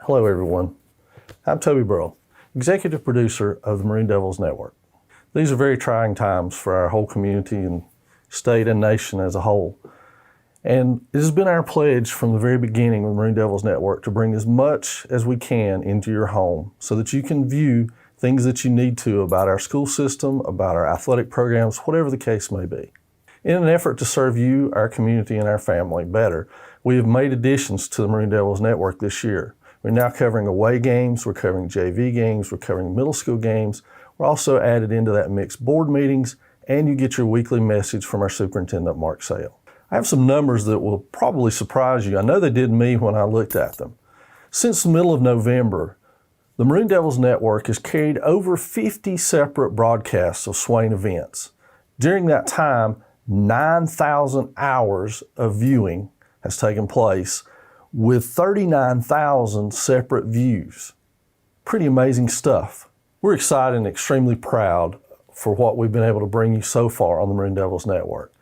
Hello, everyone. I'm Toby, executive producer of the Maroon Devils Network. These are very trying times for our whole community and state and nation as a whole. And it has been our pledge from the very beginning of the Maroon Devils Network to bring as much as we can into your home so that you can view things that you need to about our school system, about our athletic programs, whatever the case may be. In an effort to serve you, our community, and our family better, we have made additions to the Maroon Devils Network this year. We're now covering away games, we're covering JV games, we're covering middle school games. We're also added into that mix board meetings, and you get your weekly message from our superintendent, Mark Sale. I have some numbers that will probably surprise you. I know they did me when I looked at them. Since the middle of November, the Maroon Devils Network has carried over 50 separate broadcasts of Swain events. During that time, 9,000 hours of viewing has taken place with 39,000 separate views. Pretty amazing stuff. We're excited and extremely proud for what we've been able to bring you so far on the Maroon Devils Network.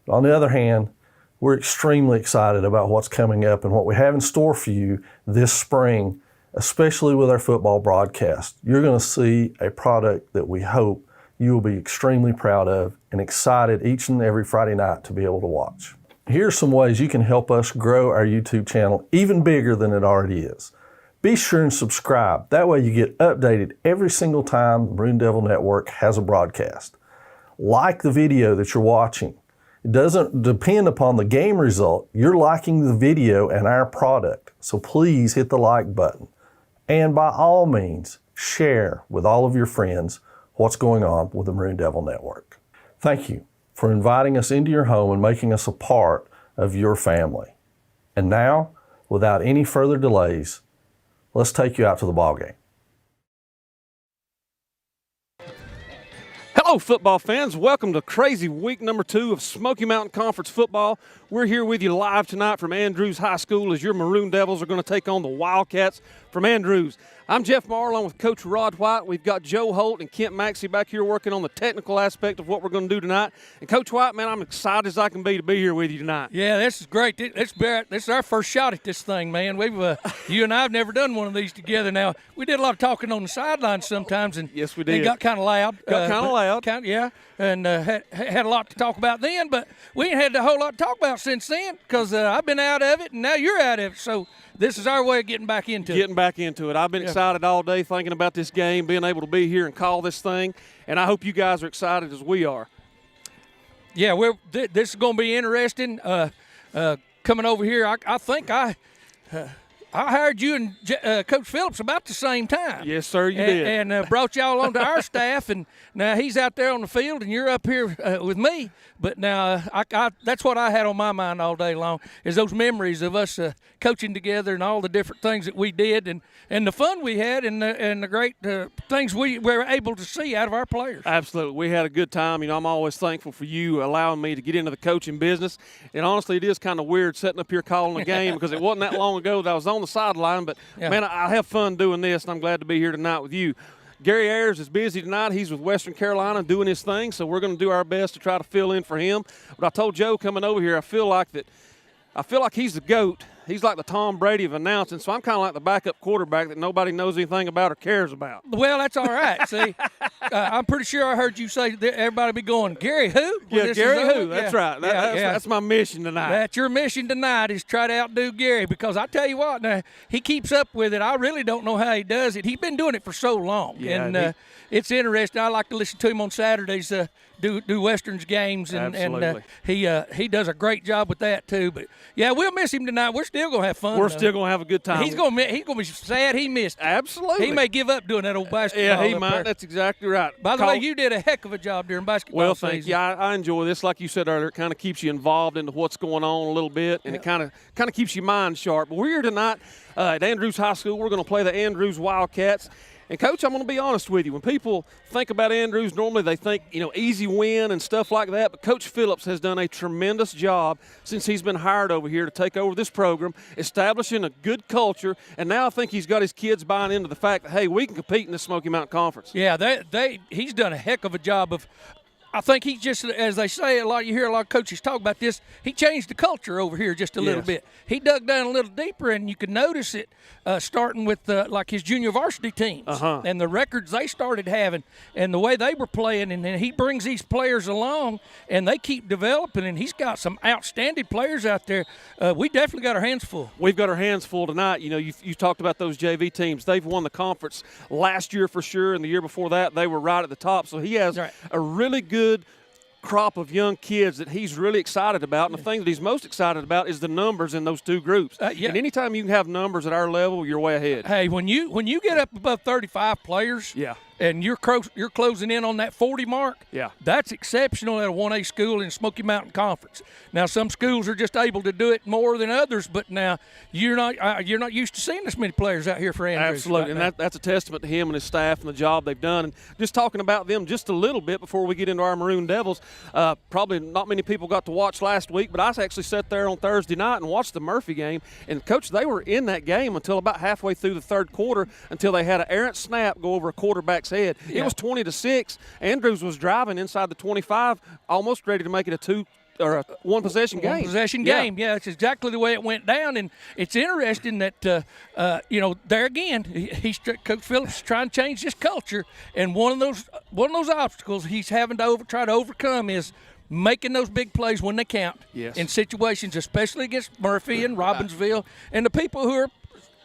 But on the other hand, we're extremely excited about what's coming up and what we have in store for you this spring, especially with our football broadcast. You're going to see a product that we hope you will be extremely proud of and excited each and every Friday night to be able to watch. Here are some ways you can help us grow our YouTube channel even bigger than it already is. Be sure and subscribe. That way you get updated every single time the Maroon Devil Network has a broadcast. Like the video that you're watching. It doesn't depend upon the game result. You're liking the video and our product. So please hit the like button. And by all means, share with all of your friends what's going on with the Maroon Devil Network. Thank you for inviting us into your home and making us a part of your family. And now, without any further delays, let's take you out to the ball game. Hello, football fans. Welcome to crazy week number 2 of Smoky Mountain Conference football. We're here with you live tonight from Andrews High School as your Maroon Devils are going to take on the Wildcats from Andrews. I'm Jeff Marr along with Coach Rod White. We've got Joe Holt and Kent Maxey back here working on the technical aspect of what we're going to do tonight. And Coach White, man, I'm excited as I can be to be here with you tonight. Yeah, this is great. This is our first shot at this thing, man. You and I have never done one of these together. Now, we did a lot of talking on the sidelines sometimes, and yes, we did. It got kind of loud. Yeah. And had a lot to talk about then, but we ain't had a whole lot to talk about since then because I've been out of it, and now you're out of it. So this is our way of getting back into it. I've been excited all day thinking about this game, being able to be here and call this thing, and I hope you guys are excited as we are. Yeah, this is going to be interesting. Coming over here, I think I hired you and Coach Phillips about the same time. Yes, sir, you did. And brought y'all onto our staff, and now he's out there on the field, and you're up here with me. But now that's what I had on my mind all day long is those memories of us coaching together and all the different things that we did and the fun we had and the great things we were able to see out of our players. Absolutely. We had a good time. You know, I'm always thankful for you allowing me to get into the coaching business. And honestly, it is kind of weird sitting up here calling a game because it wasn't that long ago that I was on the sideline. But, man, I have fun doing this, and I'm glad to be here tonight with you. Gary Ayers is busy tonight. He's with Western Carolina doing his thing, so we're going to do our best to try to fill in for him. But I told Joe coming over here, I feel like he's the GOAT. He's like the Tom Brady of announcing, so I'm kind of like the backup quarterback that nobody knows anything about or cares about. Well, that's all right. See, I'm pretty sure I heard you say that everybody be going, Gary who? Yeah, Gary who. That's right. That's my mission tonight. That's your mission tonight is try to outdo Gary because I tell you what, now, he keeps up with it. I really don't know how he does it. He's been doing it for so long. Yeah, and it's interesting. I like to listen to him on Saturdays, do Westerns games, and he does a great job with that too. But yeah, we'll miss him tonight. We're still gonna have fun. We're still gonna have a good time. He's gonna be sad he missed. Absolutely. He may give up doing that old basketball. Yeah, he might. That's exactly right. By the way, you did a heck of a job during basketball season. Well, thank you. I enjoy this. Like you said earlier, it kind of keeps you involved into what's going on a little bit, and it kind of keeps your mind sharp. But we're here tonight at Andrews High School. We're going to play the Andrews Wildcats. And, Coach, I'm going to be honest with you. When people think about Andrews, normally they think, easy win and stuff like that. But Coach Phillips has done a tremendous job since he's been hired over here to take over this program, establishing a good culture. And now I think he's got his kids buying into the fact that, hey, we can compete in the Smoky Mountain Conference. Yeah, he's done a heck of a job of I think he just, as they say, you hear a lot of coaches talk about this, he changed the culture over here just a little bit. He dug down a little deeper, and you could notice it starting with like his junior varsity teams and the records they started having and the way they were playing. And then he brings these players along, and they keep developing, and he's got some outstanding players out there. We definitely got our hands full. We've got our hands full tonight. You know, you talked about those JV teams. They've won the conference last year for sure, and the year before that they were right at the top. So he has a really good crop of young kids that he's really excited about, and the thing that he's most excited about is the numbers in those two groups. And anytime you can have numbers at our level, you're way ahead. Hey, when you get up above 35 players, and you're closing in on that 40 mark, that's exceptional at a 1A school in Smoky Mountain Conference. Now, some schools are just able to do it more than others, but now you're not used to seeing this many players out here for Andrews. Absolutely, and that's a testament to him and his staff and the job they've done. And just talking about them just a little bit before we get into our Maroon Devils, probably not many people got to watch last week, but I actually sat there on Thursday night and watched the Murphy game. And, Coach, they were in that game until about halfway through the third quarter until they had an errant snap go over a quarterback's head. It was 20-6. Andrews was driving inside the 25, almost ready to make it a one-possession game. One-possession game, yeah. It's exactly the way it went down, and it's interesting that, there again, Coach Phillips is trying to change this culture, and one of those obstacles he's having to try to overcome is making those big plays when they count in situations, especially against Murphy and Robbinsville and the people who are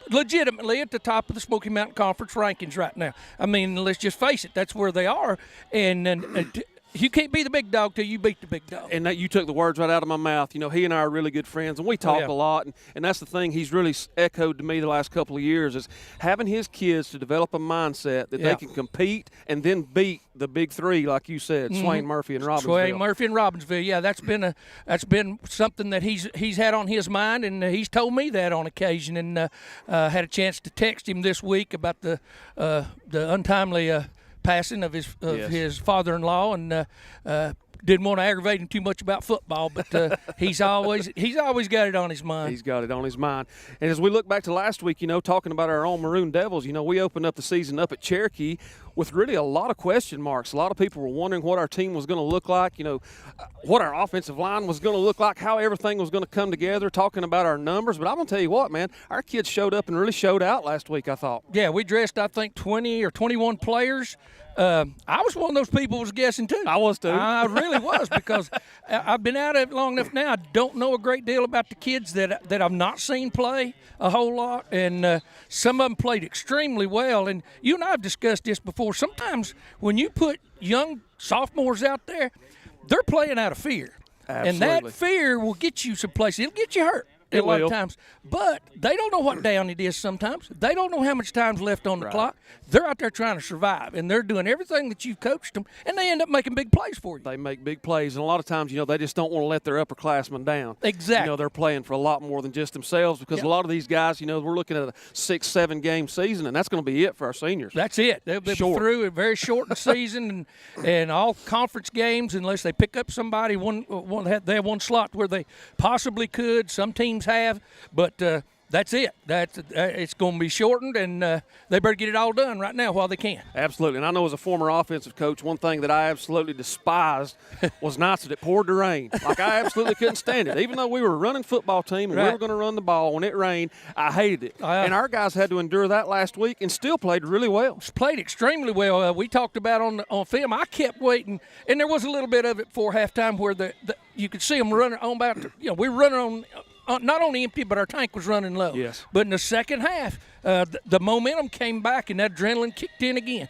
legitimately at the top of the Smoky Mountain Conference rankings right now. I mean, let's just face it, that's where they are. And you can't be the big dog till you beat the big dog. And you took the words right out of my mouth. You know, he and I are really good friends, and we talk a lot. And that's the thing he's really echoed to me the last couple of years is having his kids to develop a mindset that they can compete and then beat the big three, like you said, Swain, Murphy, and Robbinsville. Swain, Murphy, and Robbinsville. Yeah, that's been something that he's had on his mind, and he's told me that on occasion. And had a chance to text him this week about the untimely passing of his father-in-law, and didn't want to aggravate him too much about football, but he's always got it on his mind. He's got it on his mind. And as we look back to last week, talking about our own Maroon Devils, we opened up the season up at Cherokee with really a lot of question marks. A lot of people were wondering what our team was going to look like, what our offensive line was going to look like, how everything was going to come together, talking about our numbers. But I'm going to tell you what, man, our kids showed up and really showed out last week, I thought. Yeah, we dressed, I think, 20 or 21 players. I was one of those people who was guessing, too. I was, too. I really was, because I've been out of it long enough now. I don't know a great deal about the kids that I've not seen play a whole lot, and some of them played extremely well. And you and I have discussed this before. Sometimes when you put young sophomores out there, they're playing out of fear. Absolutely. And that fear will get you some places. It'll get you hurt. A lot of times. But they don't know what down it is sometimes. They don't know how much time's left on the clock. They're out there trying to survive, and they're doing everything that you've coached them, and they end up making big plays for you. They make big plays, and a lot of times, they just don't want to let their upperclassmen down. Exactly. They're playing for a lot more than just themselves, because a lot of these guys, we're looking at a 6-7 game season, and that's going to be it for our seniors. That's it. They'll be through a very shortened season, and all conference games, unless they pick up somebody. They have one slot where they possibly could. Some teams have, but that's it. It's going to be shortened, and they better get it all done right now while they can. Absolutely. And I know as a former offensive coach, one thing that I absolutely despised was nights that it poured to rain. Like, I absolutely couldn't stand it. Even though we were a running football team and we were going to run the ball, when it rained, I hated it. And our guys had to endure that last week and still played really well. Played extremely well. We talked about on film. I kept waiting, and there was a little bit of it before halftime where you could see them running on about. We were running on. Not only empty, but our tank was running low. Yes. But in the second half, the momentum came back, and that adrenaline kicked in again.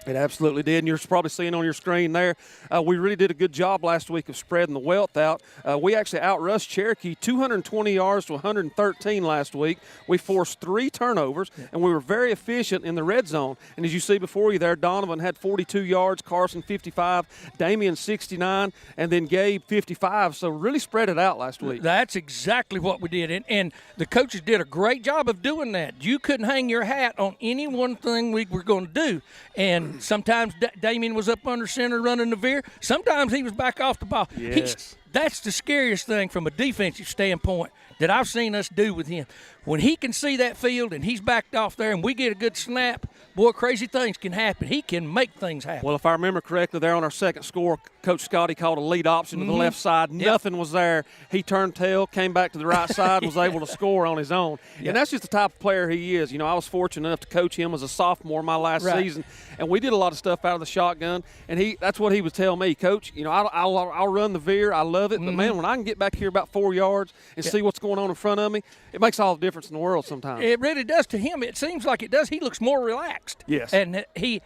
It absolutely did, and you're probably seeing on your screen there, we really did a good job last week of spreading the wealth out. We actually outrushed Cherokee 220 yards to 113 last week. We forced 3 turnovers, and we were very efficient in the red zone. And as you see before you there, Donovan had 42 yards, Carson 55, Damian 69, and then Gabe 55. So really spread it out last week. That's exactly what we did, and the coaches did a great job of doing that. You couldn't hang your hat on any one thing we were going to do, and sometimes Damien was up under center running the veer. Sometimes he was back off the ball. Yes. That's the scariest thing from a defensive standpoint that I've seen us do with him. When he can see that field and he's backed off there and we get a good snap, boy, crazy things can happen. He can make things happen. Well, if I remember correctly, there on our second score, Coach Scotty called a lead option to the left side. Nothing was there. He turned tail, came back to the right side, was able to score on his own. And that's just the type of player he is. You know, I was fortunate enough to coach him as a sophomore my last season, and we did a lot of stuff out of the shotgun. And that's what he would tell me, Coach. You know, I'll run the veer. I love it, but man, when I can get back here about 4 yards and see what's going on in front of me, it makes all the difference in the world sometimes. It really does to him. It seems like it does. He looks more relaxed. Yes. And he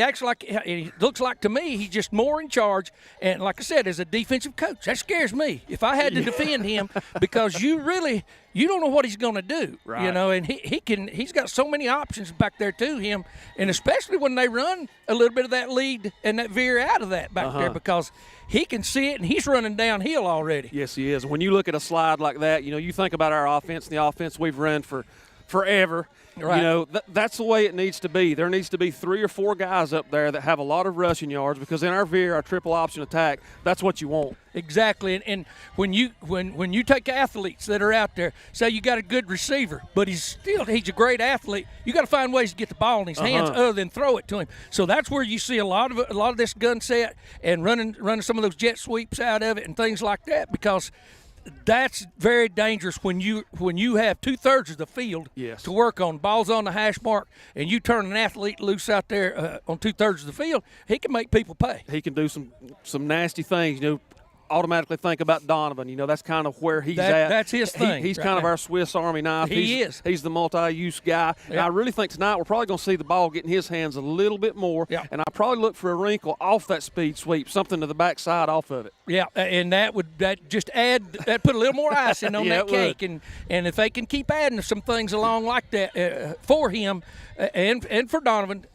acts like, he looks like to me he's just more in charge. And like I said, as a defensive coach, that scares me. If I had to defend him, because you don't know what he's going to do. Right. You know, and he's got so many options back there to him, and especially when they run a little bit of that lead and that veer out of that back there, because he can see it and he's running downhill already. Yes, he is. When you look at a slide like that, you know, you think about our offense and the offense we've run for forever. Right. You know, that's the way it needs to be. There needs to be 3 or 4 guys up there that have a lot of rushing yards, because in our veer, our triple option attack, that's what you want. Exactly. And when you take athletes that are out there, say you got a good receiver, but he's a great athlete, you got to find ways to get the ball in his hands other than throw it to him. So that's where you see a lot of this gun set and running some of those jet sweeps out of it and things like that, because that's very dangerous when you have 2/3 of the field to work on. Balls on the hash mark, and you turn an athlete loose out there on 2/3 of the field, he can make people pay. He can do some nasty things. You know, automatically think about Donovan. You know, that's kind of where he's at. That's his thing. He's right kind now. of our Swiss Army knife. He is. He's the multi-use guy. And I really think tonight we're probably going to see the ball get in his hands a little bit more. Yeah. And I probably look for a wrinkle off that speed sweep, something to the backside off of it. Yeah, and that just put a little more icing on that cake. And if they can keep adding some things along like that for him and for Donovan,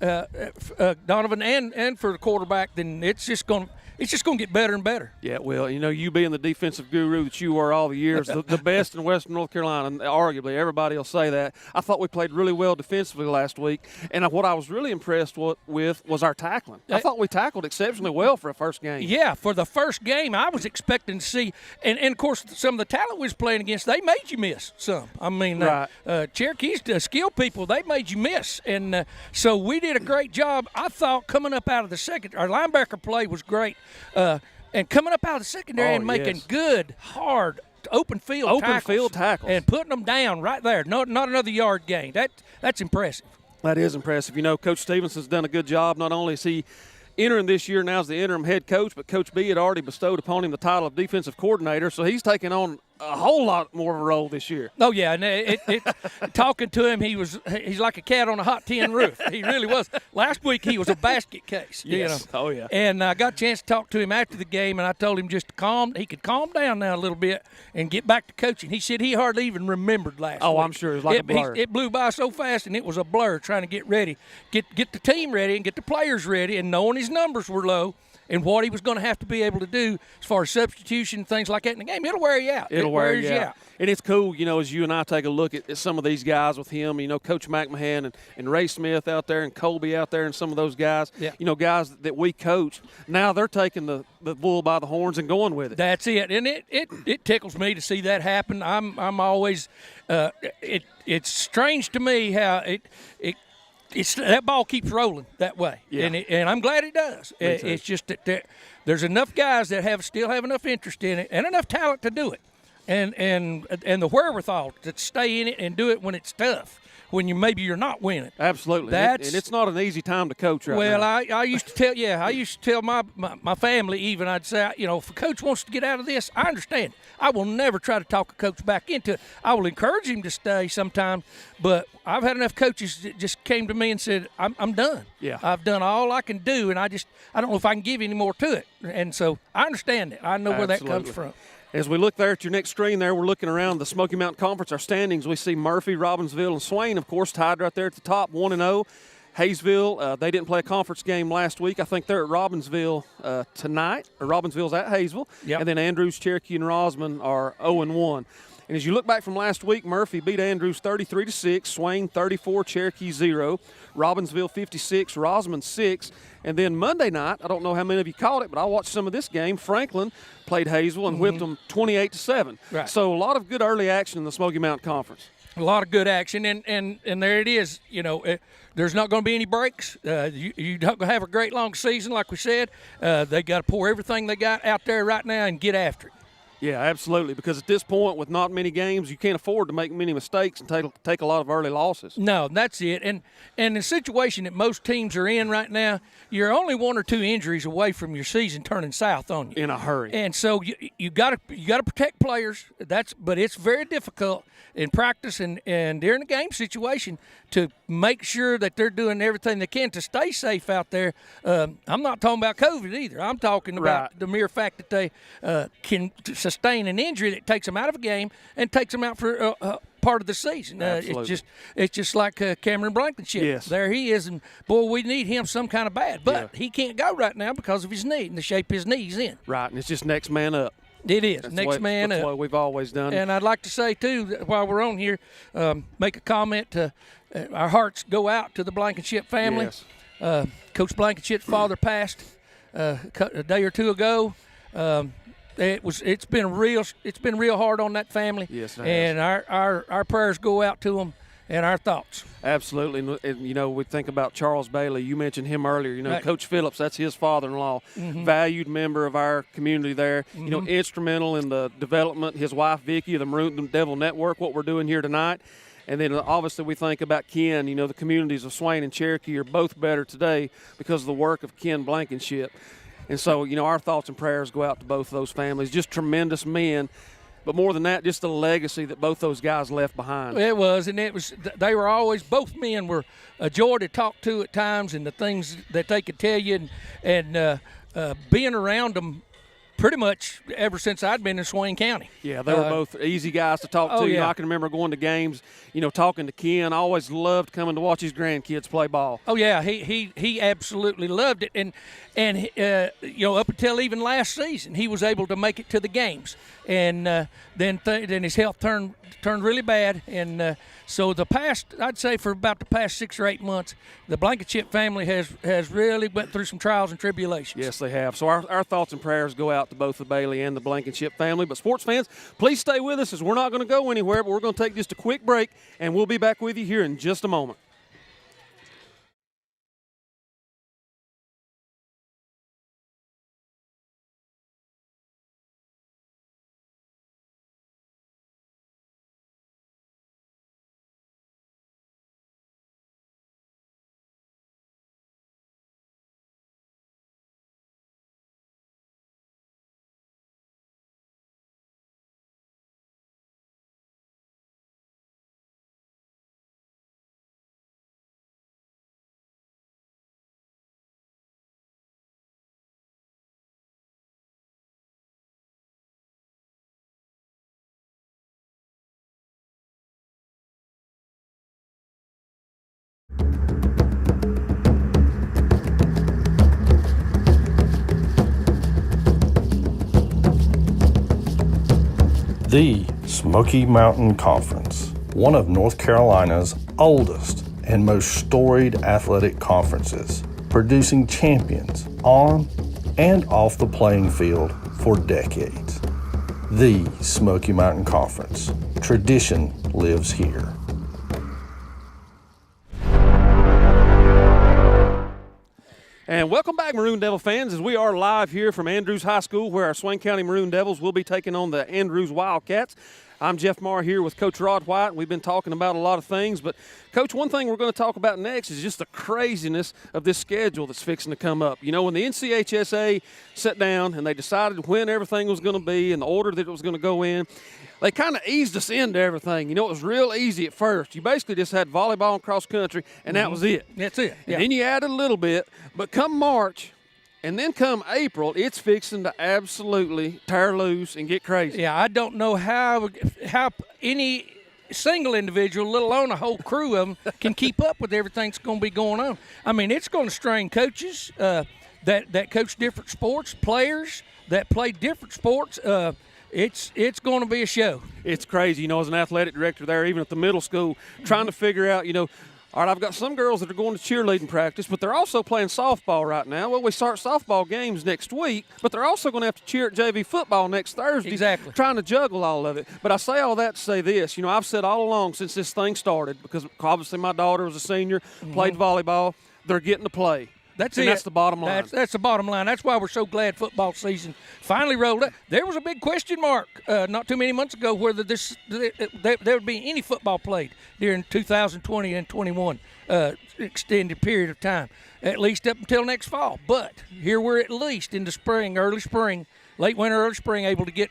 and for the quarterback, then it's just going to get better and better. Yeah, well, you know, you being the defensive guru that you were all the years, the best in Western North Carolina, and arguably everybody will say that. I thought we played really well defensively last week, and what I was really impressed with was our tackling. I thought we tackled exceptionally well for a first game. Yeah, for the first game, I was expecting to see, and of course, some of the talent we was playing against, they made you miss some. I mean, Cherokee's skill people, they made you miss, and so we did a great job. I thought coming up out of the second, our linebacker play was great. And coming up out of the secondary and making good, hard, open field tackles and putting them down right there. Not another yard gain. That's impressive. That is impressive. You know, Coach Stevenson's done a good job. Not only is he entering this year now as the interim head coach, but Coach B had already bestowed upon him the title of defensive coordinator, so he's taking on a whole lot more of a role this year. Oh yeah, and talking to him, he's like a cat on a hot tin roof. He really was. Last week he was a basket case. Yes. You know? Oh yeah. And I got a chance to talk to him after the game, and I told him just he could calm down now a little bit and get back to coaching. He said he hardly even remembered last week. Oh, I'm sure it was like a blur. It blew by so fast, and it was a blur trying to get ready, get the team ready, and get the players ready, and knowing his numbers were low. And what he was going to have to be able to do as far as substitution, things like that in the game, it'll wear you out. It'll wear you out. And it's cool, you know, as you and I take a look at some of these guys with him, you know, Coach McMahon and Ray Smith out there and Colby out there and some of those guys, you know, guys that we coach. Now they're taking the bull by the horns and going with it. That's it. And it tickles me to see that happen. I'm always it's strange to me how that ball keeps rolling that way, and I'm glad it does. It's just that there's enough guys that still have enough interest in it and enough talent to do it, and the wherewithal to stay in it and do it when it's tough, when you're not winning. Absolutely, and it's not an easy time to coach right now. Well, I used to tell my family even, I'd say, you know, if a coach wants to get out of this, I understand. I will never try to talk a coach back into it. I will encourage him to stay sometime, but I've had enough coaches that just came to me and said, I'm done. Yeah. I've done all I can do, and I don't know if I can give any more to it. And so I understand it. I know where that comes from. As we look there at your next screen there, we're looking around the Smoky Mountain Conference, our standings. We see Murphy, Robbinsville, and Swain, of course, tied right there at the top, 1-0. Hayesville, they didn't play a conference game last week. I think they're at Robbinsville tonight, or Robbinsville's at Hayesville. Yep. And then Andrews, Cherokee, and Rosman are 0-1. And as you look back from last week, Murphy beat Andrews 33-6, Swain 34, Cherokee 0, Robbinsville 56, Rosman 6. And then Monday night, I don't know how many of you caught it, but I watched some of this game. Franklin played Hazel and whipped them 28-7. Right. So a lot of good early action in the Smoky Mountain Conference. A lot of good action, and there it is. There's not going to be any breaks. You're not going to have a great long season, like we said. They got to pour everything they got out there right now and get after it. Yeah, absolutely, because at this point, with not many games, you can't afford to make many mistakes and take a lot of early losses. No, that's it. And the situation that most teams are in right now, you're only 1 or 2 injuries away from your season turning south on you. In a hurry. And so you got to protect players. But it's very difficult in practice and during the game situation to make sure that they're doing everything they can to stay safe out there. I'm not talking about COVID either. I'm talking about the mere fact that they can sustain an injury that takes them out of a game and takes them out for part of the season. It's just like Cameron Blankenship. Yes. There he is, and boy, we need him some kind of bad. But he can't go right now because of his knee and the shape his knee's in. Right, and it's just next man up. It is. Next man up. That's what we've always done. And I'd like to say, too, that while we're on here, make a comment. Our hearts go out to the Blankenship family. Yes. Coach Blankenship's father passed a day or two ago. It's been real hard on that family. Yes, it has. And our prayers go out to them and our thoughts. Absolutely. And, we think about Charles Bailey. You mentioned him earlier. Right. Coach Phillips, that's his father-in-law, valued member of our community there, instrumental in the development. His wife, Vicki, of the Maroon Devil Network, what we're doing here tonight. And then obviously we think about Ken. The communities of Swain and Cherokee are both better today because of the work of Ken Blankenship. And so, our thoughts and prayers go out to both those families. Just tremendous men. But more than that, just the legacy that both those guys left behind. It was, and they were always, both men were a joy to talk to at times, and the things that they could tell you, and being around them pretty much ever since I'd been in Swain County. Yeah, they were both easy guys to talk to. Yeah. I can remember going to games, talking to Ken. I always loved coming to watch his grandkids play ball. Oh yeah, he absolutely loved it, and up until even last season, he was able to make it to the games, and then his health turned really bad, and so I'd say for about the past 6 or 8 months, the Blankenship family has really went through some trials and tribulations. Yes, they have. So our thoughts and prayers go out to both the Bailey and the Blankenship family. But sports fans, please stay with us, as we're not going to go anywhere, but we're going to take just a quick break, and we'll be back with you here in just a moment. The Smoky Mountain Conference, one of North Carolina's oldest and most storied athletic conferences, producing champions on and off the playing field for decades. The Smoky Mountain Conference. Tradition lives here. And welcome back, Maroon Devil fans, as we are live here from Andrews High School, where our Swain County Maroon Devils will be taking on the Andrews Wildcats. I'm Jeff Marr here with Coach Rod White, and we've been talking about a lot of things. But, Coach, one thing we're going to talk about next is just the craziness of this schedule that's fixing to come up. When the NCHSA sat down and they decided when everything was going to be and the order that it was going to go in, they kind of eased us into everything. It was real easy at first. You basically just had volleyball and cross country, and that was it. That's it. And then you added a little bit. But come March and then come April, it's fixing to absolutely tear loose and get crazy. Yeah, I don't know how any single individual, let alone a whole crew of them, can keep up with everything that's going to be going on. I mean, it's going to strain coaches that coach different sports, players that play different sports. it's going to be a show. It's crazy, as an athletic director there, even at the middle school, trying to figure out, all right, I've got some girls that are going to cheerleading practice, but they're also playing softball right now. Well, we start softball games next week, but they're also going to have to cheer at JV football next Thursday. Exactly. Trying to juggle all of it. But I say all that to say this. I've said all along since this thing started, because obviously my daughter was a senior, played volleyball, they're getting to play. That's That's the bottom line. That's the bottom line. That's why we're so glad football season finally rolled up. There was a big question mark not too many months ago whether there would be any football played during 2020 and 21 extended period of time, at least up until next fall. But here we're at least in the spring, early spring, late winter, early spring, able to get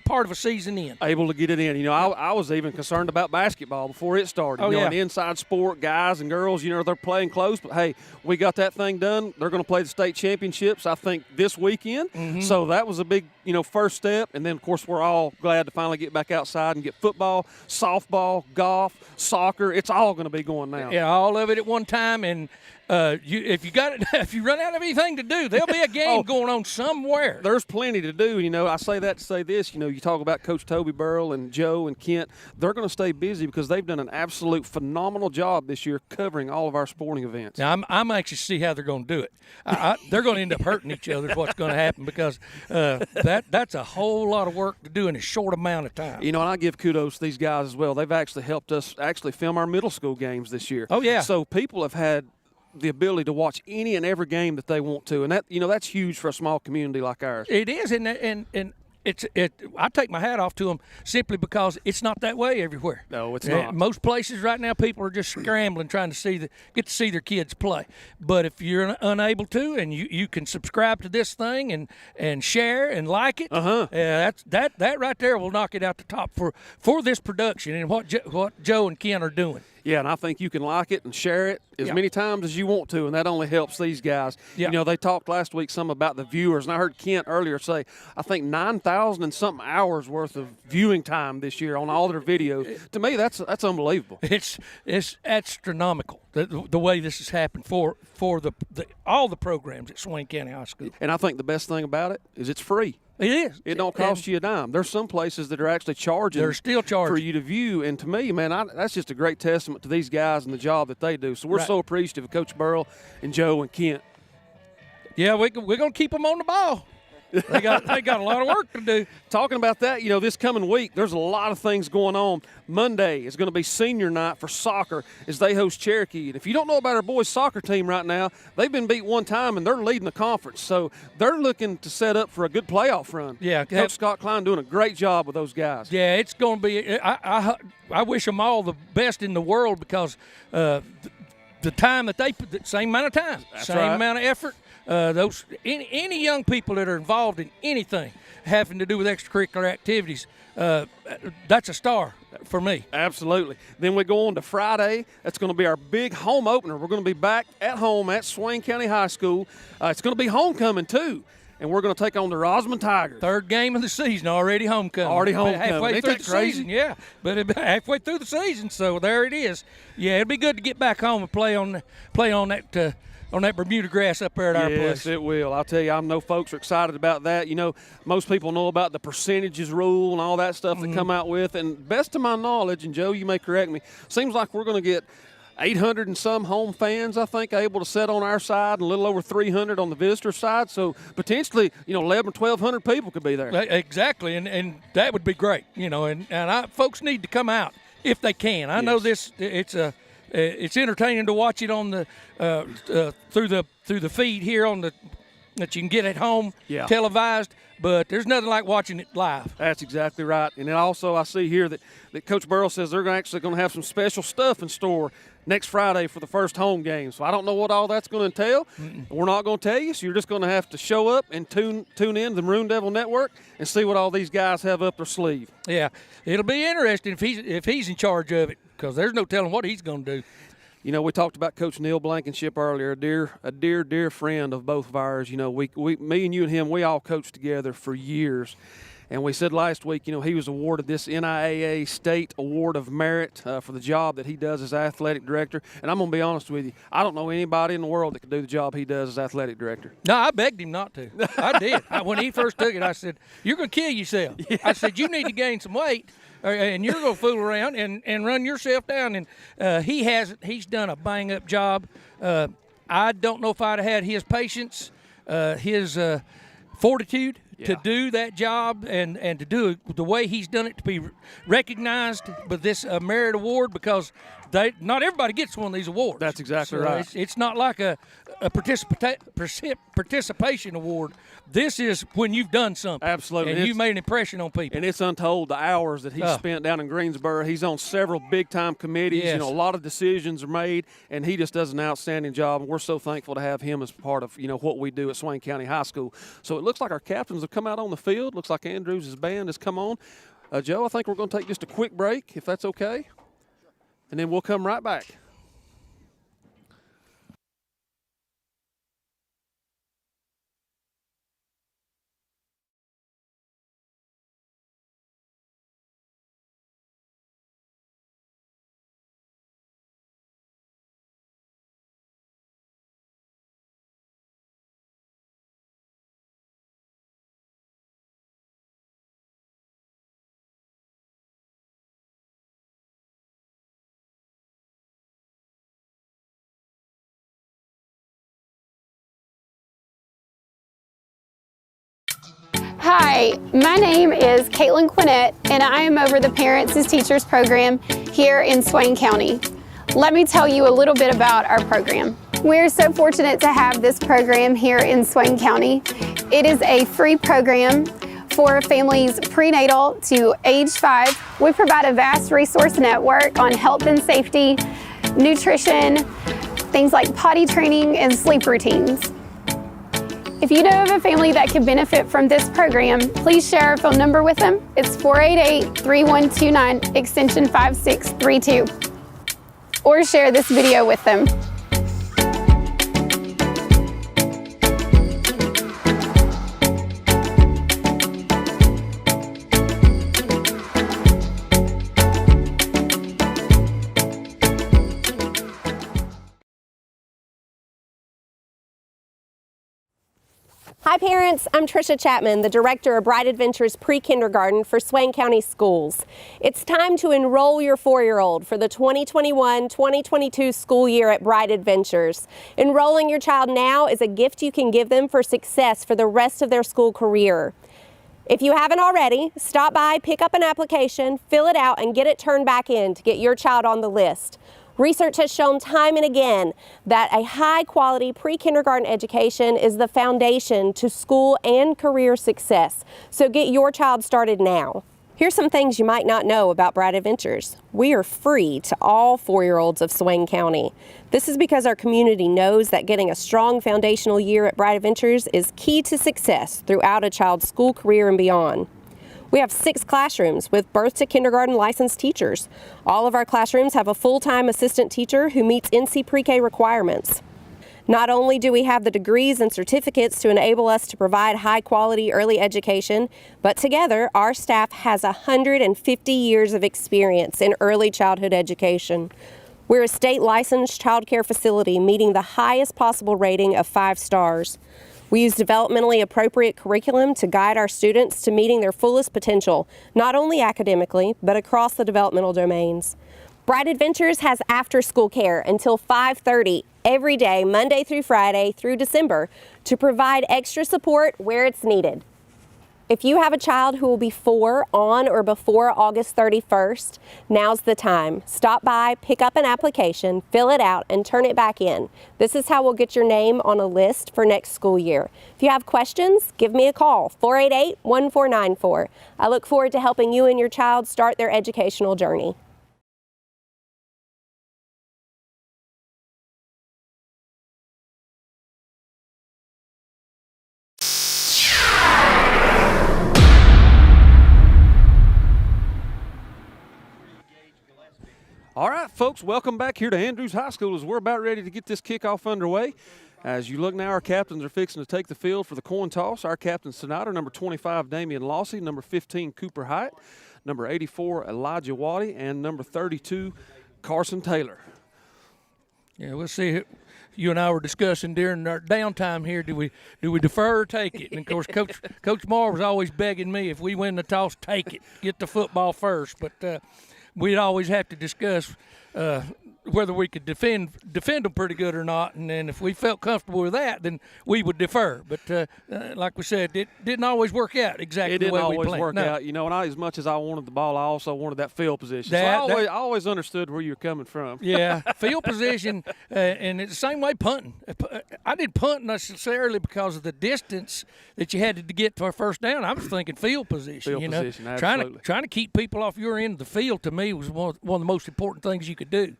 part of a season in. Able to get it in. I was even concerned about basketball before it started. An inside sport, guys and girls, they're playing close. But, hey, we got that thing done. They're going to play the state championships, I think, this weekend. Mm-hmm. So that was a big, first step. And then, of course, we're all glad to finally get back outside and get football, softball, golf, soccer. It's all going to be going now. Yeah, all of it at one time. And if you run out of anything to do, there'll be a game going on somewhere. There's plenty to do. I say that to say this. You talk about Coach Toby Burrell and Joe and Kent. They're going to stay busy because they've done an absolute phenomenal job this year covering all of our sporting events. Now, I'm anxious to see how they're going to do it. They're going to end up hurting each other is what's going to happen because that's a whole lot of work to do in a short amount of time. And I give kudos to these guys as well. They've actually helped us film our middle school games this year. Oh, yeah. So people have had the ability to watch any and every game that they want to, and that's huge for a small community like ours. It is, and I take my hat off to them simply because it's not that way everywhere. No, it's not. Most places right now, people are just scrambling trying to get to see their kids play. But if you're unable to, and you can subscribe to this thing and share and like it, that right there will knock it out the top for this production and what Joe and Ken are doing. Yeah, and I think you can like it and share it as many times as you want to, and that only helps these guys. Yeah. They talked last week some about the viewers, and I heard Kent earlier say, I think 9,000 and something hours worth of viewing time this year on all their videos. To me, that's unbelievable. It's astronomical the way this has happened for all the programs at Swain County High School. And I think the best thing about it is it's free. It is. It don't cost you a dime. There's some places that are actually charging. They're still charging for you to view. And to me, man, that's just a great testament to these guys and the job that they do. So we're so appreciative of Coach Burrell and Joe and Kent. Yeah, we're going to keep them on the ball. They got a lot of work to do. Talking about that, this coming week, there's a lot of things going on. Monday is going to be senior night for soccer as they host Cherokee. And if you don't know about our boys' soccer team right now, they've been beat one time and they're leading the conference. So they're looking to set up for a good playoff run. Yeah, Coach Scott Klein doing a great job with those guys. Yeah, it's going to be. I wish them all the best in the world because the time that they put, the same amount of time, amount of effort. Those any young people that are involved in anything having to do with extracurricular activities, that's a star for me. Absolutely. Then we go on to Friday. That's going to be our big home opener. We're going to be back at home at Swain County High School. It's going to be homecoming too. And we're going to take on the Rosamond Tigers. Third game of the season, already homecoming. Halfway through the season, yeah. But halfway through the season, so there it is. Yeah, it'd be good to get back home and play on that Bermuda grass up there at our place. Yes, it will. I'll tell you, I know folks are excited about that. Most people know about the percentages rule and all that stuff that come out with. And best to my knowledge, and Joe, you may correct me, seems like we're going to get 800 and some home fans, I think, able to sit on our side, and a little over 300 on the visitor side. So potentially, 1,100 or 1,200 people could be there. Exactly, and that would be great. Folks need to come out if they can. I know this. It's entertaining to watch it on the through the feed here that you can get at home, televised. But there's nothing like watching it live. That's exactly right. And then also I see here that Coach Burrell says they're actually going to have some special stuff in store next Friday for the first home game. So I don't know what all that's going to entail. We're not going to tell you, so you're just going to have to show up and tune in to the Maroon Devil Network and see what all these guys have up their sleeve. Yeah, it'll be interesting if he's in charge of it because there's no telling what he's going to do. We talked about Coach Neil Blankenship earlier, a dear friend of both of ours. Me and you and him, we all coached together for years. And we said last week, he was awarded this NIAA State Award of Merit for the job that he does as athletic director. And I'm going to be honest with you, I don't know anybody in the world that could do the job he does as athletic director. No, I begged him not to. I did. When he first took it, I said, "You're going to kill yourself." Yeah. I said, "You need to gain some weight, and you're going to fool around and run yourself down." And he's done a bang-up job. I don't know if I'd have had his patience, his fortitude to do that job and to do it the way he's done it, to be recognized with this merit award, because not everybody gets one of these awards. That's exactly right. It's not like a participation award. This is when you've done something. Absolutely. And you've made an impression on people. And it's untold the hours that he's spent down in Greensboro. He's on several big-time committees. Yes. A lot of decisions are made, and he just does an outstanding job. And we're so thankful to have him as part of, what we do at Swain County High School. So it looks like our captains have come out on the field. Looks like Andrews' band has come on. Joe, I think we're going to take just a quick break, if that's okay. And then we'll come right back. Hi, my name is Caitlin Quinnett, and I am over the Parents as Teachers program here in Swain County. Let me tell you a little bit about our program. We're so fortunate to have this program here in Swain County. It is a free program for families prenatal to age 5. We provide a vast resource network on health and safety, nutrition, things like potty training and sleep routines. If you know of a family that could benefit from this program, please share our phone number with them. It's 488-3129, extension 5632. Or share this video with them. Hi parents, I'm Tricia Chapman, the director of Bright Adventures Pre-Kindergarten for Swain County Schools. It's time to enroll your 4-year-old for the 2021-2022 school year at Bright Adventures. Enrolling your child now is a gift you can give them for success for the rest of their school career. If you haven't already, stop by, pick up an application, fill it out, and get it turned back in to get your child on the list. Research has shown time and again that a high-quality pre-kindergarten education is the foundation to school and career success. So get your child started now. Here's some things you might not know about Bright Adventures. We are free to all 4-year-olds of Swain County. This is because our community knows that getting a strong foundational year at Bright Adventures is key to success throughout a child's school career and beyond. We have 6 classrooms with birth to kindergarten licensed teachers. All of our classrooms have a full-time assistant teacher who meets NC Pre-K requirements. Not only do we have the degrees and certificates to enable us to provide high-quality early education, but together our staff has 150 years of experience in early childhood education. We're a state licensed child care facility meeting the highest possible rating of 5 stars. We use developmentally appropriate curriculum to guide our students to meeting their fullest potential, not only academically, but across the developmental domains. Bright Adventures has after-school care until 5:30 every day, Monday through Friday through December, to provide extra support where it's needed. If you have a child who will be 4 on or before August 31st, now's the time. Stop by, pick up an application, fill it out, and turn it back in. This is how we'll get your name on a list for next school year. If you have questions, give me a call, 488-1494. I look forward to helping you and your child start their educational journey. All right, folks, welcome back here to Andrews High School as we're about ready to get this kickoff underway. As you look now, our captains are fixing to take the field for the coin toss. Our captains tonight are number 25, Damian Lossy, number 15, Cooper Hyatt, number 84, Elijah Waddy, and number 32, Carson Taylor. Yeah, we'll see. You and I were discussing during our downtime here, do we defer or take it? And, of course, Coach Moore was always begging me, if we win the toss, take it. Get the football first. But we'd always have to discuss whether we could defend them pretty good or not. And then if we felt comfortable with that, then we would defer. But like we said, it didn't always work out exactly the way we planned. It didn't always work out. You know, and as much as I wanted the ball, I also wanted that field position. So I always understood where you're coming from. Yeah, field position, and it's the same way punting. I didn't punt necessarily because of the distance that you had to get for a first down. I was thinking field position. Position, absolutely. Trying to keep people off your end of the field, to me, was one of the most important things you could do.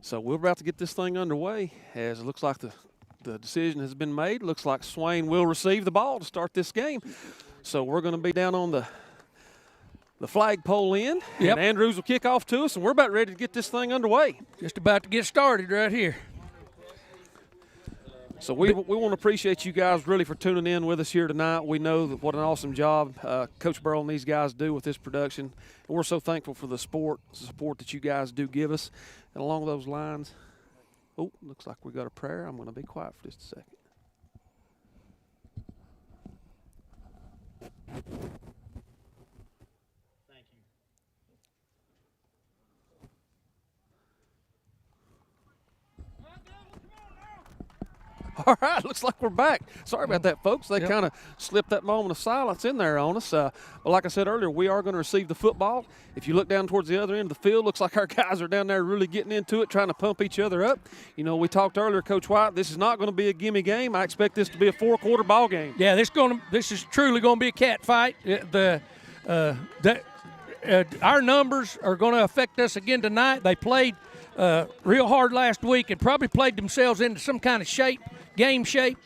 So we're about to get this thing underway, as it looks like the decision has been made. Looks like Swain will receive the ball to start this game. So we're going to be down on the flagpole end, and Andrews will kick off to us, and we're about ready to get this thing underway. Just about to get started right here. So we want to appreciate you guys really for tuning in with us here tonight. We know that what an awesome job Coach Burrow and these guys do with this production. And we're so thankful for the support that you guys do give us. And along those lines, looks like we got a prayer. I'm going to be quiet for just a second. All right, looks like we're back. Sorry about that, folks. They kind of slipped that moment of silence in there on us. But like I said earlier, we are going to receive the football. If you look down towards the other end of the field, looks like our guys are down there really getting into it, trying to pump each other up. You know, we talked earlier, Coach White, this is not going to be a gimme game. I expect this to be a four-quarter ball game. Yeah, this is truly going to be a cat fight. Our numbers are going to affect us again tonight. They played real hard last week and probably played themselves into some kind of game shape,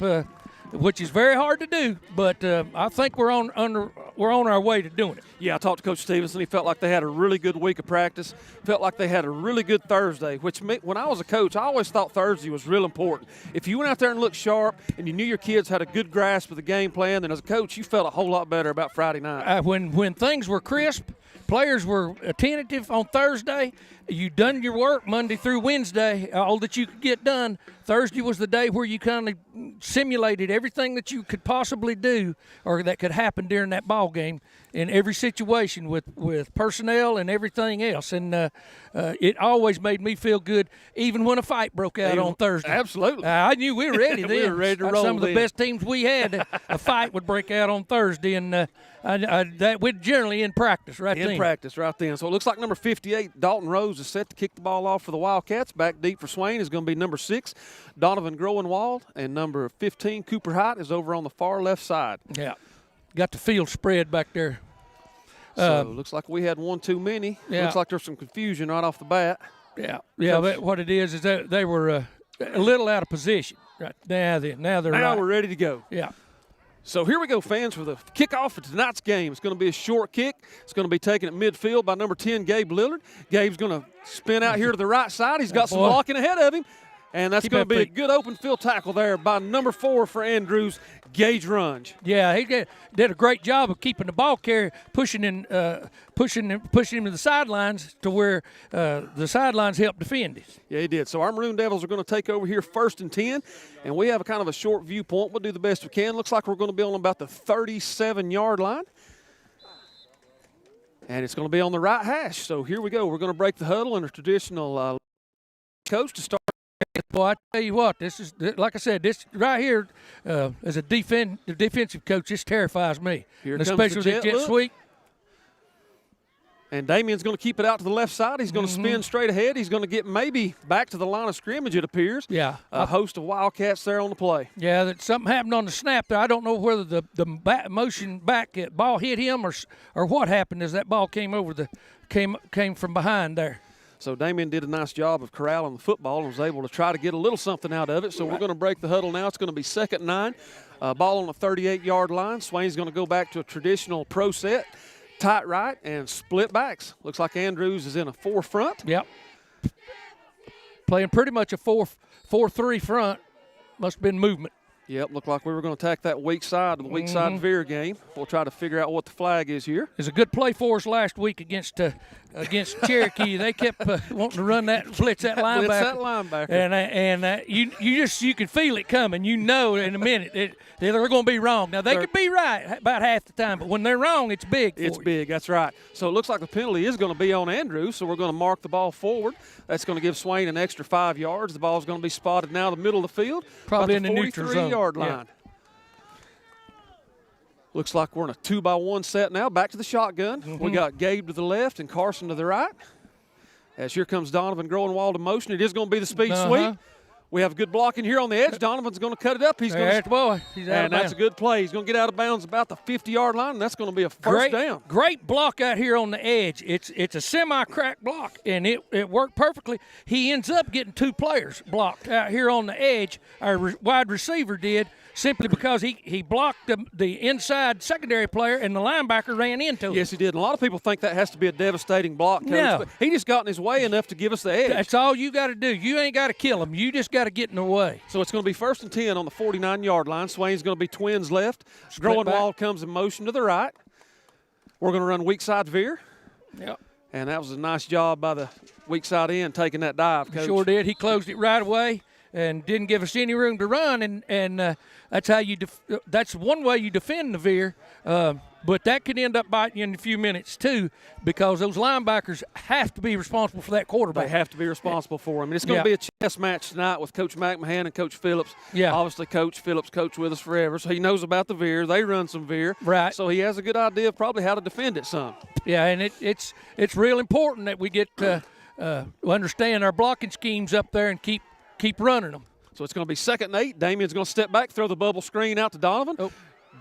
which is very hard to do. But I think we're on our way to doing it. Yeah, I talked to Coach Stevenson. He felt like they had a really good week of practice. Felt like they had a really good Thursday, which when I was a coach, I always thought Thursday was real important. If you went out there and looked sharp and you knew your kids had a good grasp of the game plan, then as a coach, you felt a whole lot better about Friday night. When things were crisp, players were attentive on Thursday. You done your work Monday through Wednesday, all that you could get done. Thursday was the day where you kind of simulated everything that you could possibly do or that could happen during that ball game in every situation with personnel and everything else. And it always made me feel good, even when a fight broke out on Thursday. Absolutely. I knew we were ready then. We were ready to roll. Some of the best teams we had, a fight would break out on Thursday, and that we're generally in practice right then. In practice right then. So it looks like number 58, Dalton Rose, is set to kick the ball off for the Wildcats. Back deep for Swain is going to be number 6, Donovan Groenwald, and number 15, Cooper Hyatt, is over on the far left side. Yeah. Got the field spread back there. So looks like we had one too many. Yeah. Looks like there's some confusion right off the bat. Yeah. But what it is that they were a little out of position right now. Now we're ready to go. Yeah. So here we go, fans, for the kickoff of tonight's game. It's going to be a short kick. It's going to be taken at midfield by number 10, Gabe Lillard. Gabe's going to spin out here to the right side. He's got some blocking ahead of him. And that's going to be a good open field tackle there by number 4 for Andrews, Gage Runge. Yeah, he did a great job of keeping the ball carrier, pushing him to the sidelines to where the sidelines helped defend it. Yeah, he did. So our Maroon Devils are going to take over here 1st and 10, and we have a kind of a short viewpoint. We'll do the best we can. Looks like we're going to be on about the 37-yard line. And it's going to be on the right hash. So here we go. We're going to break the huddle in a traditional coach to start. Boy, I tell you what, this is, like I said, this right here, as a defensive coach, this terrifies me. Here and comes especially the jet sweep. And Damian's going to keep it out to the left side. He's going to spin straight ahead. He's going to get maybe back to the line of scrimmage, it appears. Yeah. A host of Wildcats there on the play. Yeah, that something happened on the snap there. I don't know whether the motion back ball hit him or what happened as that ball came from behind there. So Damian did a nice job of corralling the football and was able to try to get a little something out of it. So we're going to break the huddle now. It's going to be 2nd and 9. Ball on the 38-yard line. Swain's going to go back to a traditional pro set, tight right, and split backs. Looks like Andrews is in a 4 front. Yep. playing pretty much a 4-3 front. Must have been movement. Yep, looked like we were going to attack that weak side of the weak side veer game. We'll try to figure out what the flag is here. It was a good play for us last week against Cherokee. They kept wanting to run that blitz that linebacker. Blitz that linebacker. And you can feel it coming. You know in a minute they're going to be wrong. Now they could be right about half the time, but when they're wrong, it's big. It's big. That's right. So it looks like the penalty is going to be on Andrews. So we're going to mark the ball forward. That's going to give Swain an extra 5 yards. The ball is going to be spotted now in the middle of the field, probably in the the neutral zone. 43-yard line. Yeah. Looks like we're in a 2-by-1 set now. Back to the shotgun. We got Gabe to the left and Carson to the right. As here comes Donovan growing wild in motion. It is going to be the speed sweep. We have good blocking here on the edge. Donovan's going to cut it up. He's going to, and that's a good play. He's going to get out of bounds about the 50-yard line, and that's going to be a first down. Great block out here on the edge. It's a semi-crack block, and it worked perfectly. He ends up getting 2 players blocked out here on the edge. Our wide receiver did, simply because he blocked the inside secondary player, and the linebacker ran into him. Yes, he did. And a lot of people think that has to be a devastating block, Coach. No. But he just got in his way enough to give us the edge. That's all you got to do. You ain't got to kill him. You just got to get in the way. So it's going to be 1st and 10 on the 49-yard line. Swain's going to be twins left. Growing Wild comes in motion to the right. We're going to run weak side veer. Yep. And that was a nice job by the weak side end taking that dive, Coach. Sure did. He closed it right away and didn't give us any room to run, and that's how that's one way you defend the veer. But that could end up biting you in a few minutes too, because those linebackers have to be responsible for that quarterback. They have to be responsible for him. And it's going to be a chess match tonight with Coach McMahon and Coach Phillips. Yeah. Obviously, Coach Phillips coached with us forever, so he knows about the veer. They run some veer. Right. So he has a good idea of probably how to defend it some. Yeah, and it's real important that we get to understand our blocking schemes up there and keep running them. So it's going to be 2nd and 8. Damian's going to step back, throw the bubble screen out to Donovan. Oh.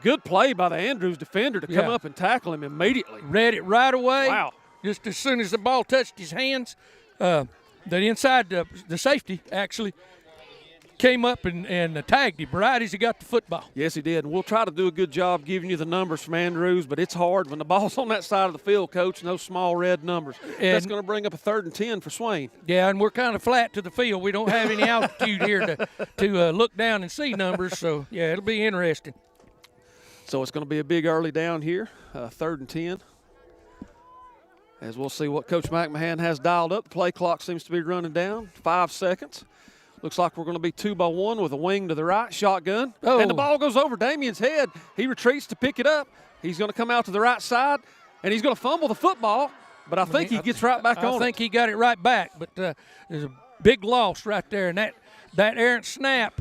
Good play by the Andrews defender to come up and tackle him immediately. Read it right away. Wow. Just as soon as the ball touched his hands, the inside, the safety actually came up and tagged him right as he got the football. Yes, he did. And we'll try to do a good job giving you the numbers from Andrews, but it's hard when the ball's on that side of the field, Coach, and those small red numbers. And that's going to bring up a 3rd and 10 for Swain. Yeah, and we're kind of flat to the field. We don't have any altitude here to look down and see numbers, so, yeah, it'll be interesting. So it's going to be a big early down here, 3rd and 10. As we'll see what Coach McMahon has dialed up. The play clock seems to be running down, 5 seconds. Looks like we're going to be 2-by-1 with a wing to the right, shotgun. Oh. And the ball goes over Damian's head. He retreats to pick it up. He's going to come out to the right side, and he's going to fumble the football, but I think he gets right back on it. I think he got it right back, but there's a big loss right there, and that errant snap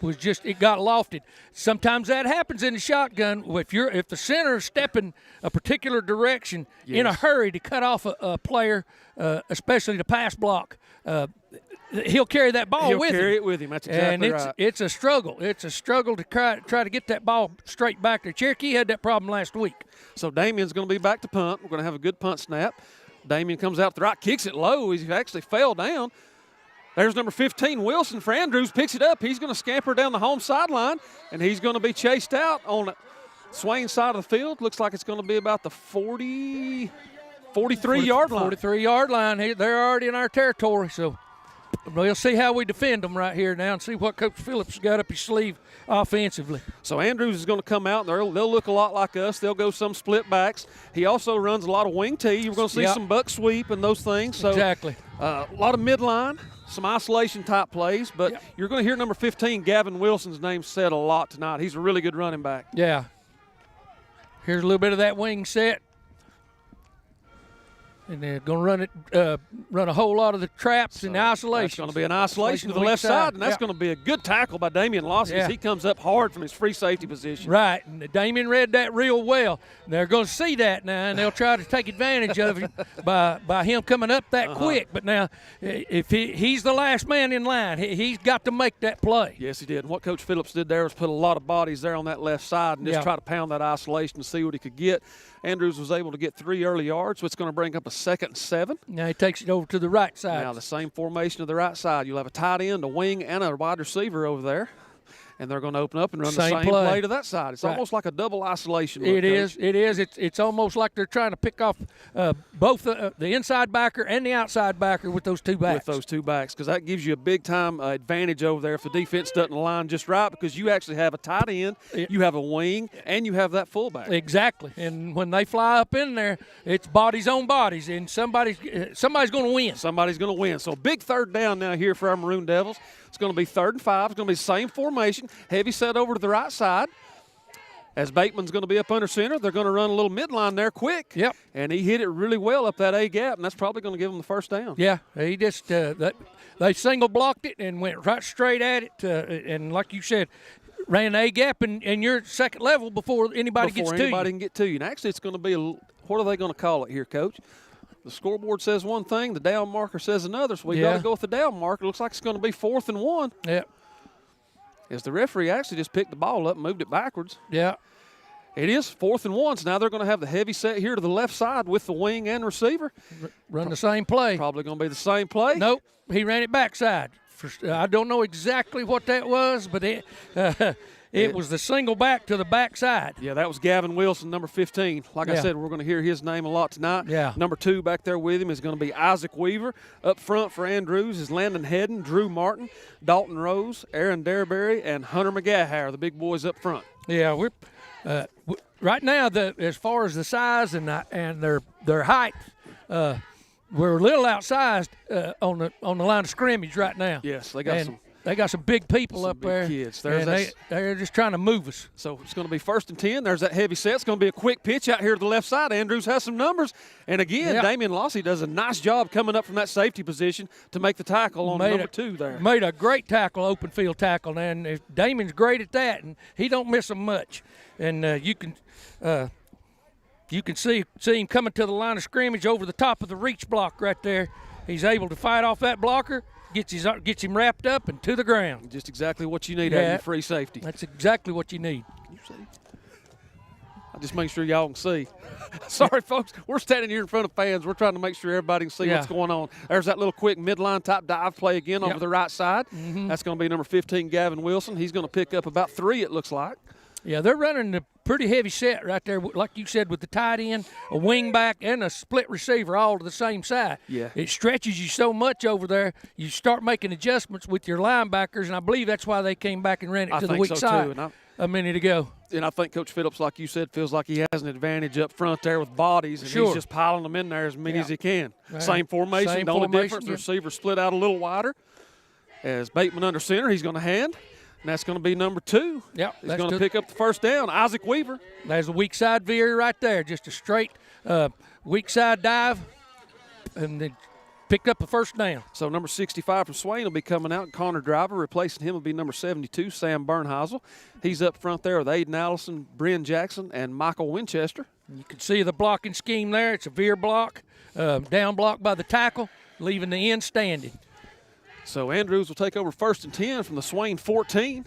was just, it got lofted. Sometimes that happens in the shotgun. If the center is stepping a particular direction in a hurry to cut off a player, especially the pass block, he'll carry that ball with him. He'll carry it with him. That's exactly right. It's a struggle. It's a struggle to try to get that ball straight back there. Cherokee had that problem last week. So Damian's going to be back to punt. We're going to have a good punt snap. Damian comes out the right, kicks it low. He actually fell down. There's number 15, Wilson for Andrews, picks it up. He's going to scamper down the home sideline, and he's going to be chased out on the Swain side of the field. Looks like it's going to be about the 43-yard line. 43-yard line. They're already in our territory, so we'll see how we defend them right here now and see what Coach Phillips got up his sleeve offensively. So Andrews is going to come out, and they'll look a lot like us. They'll go some split backs. He also runs a lot of wing tee. You're going to see some buck sweep and those things. So, exactly. A lot of midline, some isolation-type plays, but you're going to hear number 15, Gavin Wilson's name said a lot tonight. He's a really good running back. Yeah. Here's a little bit of that wing set. And they're going to run a whole lot of the traps and the isolation. It's going to be an isolation to the left side, and that's going to be a good tackle by Damian Lawson as he comes up hard from his free safety position. Right, and Damian read that real well. They're going to see that now, and they'll try to take advantage of him by him coming up that quick. But now, if he's the last man in line, he's got to make that play. Yes, he did. And what Coach Phillips did there was put a lot of bodies there on that left side and just try to pound that isolation and see what he could get. Andrews was able to get 3 early yards, so it's going to bring up a 2nd and 7. Now he takes it over to the right side. Now the same formation to the right side. You'll have a tight end, a wing, and a wide receiver over there. and they're going to open up and run the same play to that side. It's almost like a double isolation. It is. It's almost like they're trying to pick off both the inside backer and the outside backer with those two backs. Because that gives you a big-time advantage over there if the defense doesn't align just right, because you actually have a tight end, you have a wing, and you have that fullback. Exactly. And when they fly up in there, it's bodies on bodies, and somebody's going to win. Somebody's going to win. So big third down now here for our Maroon Devils. It's going to be 3rd and 5. It's going to be the same formation. Heavy set over to the right side. As Bateman's going to be up under center, they're going to run a little midline there quick. Yep. And he hit it really well up that A gap, and that's probably going to give them the first down. Yeah, he just they single blocked it and went right straight at it. And like you said, ran A gap and you're second level before anybody gets to you. Before anybody can get to you. And actually, it's going to be what are they going to call it here, Coach? The scoreboard says one thing, the down marker says another, so we've got to go with the down marker. It looks like it's going to be 4th and 1. Yeah. As the referee actually just picked the ball up and moved it backwards. Yeah. It is 4th and 1, so now they're going to have the heavy set here to the left side with the wing and receiver. Run the same play. Probably going to be the same play. Nope, he ran it backside. I don't know exactly what that was, but it was the single back to the backside. Yeah, that was Gavin Wilson, number 15. Like I said, we're going to hear his name a lot tonight. Yeah. Number 2 back there with him is going to be Isaac Weaver. Up front for Andrews is Landon Hedden, Drew Martin, Dalton Rose, Aaron Derberry, and Hunter McGahair, the big boys up front. Yeah, we're right now, as far as the size and their height, we're a little outsized on the line of scrimmage right now. Yes, they got some big people up big there. Kids. They're just trying to move us. So it's going to be 1st and 10. There's that heavy set. It's going to be a quick pitch out here to the left side. Andrews has some numbers. And again, Damian Lossy does a nice job coming up from that safety position to make the tackle on number 2 there. Made a great tackle, open field tackle. And Damian's great at that, and he don't miss them much. And you can see him coming to the line of scrimmage over the top of the reach block right there. He's able to fight off that blocker. Gets him wrapped up and to the ground. Just exactly what you need out of your free safety. That's exactly what you need. I'll just make sure y'all can see. Sorry, folks. We're standing here in front of fans. We're trying to make sure everybody can see what's going on. There's that little quick midline type dive play again over the right side. Mm-hmm. That's going to be number 15, Gavin Wilson. He's going to pick up about 3, it looks like. Yeah, they're running a pretty heavy set right there, like you said, with the tight end, a wing back, and a split receiver all to the same side. Yeah. It stretches you so much over there, you start making adjustments with your linebackers, and I believe that's why they came back and ran it to the weak side a minute ago. And I think Coach Phillips, like you said, feels like he has an advantage up front there with bodies, and he's just piling them in there as many as he can. Right. Same formation. The only difference, the receiver split out a little wider. As Bateman under center, he's going to hand. And that's going to be number 2. Yep, he's going to pick up the first down. Isaac Weaver. There's a weak side veer right there. Just a straight weak side dive, and then picked up the first down. So number 65 from Swain will be coming out. Connor Driver replacing him will be number 72, Sam Bernheisel. He's up front there with Aiden Allison, Bryn Jackson, and Michael Winchester. You can see the blocking scheme there. It's a veer block, down block by the tackle, leaving the end standing. So Andrews will take over 1st and 10 from the Swain 14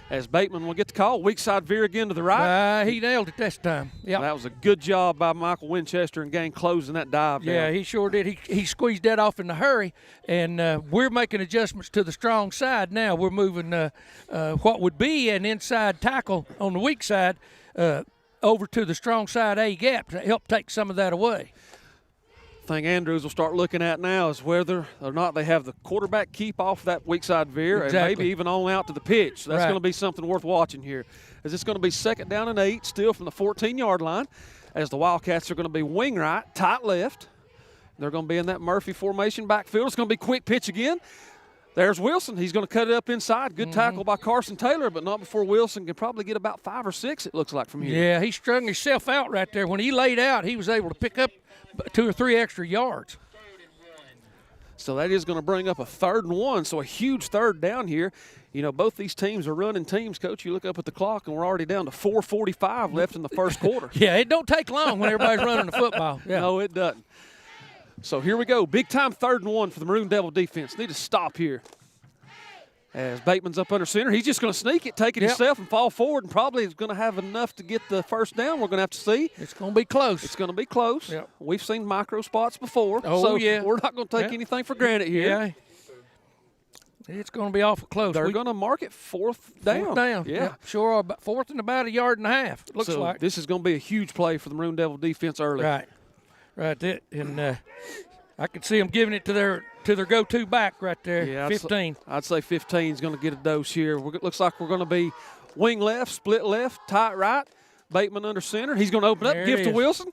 as Bateman will get the call. Weak side veer again to the right. He nailed it this time. Yep. That was a good job by Michael Winchester and gang closing that dive down. Yeah, he sure did. He squeezed that off in a hurry, and we're making adjustments to the strong side now. We're moving what would be an inside tackle on the weak side over to the strong side A gap to help take some of that away. Thing Andrews will start looking at now is whether or not they have the quarterback keep off that weak side veer and maybe even on out to the pitch. So that's going to be something worth watching here. As it's going to be 2nd down and 8, still from the 14-yard line, as the Wildcats are going to be wing right, tight left. They're going to be in that Murphy formation backfield. It's going to be quick pitch again. There's Wilson. He's going to cut it up inside. Good tackle by Carson Taylor, but not before Wilson can probably get about 5 or 6, it looks like, from here. Yeah, he strung himself out right there. When he laid out, he was able to pick up 2 or 3 extra yards. So that is going to bring up a 3rd and 1, so a huge third down here. You know, both these teams are running teams, Coach. You look up at the clock, and we're already down to 4:45 left in the first quarter. Yeah, it don't take long when everybody's running the football. Yeah. No, it doesn't. So here we go. Big-time 3rd and 1 for the Maroon Devil defense. Need to stop here. As Bateman's up under center, he's just going to sneak it, take it himself, and fall forward, and probably is going to have enough to get the first down. We're going to have to see. It's going to be close. It's going to be close. Yep. We've seen micro spots before, so we're not going to take anything for granted here. Yeah. It's going to be awful close. They're going to mark it fourth down. Fourth down. Yeah. Sure are. Fourth and about a yard and a half, it looks like. This is going to be a huge play for the Maroon Devil defense early. Right. And I could see them giving it to their go-to back right there, Yeah, 15. I'd say 15 is going to get a dose here. Looks like we're going to be wing left, split left, tight right. Bateman under center. He's going to open up, give to Wilson.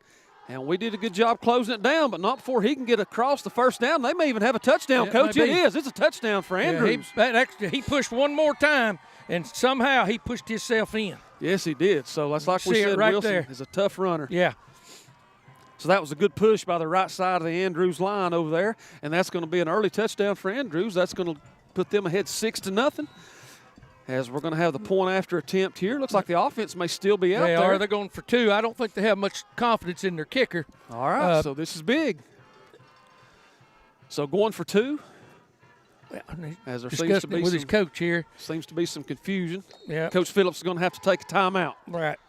And we did a good job closing it down, but not before he can get across the first down. They may even have a touchdown, Coach. It is. It's a touchdown for Andrews. He pushed one more time, and somehow he pushed himself in. Yes, he did. So that's like we said, right Wilson there. is a tough runner. Yeah. So that was a good push by the right side of the Andrews line over there, and that's going to be an early touchdown for Andrews. That's going to put them ahead 6-0. As we're going to have the point after attempt here. Looks like the offense may still be out there. They're going for 2. I don't think they have much confidence in their kicker. All right, so this is big. So going for 2. As there seems to be with his coach here. Seems to be some confusion. Yeah. Coach Phillips is going to have to take a timeout. Right.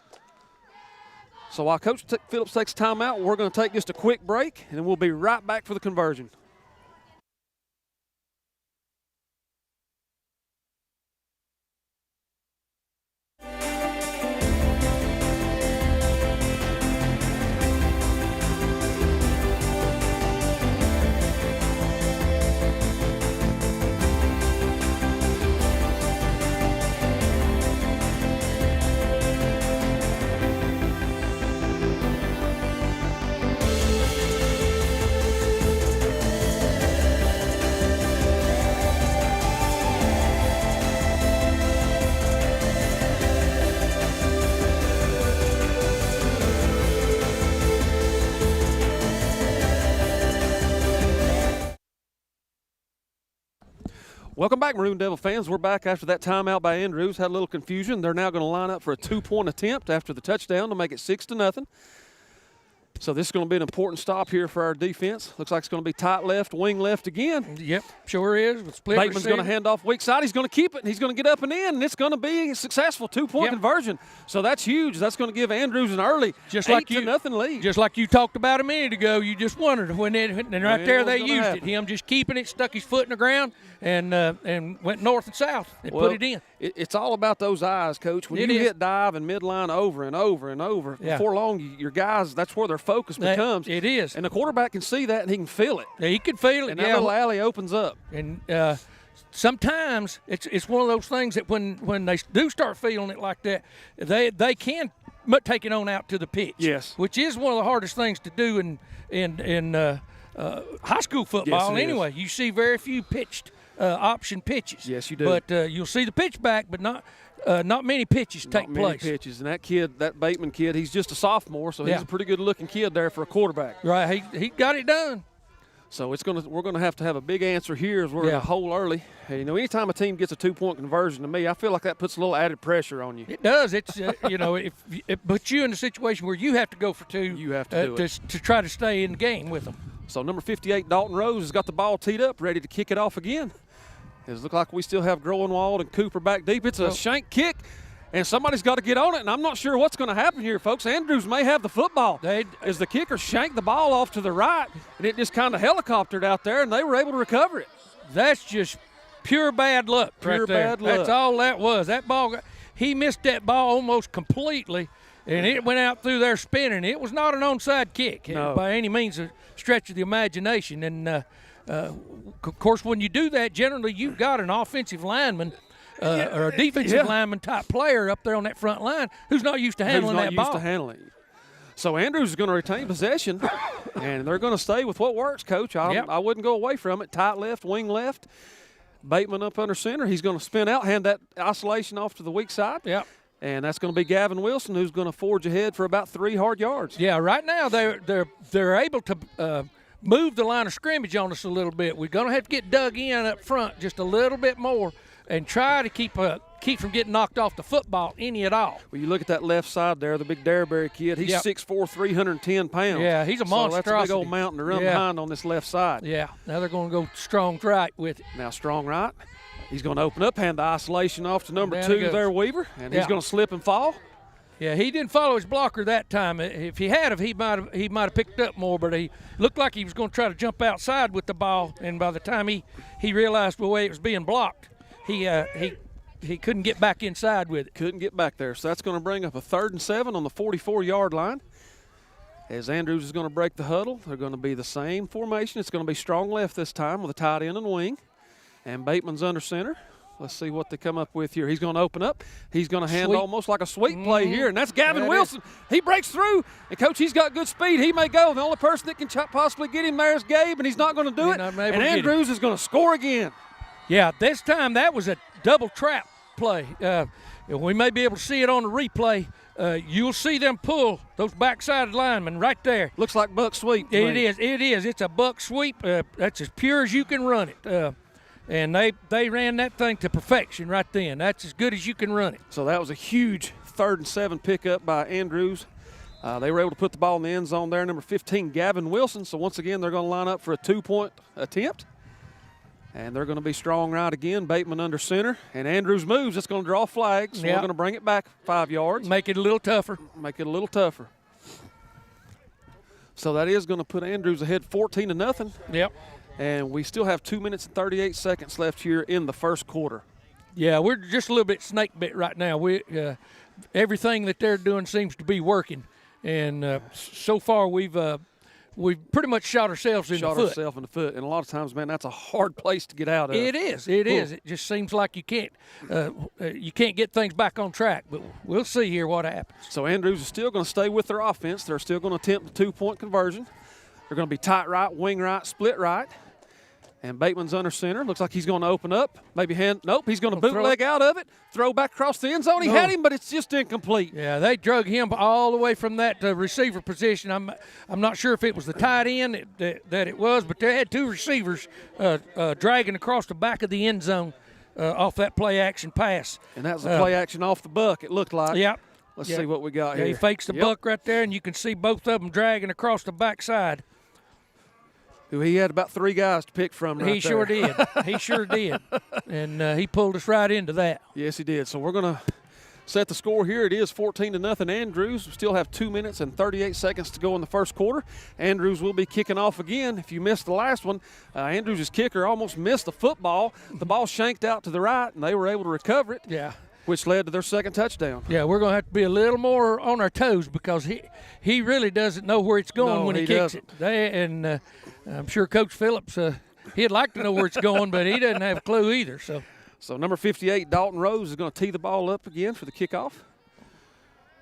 So while Coach Phillips takes a timeout, we're going to take just a quick break, and then we'll be right back for the conversion. Welcome back, Maroon Devil fans. We're back after that timeout by Andrews. Had a little confusion. They're now going to line up for a 2-point attempt after the touchdown to make it 6-0. So this is going to be an important stop here for our defense. Looks like it's going to be tight left, wing left again. Yep, sure is. With split Bateman's receiver. going to hand off weak side. He's going to keep it, and he's going to get up and in, and it's going to be a successful 2-point conversion. So that's huge. That's going to give Andrews an early 8-0 lead. Just like you talked about a minute ago, you just wondered and right there they used it. Him just keeping it, stuck his foot in the ground, and went north and south and put it in. It's all about those eyes, Coach. When you hit dive and midline over and over and over, before long, your guys, that's where their focus becomes. It is. And the quarterback can see that, and he can feel it. Yeah, he can feel it. And that little alley opens up. And sometimes it's one of those things that when they do start feeling it like that, they can take it on out to the pitch. Yes. Which is one of the hardest things to do in high school football. Yes, anyway, you see very few pitched option pitches. Yes, you do. But you'll see the pitch back, but not many pitches take place. Not many pitches. And that kid, that Bateman kid, he's just a sophomore, so he's a pretty good-looking kid there for a quarterback. Right. He got it done. So we're going to have a big answer here as we're in a hole early. And, anytime a team gets a 2-point conversion, to me, I feel like that puts a little added pressure on you. It does. It's if it puts you in a situation where you have to go for 2. You have to do it. To try to stay in the game with them. So number 58, Dalton Rose, has got the ball teed up, ready to kick it off again. It looks like we still have Groenwald and Cooper back deep. It's a shank kick, and somebody's got to get on it, and I'm not sure what's going to happen here, folks. Andrews may have the football. As the kicker shanked the ball off to the right, and it just kind of helicoptered out there, and they were able to recover it. That's just pure bad luck. Pure bad luck. That's all that was. That ball, he missed that ball almost completely, and it went out through there spinning. It was not an onside kick by any means a stretch of the imagination. And, of course, when you do that, generally you've got an offensive lineman or a defensive lineman type player up there on that front line who's not used to handling that ball. Used to handling it. So Andrews is going to retain possession, and they're going to stay with what works, Coach. I wouldn't go away from it. Tight left, wing left. Bateman up under center. He's going to spin out, hand that isolation off to the weak side. Yep. And that's going to be Gavin Wilson, who's going to forge ahead for about 3 hard yards. Yeah, right now they're able to move the line of scrimmage on us a little bit. We're going to have to get dug in up front just a little bit more and try to keep from getting knocked off the football any at all. Well, you look at that left side there, the big Dareberry kid. He's 6'4", 310 pounds. Yeah, he's a monstrosity. So that's a big old mountain to run behind on this left side. Yeah, now they're going to go strong right with it. Now strong right. He's going to open up, hand the isolation off to number 2 there, Weaver, and he's going to slip and fall. Yeah, he didn't follow his blocker that time. If he had, he might have picked up more, but he looked like he was going to try to jump outside with the ball. And by the time he realized the way it was being blocked, he couldn't get back inside with it. Couldn't get back there. So that's going to bring up a 3rd and 7 on the 44-yard line. As Andrews is going to break the huddle, they're going to be the same formation. It's going to be strong left this time with a tight end and wing. And Bateman's under center. Let's see what they come up with here. He's going to open up. He's going to hand almost like a sweep play here, and that's Gavin Wilson. He breaks through, and, Coach, he's got good speed. He may go. The only person that can possibly get him there is Gabe, and he's not going to do it. And Andrews is going to score again. Yeah, this time that was a double trap play. We may be able to see it on the replay. You'll see them pull those backside linemen right there. Looks like buck sweep. It is. It's a buck sweep. That's as pure as you can run it. And they ran that thing to perfection right then. That's as good as you can run it. So that was a huge 3rd and 7 pickup by Andrews. They were able to put the ball in the end zone there. Number 15, Gavin Wilson. So once again, they're going to line up for a 2-point attempt. And they're going to be strong right again. Bateman under center. And Andrews moves. It's going to draw flags. So we're going to bring it back 5 yards. Make it a little tougher. So that is going to put Andrews ahead 14-0. Yep. And we still have 2 minutes and 38 seconds left here in the first quarter. Yeah, we're just a little bit snake bit right now. Everything that they're doing seems to be working, and so far we've pretty much shot ourselves in the foot. And a lot of times, man, that's a hard place to get out of. It is. It just seems like you can't get things back on track. But we'll see here what happens. So Andrews is still going to stay with their offense. They're still going to attempt the 2-point conversion. They're going to be tight right, wing right, split right. And Bateman's under center. Looks like he's going to open up. Nope, he's going to bootleg out of it. Throw back across the end zone. He had him, but it's just incomplete. Yeah, they drug him all the way from that receiver position. I'm not sure if it was the tight end that it was, but they had 2 receivers dragging across the back of the end zone off that play-action pass. And that was a play-action off the buck, it looked like. Yep. Let's see what we got here. He fakes the buck right there, and you can see both of them dragging across the backside. He had about 3 guys to pick from right there. He sure did. He sure did. And he pulled us right into that. Yes, he did. So we're going to set the score here. It is 14-0 Andrews. We still have 2 minutes and 38 seconds to go in the first quarter. Andrews will be kicking off again. If you missed the last one, Andrews' kicker almost missed the football. The ball shanked out to the right, and they were able to recover it. Yeah. Which led to their second touchdown. Yeah, we're going to have to be a little more on our toes because he really doesn't know where it's going when he kicks it. I'm sure Coach Phillips, he'd like to know where it's going, but he doesn't have a clue either. So number 58, Dalton Rose, is going to tee the ball up again for the kickoff.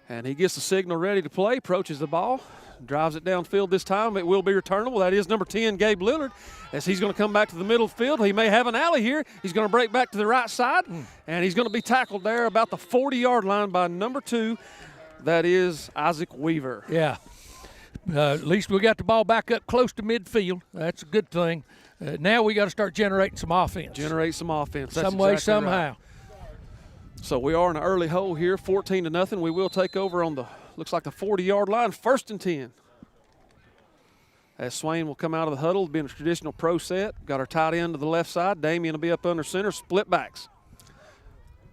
And he gets the signal ready to play, approaches the ball, drives it downfield this time. It will be returnable. That is number 10, Gabe Lillard, as he's going to come back to the middle of the field. He may have an alley here. He's going to break back to the right side, and he's going to be tackled there about the 40-yard line by number 2. That is Isaac Weaver. Yeah. At least we got the ball back up close to midfield. That's a good thing. Now we got to start generating some offense. That's some way, exactly somehow. Right. So we are in an early hole here, 14-0. We will take over on the, looks like the 40-yard line, 1st and 10. As Swain will come out of the huddle, being a traditional pro set. Got our tight end to the left side. Damian will be up under center, split backs.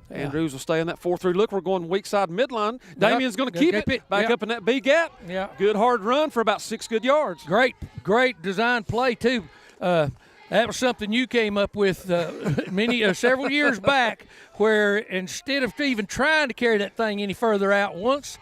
Yeah. Andrews will stay in that 4-3 look. We're going weak side midline. Damian's going to keep it back up in that B gap. Yeah. Good hard run for about 6 good yards. Great design play, too. That was something you came up with several years back, where instead of even trying to carry that thing any further out, once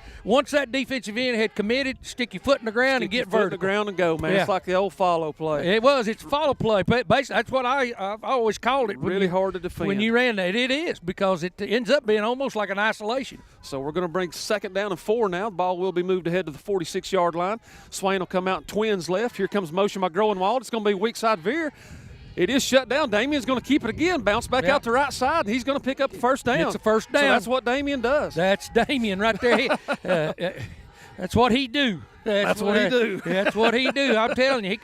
that defensive end had committed, stick your foot in the ground and get vertical. In the ground and go, man. Yeah. It's like the old follow play. It's follow play. Basically, that's what I've always called it. Really hard to defend. When you ran that, it is, because it ends up being almost like an isolation. So we're going to bring 2nd down and 4 now. The ball will be moved ahead to the 46-yard line. Swain will come out, twins left. Here comes motion by Groenwald. It's going to be weak side veer. It is shut down. Damian's going to keep it again, bounce back out to right side, and he's going to pick up the first down. It's a first down. So that's what Damian does. That's Damian right there. That's what he do. That's what he do. That's what he do. I'm telling you,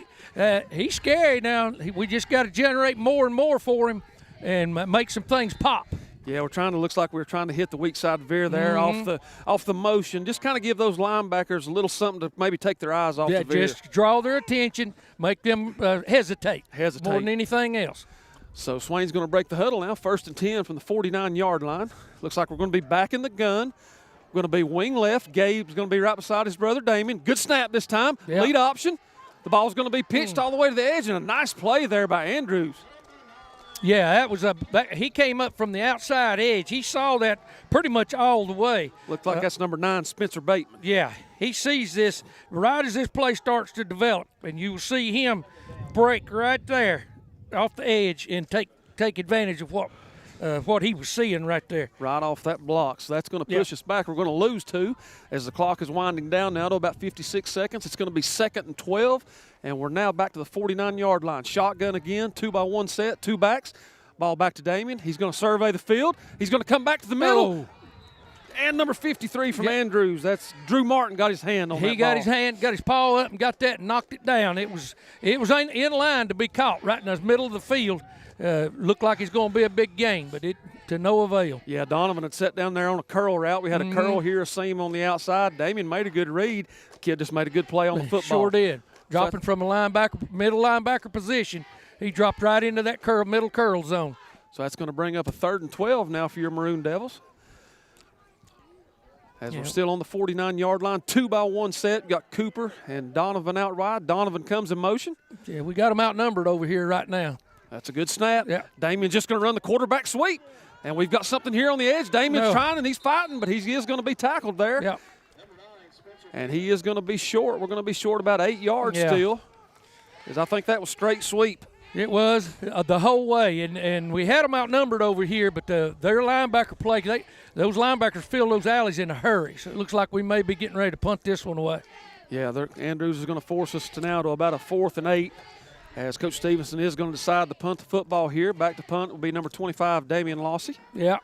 he's scary now. We just got to generate more and more for him and make some things pop. Yeah, looks like we're trying to hit the weak side veer there off the motion. Just kind of give those linebackers a little something to maybe take their eyes off the veer. Just draw their attention, make them hesitate more than anything else. So Swain's going to break the huddle now, 1st and 10 from the 49-yard line. Looks like we're going to be back in the gun Going to be wing left. Gabe's going to be right beside his brother Damien. Good snap this time. Yep. Lead option. The ball's going to be pitched all the way to the edge, and a nice play there by Andrews. Yeah, that was he came up from the outside edge. He saw that pretty much all the way. Looked like that's number 9, Spencer Bateman. Yeah, he sees this right as this play starts to develop, and you will see him break right there off the edge and take advantage of what he was seeing right there. Right off that block. So that's going to push us back. We're going to lose 2 as the clock is winding down now to about 56 seconds. It's going to be 2nd and 12, and we're now back to the 49-yard line. Shotgun again, 2-by-1 set, 2 backs. Ball back to Damien. He's going to survey the field. He's going to come back to the middle. Oh. And number 53 from Andrews. That's Drew Martin got his hand on that ball. He got his hand, got his paw up and got that and knocked it down. It was in line to be caught right in the middle of the field. Looked like it's going to be a big game, but it to no avail. Yeah, Donovan had sat down there on a curl route. We had a curl here, a seam on the outside. Damien made a good read. The kid just made a good play on the football. Sure did. Dropping from a linebacker, middle linebacker position, he dropped right into that middle curl zone. So that's going to bring up a 3rd and 12 now for your Maroon Devils. As we're still on the 49-yard line, 2-by-1 set. Got Cooper and Donovan out wide. Donovan comes in motion. Yeah, we got him outnumbered over here right now. That's a good snap. Yeah. Damien's just going to run the quarterback sweep. And we've got something here on the edge. Damien's trying and he's fighting, but he is going to be tackled there. Yeah. And he is going to be short. We're going to be short about 8 yards still. Because I think that was straight sweep. It was the whole way, and we had them outnumbered over here, but their linebacker play, those linebackers fill those alleys in a hurry, so it looks like we may be getting ready to punt this one away. Yeah, Andrews is going to force us to now to about a 4th and 8, as Coach Stevenson is going to decide to punt the football here. Back to punt will be number 25, Damian Lossy. Yeah.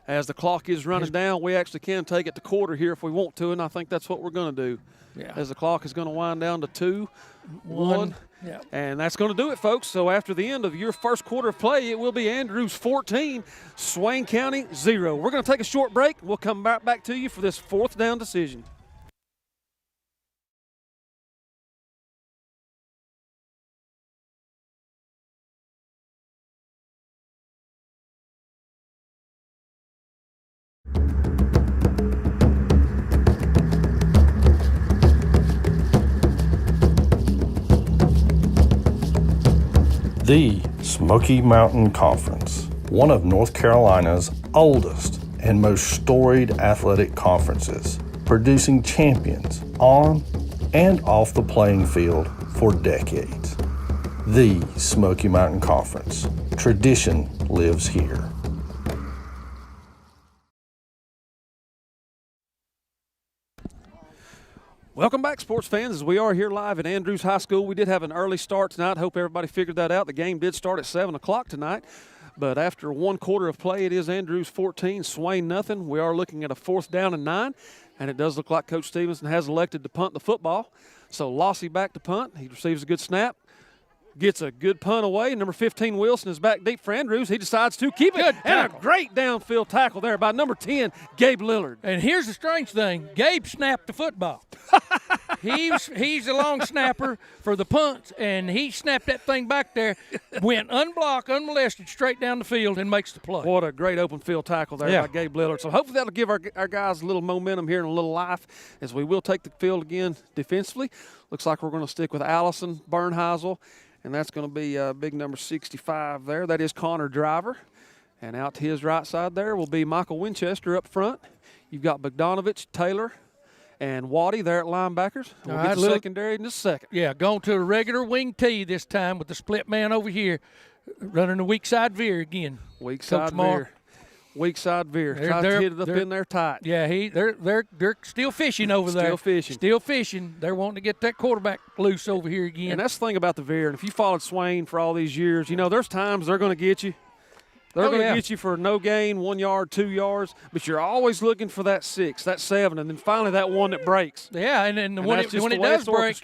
As the clock is running down, we actually can take it to quarter here if we want to, and I think that's what we're going to do. Yeah. As the clock is going to wind down to 2, 1. Yeah. And that's going to do it, folks. So after the end of your first quarter of play, it will be Andrews 14, Swain County 0. We're going to take a short break. We'll come back to you for this 4th down decision. The Smoky Mountain Conference, one of North Carolina's oldest and most storied athletic conferences, producing champions on and off the playing field for decades. The Smoky Mountain Conference, tradition lives here. Welcome back, sports fans, as we are here live at Andrews High School. We did have an early start tonight. Hope everybody figured that out. The game did start at 7 o'clock tonight. But after 1 quarter of play, it is Andrews 14, Swain nothing. We are looking at a 4th down and 9. And it does look like Coach Stevenson has elected to punt the football. So Lossy back to punt. He receives a good snap. Gets a good punt away. Number 15, Wilson, is back deep for Andrews. He decides to keep it. And a great downfield tackle there by number 10, Gabe Lillard. And here's the strange thing. Gabe snapped the football. He's a long snapper for the punts, and he snapped that thing back there, went unblocked, unmolested, straight down the field, and makes the play. What a great open field tackle there by Gabe Lillard. So hopefully that'll give our guys a little momentum here and a little life, as we will take the field again defensively. Looks like we're going to stick with Allison Bernheisel. And that's going to be big number 65 there. That is Connor Driver. And out to his right side there will be Michael Winchester up front. You've got Bogdanovich, Taylor, and Waddy there at linebackers. We'll get the secondary in just a second. Yeah, going to a regular wing tee this time with the split man over here, running a weak side veer again. Weak side veer. Weak side veer. Tries to hit it up in there tight. Yeah, they're still fishing over there. Still fishing. They're wanting to get that quarterback loose over here again. And that's the thing about the veer. And if you followed Swain for all these years, you know there's times they're going to get you. They're going to get you for no gain, 1 yard, 2 yards, but you're always looking for that 6, that 7, and then finally that one that breaks. Yeah, and when it does break,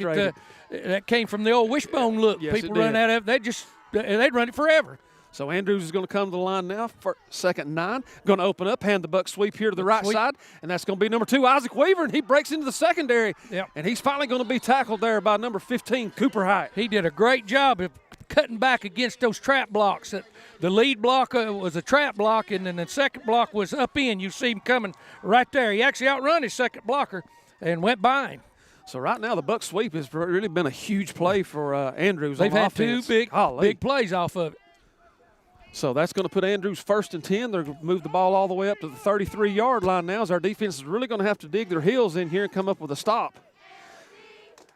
that came from the old wishbone look. Yes, people run out of it. They'd run it forever. So Andrews is going to come to the line now for 2nd and 9. Going to open up, hand the buck sweep here to the right side, and that's going to be number 2, Isaac Weaver, and he breaks into the secondary. Yep. And he's finally going to be tackled there by number 15, Cooper Hyatt. He did a great job of cutting back against those trap blocks. The lead block was a trap block, and then the second block was up in. You see him coming right there. He actually outrun his second blocker and went by him. So right now the buck sweep has really been a huge play for Andrews. They've on had offense. two big plays off of it. So that's going to put Andrews 1st and 10. They're going to move the ball all the way up to the 33-yard line now, as our defense is really going to have to dig their heels in here and come up with a stop.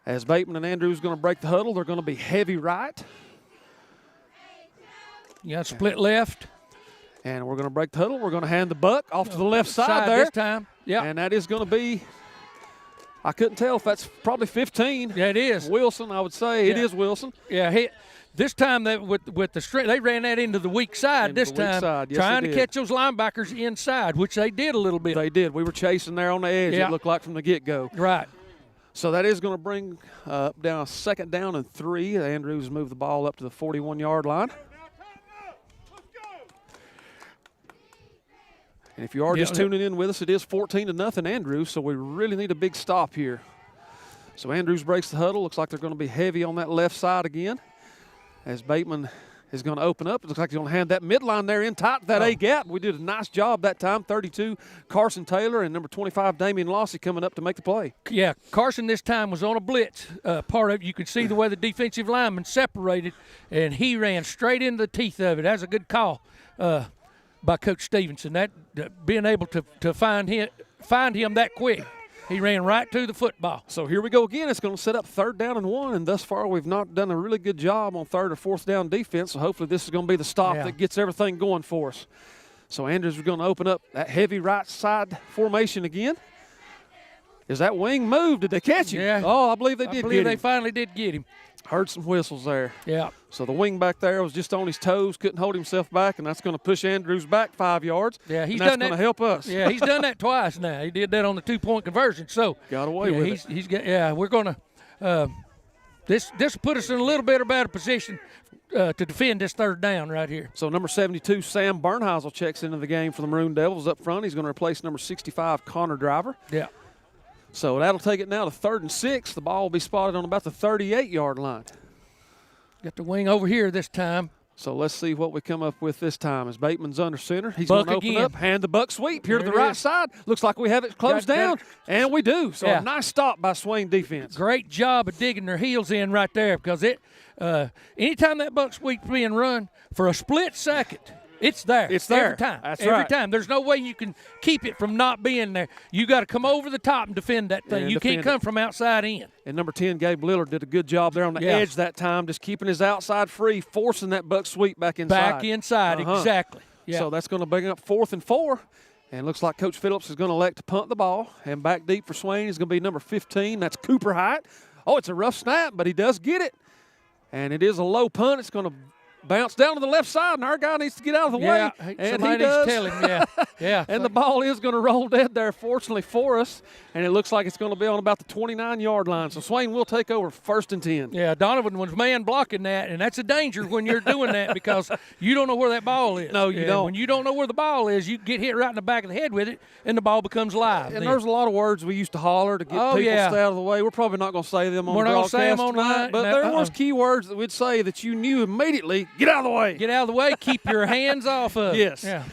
As Bateman and Andrews are going to break the huddle, they're going to be heavy right. Yeah, split left. And we're going to break the huddle. We're going to hand the buck off to the left side there. This time. Yeah. And that is going to be, I couldn't tell if that's probably 15. Yeah, it is. Wilson, I would say. Yeah. It is Wilson. Yeah, this time with the strength, they ran that into the weak side Into this the weak time, side. Yes, trying they to did. catch those linebackers inside, which they did a little bit. They did. We were chasing there on the edge, Yeah. it looked like from the get-go. Right. So that is going to bring down 2nd down and 3. Andrews moved the ball up to the 41-yard line. And if you are just tuning in with us, it is 14-0 Andrews, so we really need a big stop here. So Andrews breaks the huddle. Looks like they're going to be heavy on that left side again. As Bateman is going to open up. It looks like he's going to hand that midline there in tight to that A gap. We did a nice job that time. 32, Carson Taylor, and number 25, Damian Lossy coming up to make the play. Yeah, Carson this time was on a blitz. Part of it, you could see the way the defensive lineman separated, and he ran straight into the teeth of it. That's a good call by Coach Stevenson. That being able to find him that quick. He ran right to the football. So here we go again. It's going to set up 3rd down and 1, and thus far we've not done a really good job on 3rd or 4th down defense, so hopefully this is going to be the stop that gets everything going for us. So Andrews is going to open up that heavy right side formation again. Is that wing moved? Did they catch him? Yeah. Oh, I believe they did I believe get they him. finally did get him. Heard some whistles there. Yeah. So the wing back there was just on his toes, couldn't hold himself back, and that's going to push Andrews back 5 yards. Yeah, he's and that's done that. going to help us. Yeah, he's done that twice now. He did that on the 2-point conversion. So got away with it. He's got. Yeah, we're going to. This will put us in a little bit better position to defend this 3rd down right here. So number 72, Sam Bernheisel checks into the game for the Maroon Devils up front. He's going to replace number 65, Connor Driver. Yeah. So that'll take it now to 3rd and 6. The ball will be spotted on about the 38-yard line. Got the wing over here this time. So let's see what we come up with this time. As Bateman's under center, he's Buck going to open again. up, hand the buck sweep here There to the it right is. side. Looks like we have it closed down, and we do. So Yeah. a nice stop by Swain defense. Great job of digging their heels in right there, because anytime that buck sweep's being run for a split second, it's there. It's there. Every time. That's Every right. time. There's no way you can keep it from not being there. You got to come over the top and defend that thing. And You can't defend come it. from outside in. And number 10, Gabe Lillard, did a good job there on the Yeah. edge that time, just keeping his outside free, forcing that buck sweep back inside. Back inside, Uh-huh. exactly. Yeah. So that's going to bring up 4th and 4. And looks like Coach Phillips is going to elect to punt the ball. And back deep for Swain is going to be number 15. That's Cooper Height. Oh, it's a rough snap, but he does get it. And it is a low punt. It's going to bounce down to the left side, and our guy needs to get out of the way. And somebody he needs does. to tell him, yeah. Yeah. And the ball is going to roll dead there, fortunately for us. And it looks like it's going to be on about the 29-yard line. So Swain will take over 1st and 10. Yeah, Donovan was man blocking that, and that's a danger when you're doing that, because you don't know where that ball is. No, you And don't. When you don't know where the ball is, you get hit right in the back of the head with it, and the ball becomes live. And then. there's a lot of words we used to holler to get Oh, people yeah. to stay out of the way. We're probably not going to say them on We're the not gonna say 'em broadcast online. tonight, but No, there was key words that we'd say that you knew immediately, get out of the way. Get out of the way. Keep your hands off of it. Yes. Yeah.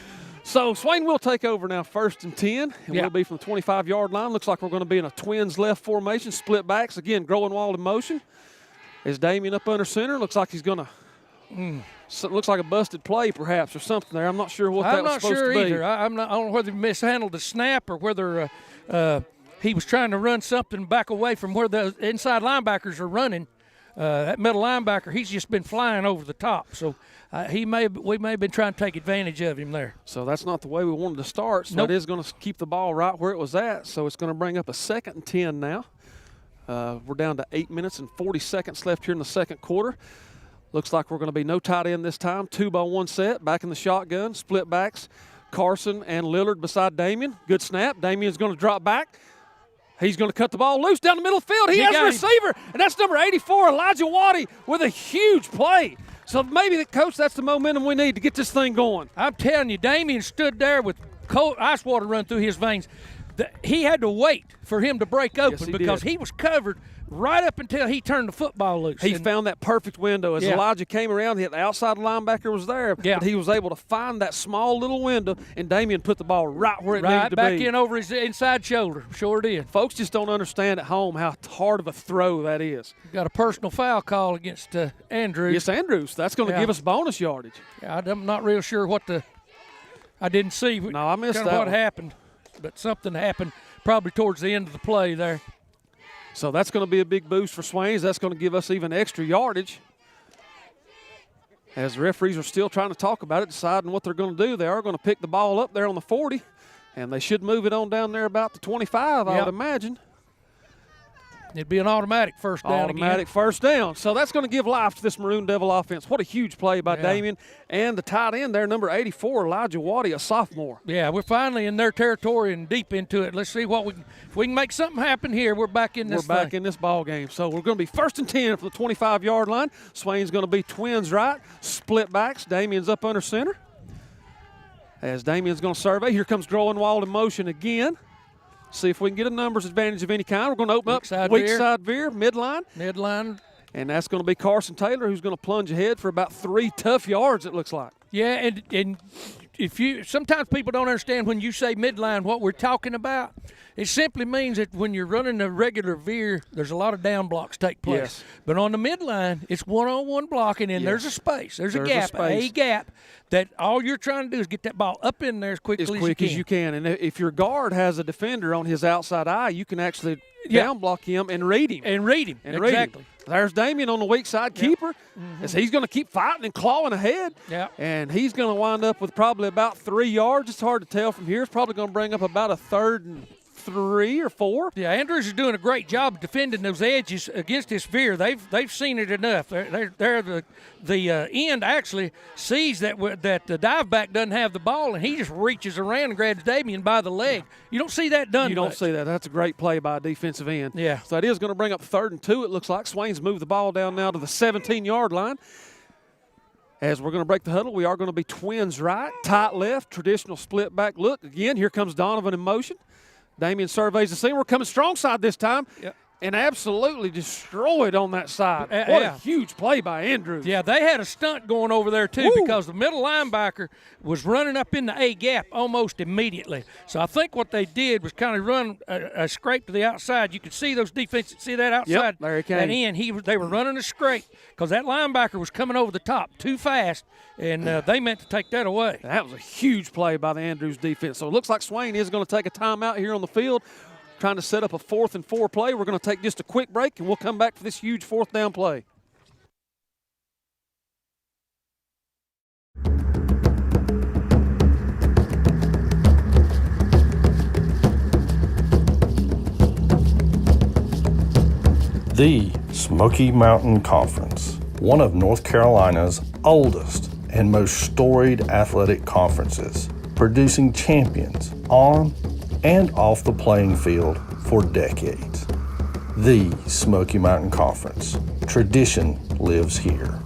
So Swain will take over now 1st and 10. And Yeah. we'll be from the 25-yard line. Looks like we're going to be in a twins left formation, split backs. Again, growing wall in motion. Is Damien up under center? Looks like he's going to so, looks like a busted play perhaps or something there. I'm not sure what that I'm was not supposed sure to be. either. I don't know whether he mishandled the snap or whether he was trying to run something back away from where the inside linebackers are running. That middle linebacker, he's just been flying over the top. So we may have been trying to take advantage of him there. So that's not the way we wanted to start. So Nope. it is going to keep the ball right where it was at. So it's going to bring up a 2nd and 10 now. We're down to 8 minutes and 40 seconds left here in the second quarter. Looks like we're going to be no tight end this time. 2-by-1 set, back in the shotgun, split backs. Carson and Lillard beside Damien. Good snap. Damien's going to drop back. He's going to cut the ball loose down the middle of the field. He has a got him. receiver, and that's number 84, Elijah Waddy, with a huge play. So maybe, Coach, that's the momentum we need to get this thing going. I'm telling you, Damien stood there with cold ice water run through his veins. he had to wait for him to break open because did. he was covered right up until he turned the football loose. He found that perfect window. As Yeah. Elijah came around, the outside linebacker was there, Yeah. but he was able to find that small little window, and Damian put the ball right where it needed Right to back be. in over his inside shoulder. Sure did. Folks just don't understand at home how hard of a throw that is. Got a personal foul call against Andrews. Yes, Andrews. That's going to Yeah. give us bonus yardage. Yeah, I'm not real sure I didn't see. No, I missed kinda that what one. happened, but something happened probably towards the end of the play there. So that's going to be a big boost for Swains. That's going to give us even extra yardage. As the referees are still trying to talk about it, deciding what they're going to do, they are going to pick the ball up there on the 40, and they should move it on down there about the 25, I Yep. would imagine. It'd be an automatic first down Automatic first down. So that's going to give life to this Maroon Devil offense. What a huge play by Yeah. Damian. And the tight end there, number 84, Elijah Waddy, a sophomore. again. Yeah, we're finally in their territory and deep into it. Let's see what if we can make something happen here. We're back in this We're back thing. in this ball game. So we're going to be 1st and 10 from the 25-yard line. Swain's going to be twins right, split backs. Damian's up under center. As Damian's going to survey, here comes Groenwald in motion again. See if we can get a numbers advantage of any kind. We're going to open up weak side veer, midline. Midline. And that's going to be Carson Taylor, who's going to plunge ahead for about 3 tough yards, it looks like. Yeah, and sometimes people don't understand when you say midline what we're talking about. It simply means that when you're running a regular veer, there's a lot of down blocks take place. Yes. But on the midline, it's one-on-one blocking, and there's a space. There's a gap, space. a gap that all you're trying to do is get that ball up in there as quickly As you can. And if your guard has a defender on his outside eye, you can actually down block him and read him. Exactly. There's Damian on the weak side keeper. As he's going to keep fighting and clawing ahead. Yeah. And he's going to wind up with probably about 3 yards. It's hard to tell from here. It's probably going to bring up about a 3rd and 3 or 4. Yeah, Andrews is doing a great job of defending those edges against this veer. They've seen it enough. The end actually sees that the dive back doesn't have the ball, and he just reaches around and grabs Damian by the leg. You don't see that done. You don't see that. That's a great play by a defensive end. Yeah. So that is going to bring up 3rd and 2, it looks like. Swain's moved the ball down now to the 17-yard line. As we're going to break the huddle, we are going to be twins right, tight left, traditional split back look. Again, here comes Donovan in motion. Damian surveys the scene. We're coming strong side this time. Yep. And absolutely destroyed on that side. What a huge play by Andrews. Yeah, they had a stunt going over there, too, because the middle linebacker was running up in the A gap almost immediately. So I think what they did was kind of run a scrape to the outside. You could see those defenses, see that outside? Yep, there he came. That end, they were running a scrape because that linebacker was coming over the top too fast, and they meant to take that away. That was a huge play by the Andrews defense. So it looks like Swain is going to take a timeout here on the field, trying to set up a 4th and 4 play. We're going to take just a quick break, and we'll come back for this huge 4th down play. The Smoky Mountain Conference, one of North Carolina's oldest and most storied athletic conferences, producing champions on and off the playing field for decades. The Smoky Mountain Conference. Tradition lives here.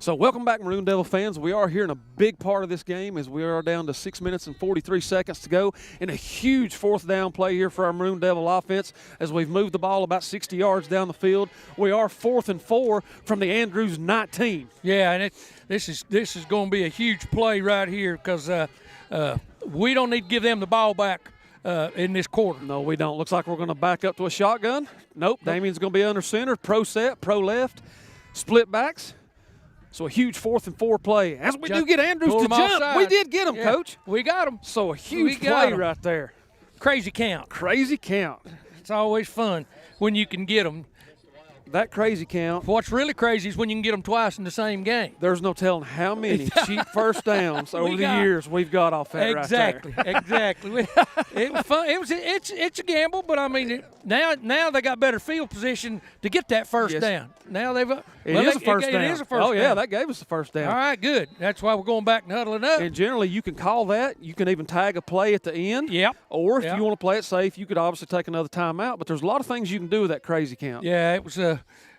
So welcome back, Maroon Devil fans. We are here in a big part of this game as we are down to 6 minutes and 43 seconds to go in a huge 4th down play here for our Maroon Devil offense as we've moved the ball about 60 yards down the field. We are 4th and 4 from the Andrews 19. Yeah, and this is going to be a huge play right here because we don't need to give them the ball back in this quarter. No, we don't. Looks like we're going to back up to a shotgun. Nope. Damian's going to be under center, pro set, pro left, split backs. So a huge 4th and 4 play. As we do get Andrews to jump. We did get him, Coach. We got him. So a huge play right there. Crazy count. Crazy count. It's always fun when you can get them. That crazy count. What's really crazy is when you can get them twice in the same game. There's no telling how many cheap first downs over the years we've got off that right there. Exactly. It was fun. It's a gamble, but I mean now they got better field position to get that first down. Now they've it is a first down. It is a first down. Oh yeah, that gave us the first down. All right, good. That's why we're going back and huddling up. And generally you can call that. You can even tag a play at the end. Yep. Or if you want to play it safe, you could obviously take another timeout. But there's a lot of things you can do with that crazy count. Yeah, it was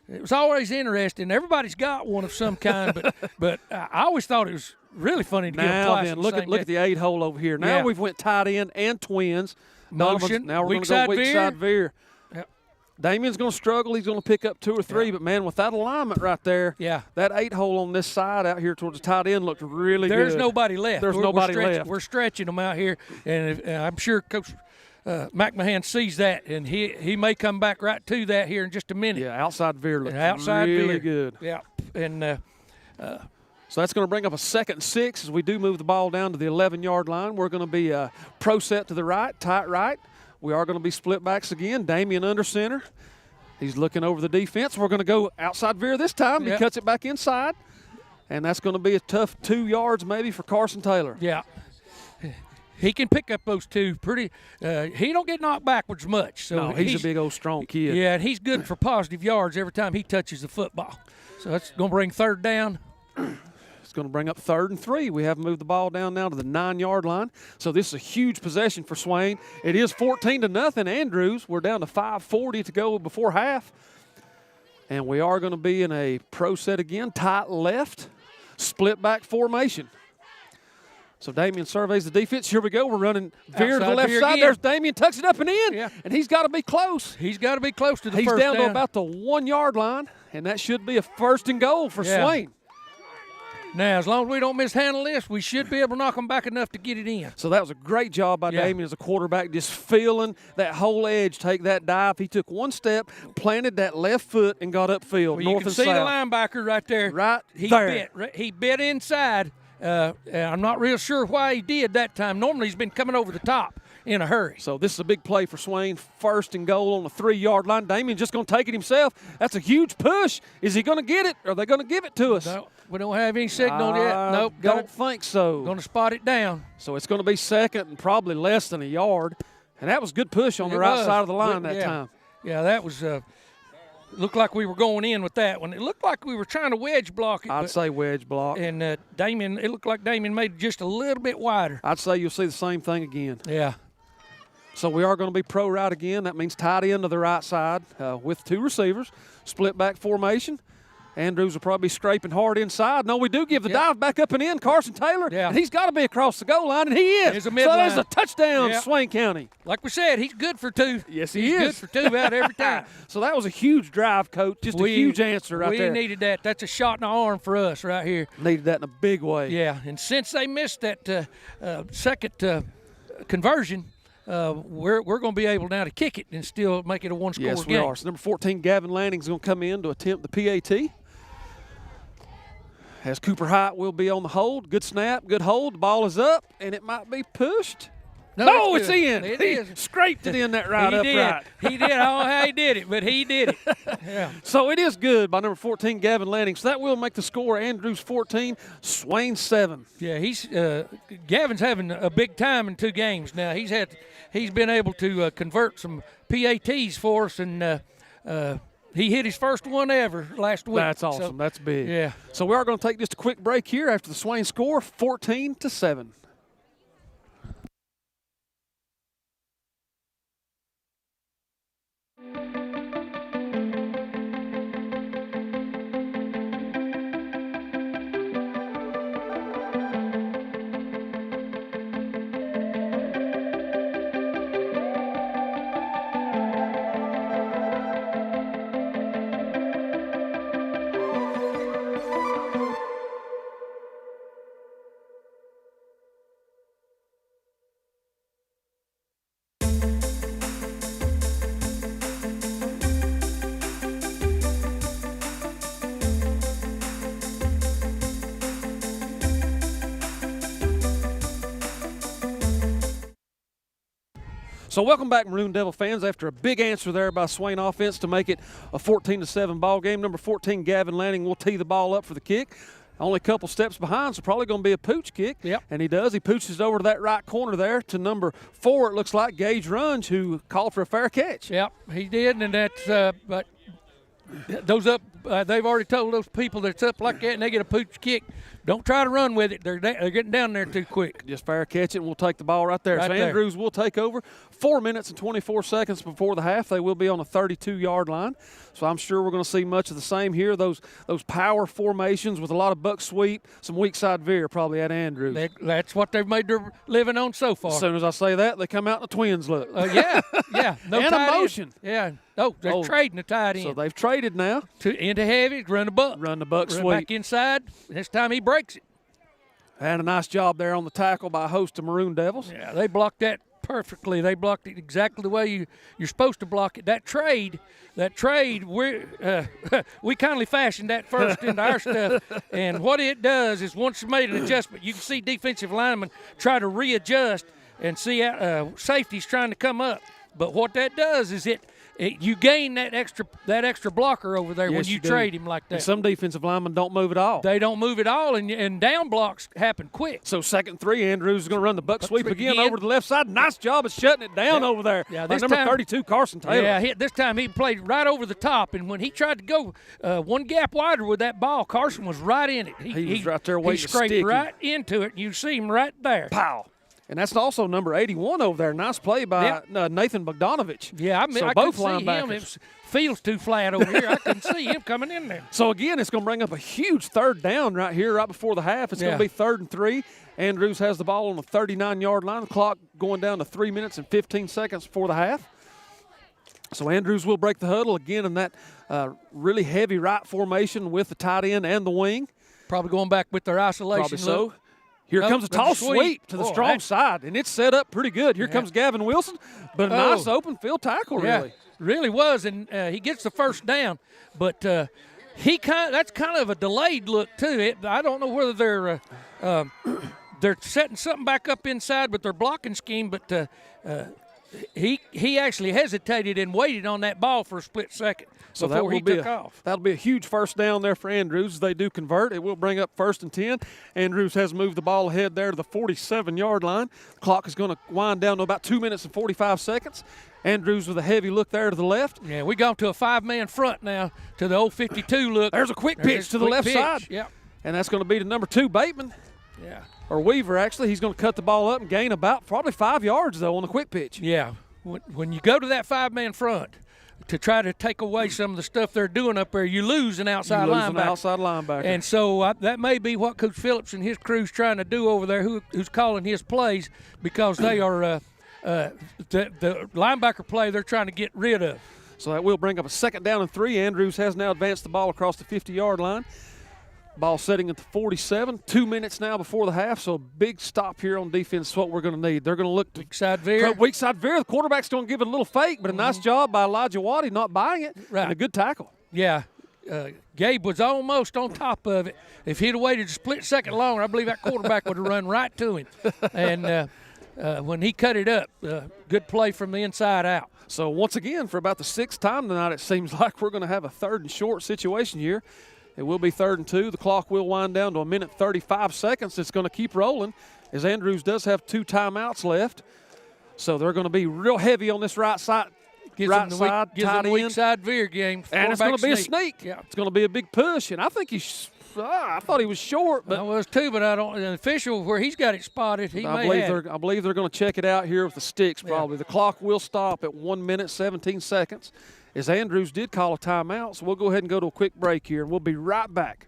it was always interesting. Everybody's got one of some kind, but I always thought it was really funny to get them twice. Then look at the 8-hole over here. Now we've went tight end and twins. Motion. Now we're going to go weak side veer. Yep. Damien's going to struggle. He's going to pick up 2 or 3, but man, with that alignment right there, that 8-hole on this side out here towards the tight end looked really good. There's nobody left. There's nobody left. We're stretching them out here, and I'm sure Coach McMahon sees that, and he may come back right to that here in just a minute. Yeah, outside veer looked veer. really good. Yeah, and so that's going to bring up a 2nd and 6 as we do move the ball down to the 11-yard line. We're going to be pro set to the right, tight right. We are going to be split backs again. Damien under center. He's looking over the defense. We're going to go outside veer this time. He cuts it back inside, and that's going to be a tough 2 yards maybe for Carson Taylor. Yeah. He can pick up those 2 pretty. He don't get knocked backwards much. So no, he's a big old strong kid. Yeah, and he's good for positive yards every time he touches the football. So that's going to bring 3rd down. It's going to bring up 3rd and 3. We have moved the ball down now to the 9-yard line. So this is a huge possession for Swain. It is 14-0 Andrews. We're down to 5:40 to go before half. And we are going to be in a pro set again, tight left, split back formation. So Damien surveys the defense. Here we go. We're running veer to the left side. Again. There's Damien, tucks it up and in, and he's got to be close. He's got to be close to the He's first down down. to about the 1-yard line, and that should be a 1st and goal for Swain. Now, as long as we don't mishandle this, we should be able to knock them back enough to get it in. So that was a great job by Damien as a quarterback, just feeling that whole edge, take that dive. He took 1 step, planted that left foot, and got upfield, Well, north you can and see south. the linebacker right there. Right he there. He bit inside. I'm not real sure why he did that time. Normally he's been coming over the top in a hurry. So this is a big play for Swain. 1st and goal on the 3-yard line. Damien's just going to take it himself. That's a huge push. Is he going to get it, or are they going to give it to us? No, we don't have any signal yet. Nope. Don't think so. Going to spot it down. So it's going to be 2nd and probably less than a yard. And that was good push on the right side of the line that time. Yeah, that was looked like we were going in with that one. It looked like we were trying to wedge block it. I'd say wedge block. And Damien, it looked like Damien made it just a little bit wider. I'd say you'll see the same thing again. Yeah. So we are going to be pro right again. That means tight end to the right side with 2 receivers. Split back formation. Andrews will probably be scraping hard inside. No, we do give the dive back up and in. Carson Taylor, and he's got to be across the goal line, and he is. There's a so midline. there's a touchdown, Swain County. Like we said, he's good for 2. Yes, he's is. Good for 2 out every time. So that was a huge drive, Coach. Just a huge answer right there. We needed that. That's a shot in the arm for us right here. Needed that in a big way. Yeah, and since they missed that second conversion, we're going to be able now to kick it and still make it a 1-score game. Yes, we are. So number 14, Gavin Lanning's going to come in to attempt the PAT. As Cooper Hite will be on the hold. Good snap, good hold. The ball is up, and it might be pushed. No, it's in. He scraped it in that right upright. He did. I don't know how he did it, but he did it. Yeah. So it is good by number 14, Gavin Lanning. So that will make the score Andrews 14, Swain 7. Yeah, Gavin's having a big time in 2 games now. He's been able to convert some PATs for us, and he hit his first one ever last week. That's awesome. So, that's big. Yeah. So we are going to take just a quick break here after the Swain score, 14-7. So welcome back, Maroon Devil fans, after a big answer there by Swain offense to make it a 14-7 ball game. Number 14, Gavin Lanning, will tee the ball up for the kick. Only a couple steps behind, so probably going to be a pooch kick. Yep. And he does. He pooches over to that right corner there to number 4, it looks like, Gage Runge, who called for a fair catch. Yep, he did, and that's but those up they've already told those people that's up like that and they get a pooch kick, don't try to run with it. They're getting down there too quick. Just fair catch it, and we'll take the ball right there. Right so there. Andrews will take over. 4 minutes and 24 seconds before the half. They will be on the 32-yard line. So I'm sure we're going to see much of the same here. Those power formations with a lot of buck sweep, some weak side veer probably at Andrews. That's what they've made their living on so far. As soon as I say that, they come out in a Twins look. Yeah. No and tight a motion. end. Yeah. Oh, they're trading the tight end. So they've traded now. Into heavy, run the buck. Run the buck sweep. Back inside. This time he breaks it. And a nice job there on the tackle by a host of Maroon Devils. Yeah, they blocked that perfectly. They blocked it exactly the way you're supposed to block it. That trade, we kindly fashioned that first into our stuff. And what it does is once you made an adjustment, you can see defensive linemen try to readjust and see safety's trying to come up. But what that does is you gain that extra blocker over there when you trade him like that. And some defensive linemen don't move at all. They don't move at all, and down blocks happen quick. So 2nd and 3, Andrews is going to run the buck sweep again over to the left side. Nice job of shutting it down over there. Yeah, by number 32, Carson Taylor. Yeah, this time he played right over the top, and when he tried to go one gap wider with that ball, Carson was right in it. He was right there waiting to stick scraped him. right into it. You see him right there. Pow. And that's also number 81 over there. Nice play by Nathan Bogdanovich. Yeah, I both could see linebackers. him. It feels too flat over here. I couldn't see him coming in there. So, again, it's going to bring up a huge 3rd down right here, right before the half. It's going to be 3rd and 3. Andrews has the ball on the 39-yard line. The clock going down to 3 minutes and 15 seconds before the half. So Andrews will break the huddle again in that really heavy right formation with the tight end and the wing. Probably going back with their isolation. Probably so. Here comes a toss sweep to the strong side, and it's set up pretty good. Here comes Gavin Wilson, but a nice open field tackle, really. Yeah, really was, and he gets the first down. But that's kind of a delayed look too. I don't know whether they're setting something back up inside with their blocking scheme, but he actually hesitated and waited on that ball for a split second before he took off. That'll be a huge first down there for Andrews as they do convert. It will bring up 1st and 10. Andrews has moved the ball ahead there to the 47-yard line. The clock is going to wind down to about 2 minutes and 45 seconds. Andrews with a heavy look there to the left. Yeah, we gone to a 5-man front now to the old 52 look. There's a quick pitch to the left side. Yeah. And that's going to be to number 2, Bateman. Yeah. Or Weaver, actually. He's going to cut the ball up and gain about probably 5 yards, though, on the quick pitch. Yeah. When you go to that 5-man front to try to take away some of the stuff they're doing up there, you lose an outside linebacker. And so that may be what Coach Phillips and his crew's trying to do over there, who's calling his plays, because they are the linebacker play they're trying to get rid of. So that will bring up a 2nd down and 3. Andrews has now advanced the ball across the 50-yard line. Ball setting at the 47. 2 minutes now before the half, so a big stop here on defense is what we're going to need. They're going to look to weak side veer. Weak side veer. The quarterback's going to give it a little fake, but a nice job by Elijah Waddy not buying it. Right. And a good tackle. Yeah. Gabe was almost on top of it. If he'd have waited a split second longer, I believe that quarterback would have run right to him. And when he cut it up, good play from the inside out. So once again, for about the 6th time tonight, it seems like we're going to have a 3rd and short situation here. It will be 3rd and 2. The clock will wind down to 1 minute 35 seconds. It's going to keep rolling as Andrews does have 2 timeouts left. So they're going to be real heavy on this right side. Gives them the weak side veer game. And it's going to be a sneak. Yeah. It's going to be a big push. And I think I thought he was short. But I was too, but I don't. An official where he's got it spotted, I believe they're going to check it out here with the sticks probably. Yeah. The clock will stop at 1 minute 17 seconds. As Andrews did call a timeout, so we'll go ahead and go to a quick break here, and we'll be right back.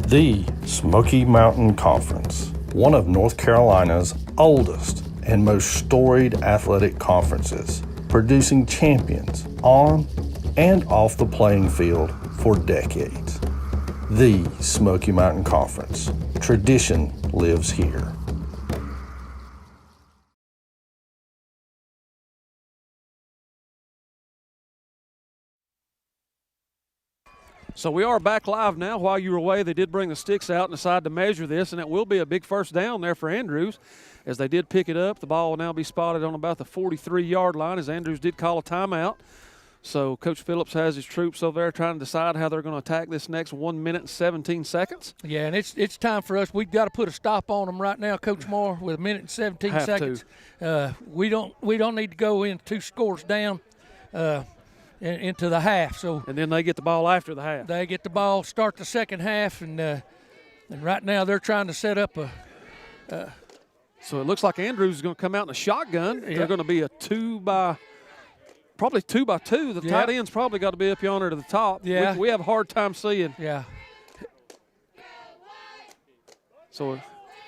The Smoky Mountain Conference, one of North Carolina's oldest and most storied athletic conferences, producing champions on and off the playing field for decades. The Smoky Mountain Conference. Tradition lives here. So we are back live now. While you were away, they did bring the sticks out and decide to measure this, and it will be a big first down there for Andrews. As they did pick it up, the ball will now be spotted on about the 43-yard line as Andrews did call a timeout. So Coach Phillips has his troops over there trying to decide how they're going to attack this next 1 minute and 17 seconds. Yeah, and it's time for us. We've got to put a stop on them right now, Coach Moore, with 1 minute and 17 seconds. We don't need to go in 2 scores down into the half. So and then they get the ball after the half. They get the ball, start the second half, and right now they're trying to set up a. So it looks like Andrews is going to come out in a shotgun. They're going to be a probably 2 by 2. The tight end's probably got to be up yonder to the top. Yeah. We have a hard time seeing. Yeah. So,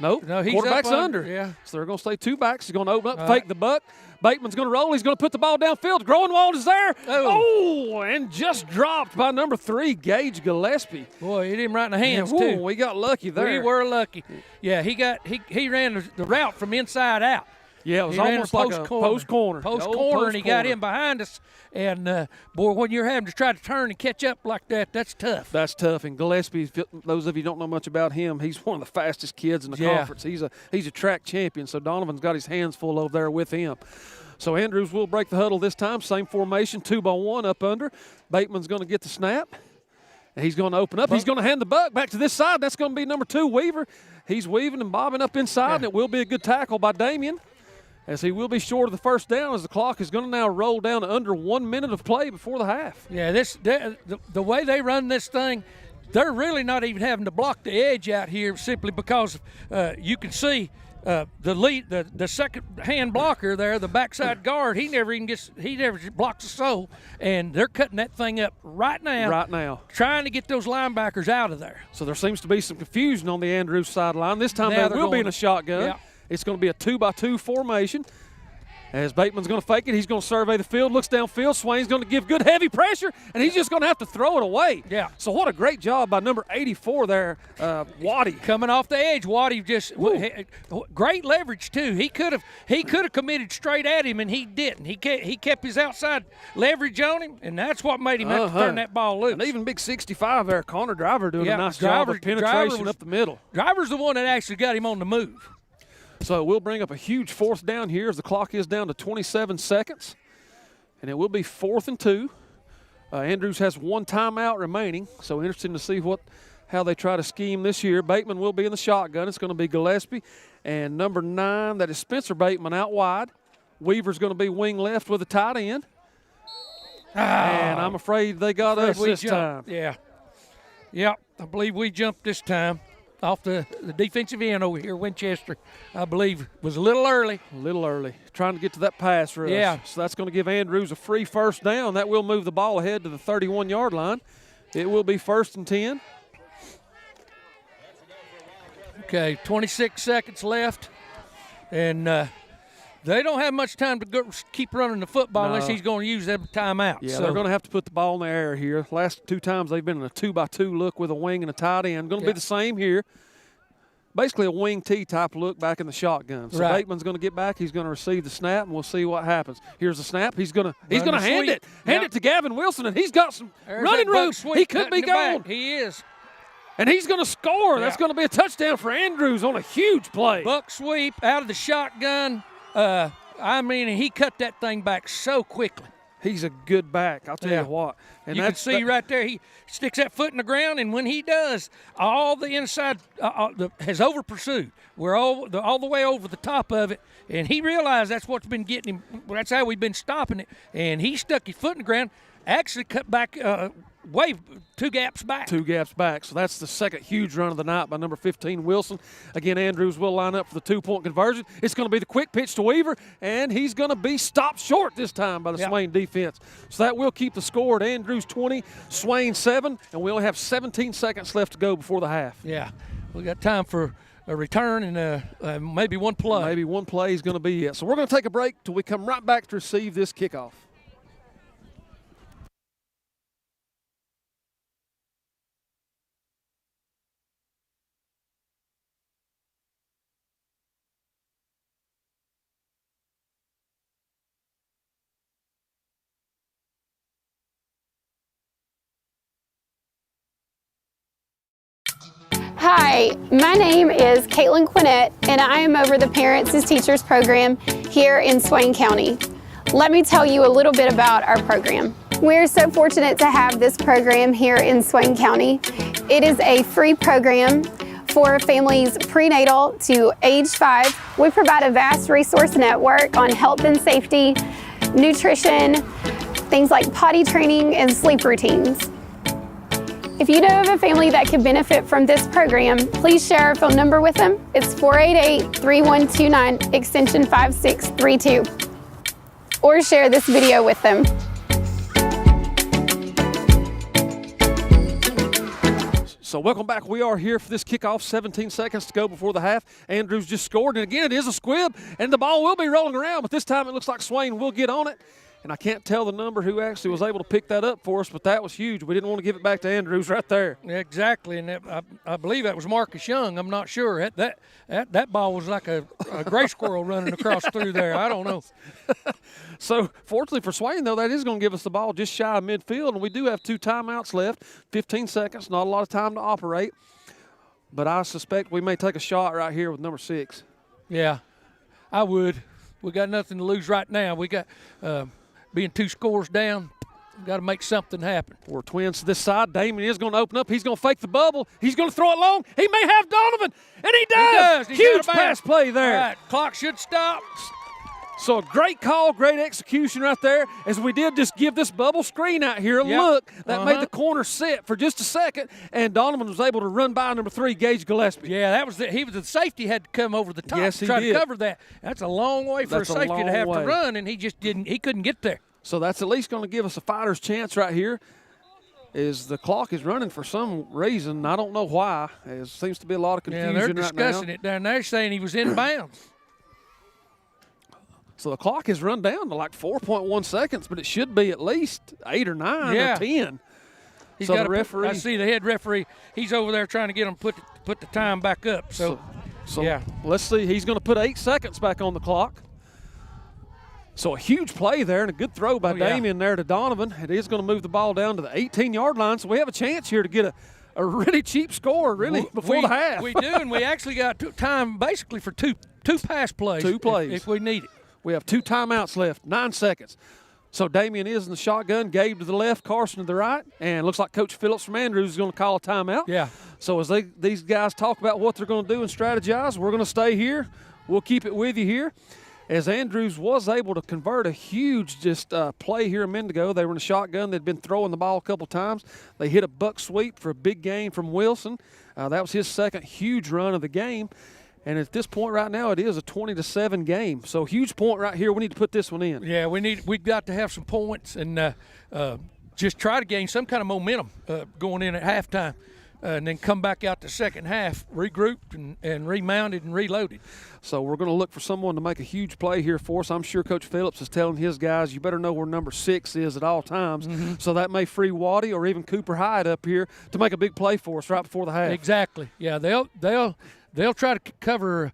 nope. No, he's quarterback's up under. Yeah. So they're going to stay 2 backs. He's going to open up, fake the buck. Bateman's going to roll. He's going to put the ball downfield. Groenewald is there. Oh, and just dropped by number 3, Gage Gillespie. Boy, hit him right in the hands, too. We got lucky there. We were lucky. Yeah, he ran the route from inside out. Yeah, it was almost like a post corner. Post corner, and he got in behind us. And, boy, when you're having to try to turn and catch up like that, that's tough. That's tough. And Gillespie, those of you who don't know much about him, he's one of the fastest kids in the conference. He's a track champion, so Donovan's got his hands full over there with him. So Andrews will break the huddle this time. Same formation, 2 by 1 up under. Bateman's going to get the snap. And he's going to open up. He's going to hand the buck back to this side. That's going to be number 2, Weaver. He's weaving and bobbing up inside, and it will be a good tackle by Damien, as he will be short of the first down, as the clock is going to now roll down to under 1 minute of play before the half. Yeah, the way they run this thing, they're really not even having to block the edge out here simply because you can see the second hand blocker there, the backside guard, he never blocks a soul, and they're cutting that thing up right now, trying to get those linebackers out of there. So there seems to be some confusion on the Andrews sideline. This time they will be in a shotgun. Yeah. It's going to be a 2 by 2 formation. As Bateman's going to fake it, he's going to survey the field, looks downfield. Swain's going to give good heavy pressure, and he's just going to have to throw it away. Yeah. So what a great job by number 84 there, Waddy. Coming off the edge, Waddy just great leverage too. He could have committed straight at him, and he didn't. He kept his outside leverage on him, and that's what made him have to turn that ball loose. And even big 65 there, Connor Driver doing a nice job of penetration up the middle. Driver's the one that actually got him on the move. So we'll bring up a huge 4th down here as the clock is down to 27 seconds. And it will be 4th and 2. Andrews has 1 timeout remaining, so interesting to see how they try to scheme this year. Bateman will be in the shotgun. It's going to be Gillespie. And number 9, that is Spencer Bateman out wide. Weaver's going to be wing left with a tight end. And I'm afraid they got us this time. Yeah. Yep, I believe we jumped this time. Off the defensive end over here, Winchester, I believe, was a little early. A little early. Trying to get to that pass rush. Yeah. So that's going to give Andrews a free first down. That will move the ball ahead to the 31-yard line. It will be 1st and 10. Okay, 26 seconds left. And they don't have much time to keep running the football unless he's going to use that timeout. Yeah, so they're going to have to put the ball in the air here. Last 2 times they've been in a 2 by 2 look with a wing and a tight end. Going to be the same here. Basically a wing T type look back in the shotgun. So Bateman's going to get back. He's going to receive the snap, and we'll see what happens. Here's the snap. He's going to hand it to Gavin Wilson, and he's got some running room. He could be gone. He is. And he's going to score. That's going to be a touchdown for Andrews on a huge play. Buck sweep out of the shotgun. He cut that thing back so quickly. He's a good back, I'll tell you what. And you can see right there, he sticks that foot in the ground, and when he does, all the inside has over pursued. We're all the way over the top of it, and he realized that's what's been getting him. That's how we've been stopping it, and he stuck his foot in the ground, actually cut back way 2 gaps back. 2 gaps back. So that's the second huge run of the night by number 15, Wilson. Again, Andrews will line up for the 2-point conversion. It's going to be the quick pitch to Weaver, and he's going to be stopped short this time by the Swain defense. So that will keep the score at Andrews 20, Swain 7, and we only have 17 seconds left to go before the half. Yeah, we got time for a return and maybe one play. Maybe one play is going to be it. So we're going to take a break till we come right back to receive this kickoff. Hi, my name is Caitlin Quinnett, and I am over the Parents as Teachers program here in Swain County. Let me tell you a little bit about our program. We're so fortunate to have this program here in Swain County. It is a free program for families prenatal to age 5. We provide a vast resource network on health and safety, nutrition, things like potty training and sleep routines. If you know of a family that could benefit from this program, please share our phone number with them. It's 488-3129, extension 5632. Or share this video with them. So welcome back. We are here for this kickoff. 17 seconds to go before the half. Andrews just scored, and again, it is a squib, and the ball will be rolling around, but this time it looks like Swain will get on it. And I can't tell the number who actually was able to pick that up for us, but that was huge. We didn't want to give it back to Andrews right there. Exactly, and I believe that was Marcus Young. I'm not sure. That ball was like a gray squirrel running across through there. I don't know. So, fortunately for Swain, though, that is going to give us the ball just shy of midfield, and we do have 2 timeouts left, 15 seconds, not a lot of time to operate. But I suspect we may take a shot right here with number 6. Yeah, I would. We got nothing to lose right now. We got being 2 scores down, got to make something happen. 4 twins to this side. Damon is going to open up. He's going to fake the bubble. He's going to throw it long. He may have Donovan, and he does. Huge pass play there. All right, clock should stop. So a great call, great execution right there, as we did just give this bubble screen out here a look. That made the corner set for just a second, and Donovan was able to run by number 3, Gage Gillespie. Yeah, that was the safety had to come over the top to try to cover that. That's a long way for a safety to have to run, and he just didn't. He couldn't get there. So that's at least going to give us a fighter's chance right here. Is the clock is running for some reason. I don't know why. There seems to be a lot of confusion they're right now. discussing it down there, saying he was in bounds. So the clock has run down to like 4.1 seconds, but it should be at least 8 or 9 or 10. He's so got the referee. I see the head referee. He's over there trying to get him put the time back up. So yeah. Let's see. He's going to put 8 seconds back on the clock. So a huge play there and a good throw by Damien there to Donovan. It is going to move the ball down to the 18-yard line. So we have a chance here to get a really cheap score, really, before the half. We do, and we actually got time basically for two pass plays. 2 plays. If we need it. We have 2 timeouts left, 9 seconds. So Damien is in the shotgun, Gabe to the left, Carson to the right, and looks like Coach Phillips from Andrews is going to call a timeout. Yeah. So as these guys talk about what they're going to do and strategize, we're going to stay here. We'll keep it with you here. As Andrews was able to convert a huge play here a minute ago. They were in a shotgun. They'd been throwing the ball a couple times. They hit a buck sweep for a big gain from Wilson. That was his second huge run of the game. And at this point right now, it is a 20-7 game. So huge point right here. We need to put this one in. Yeah, we've got to have some points and just try to gain some kind of momentum going in at halftime. And then come back out the second half, regrouped and remounted and reloaded. So we're going to look for someone to make a huge play here for us. I'm sure Coach Phillips is telling his guys, you better know where number 6 is at all times. Mm-hmm. So that may free Waddy or even Cooper Hyde up here to make a big play for us right before the half. Exactly. Yeah, they'll try to cover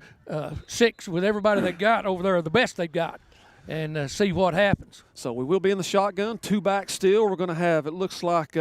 6 with everybody they got over there, the best they've got, and see what happens. So we will be in the shotgun, 2 back still. We're going to have, it looks like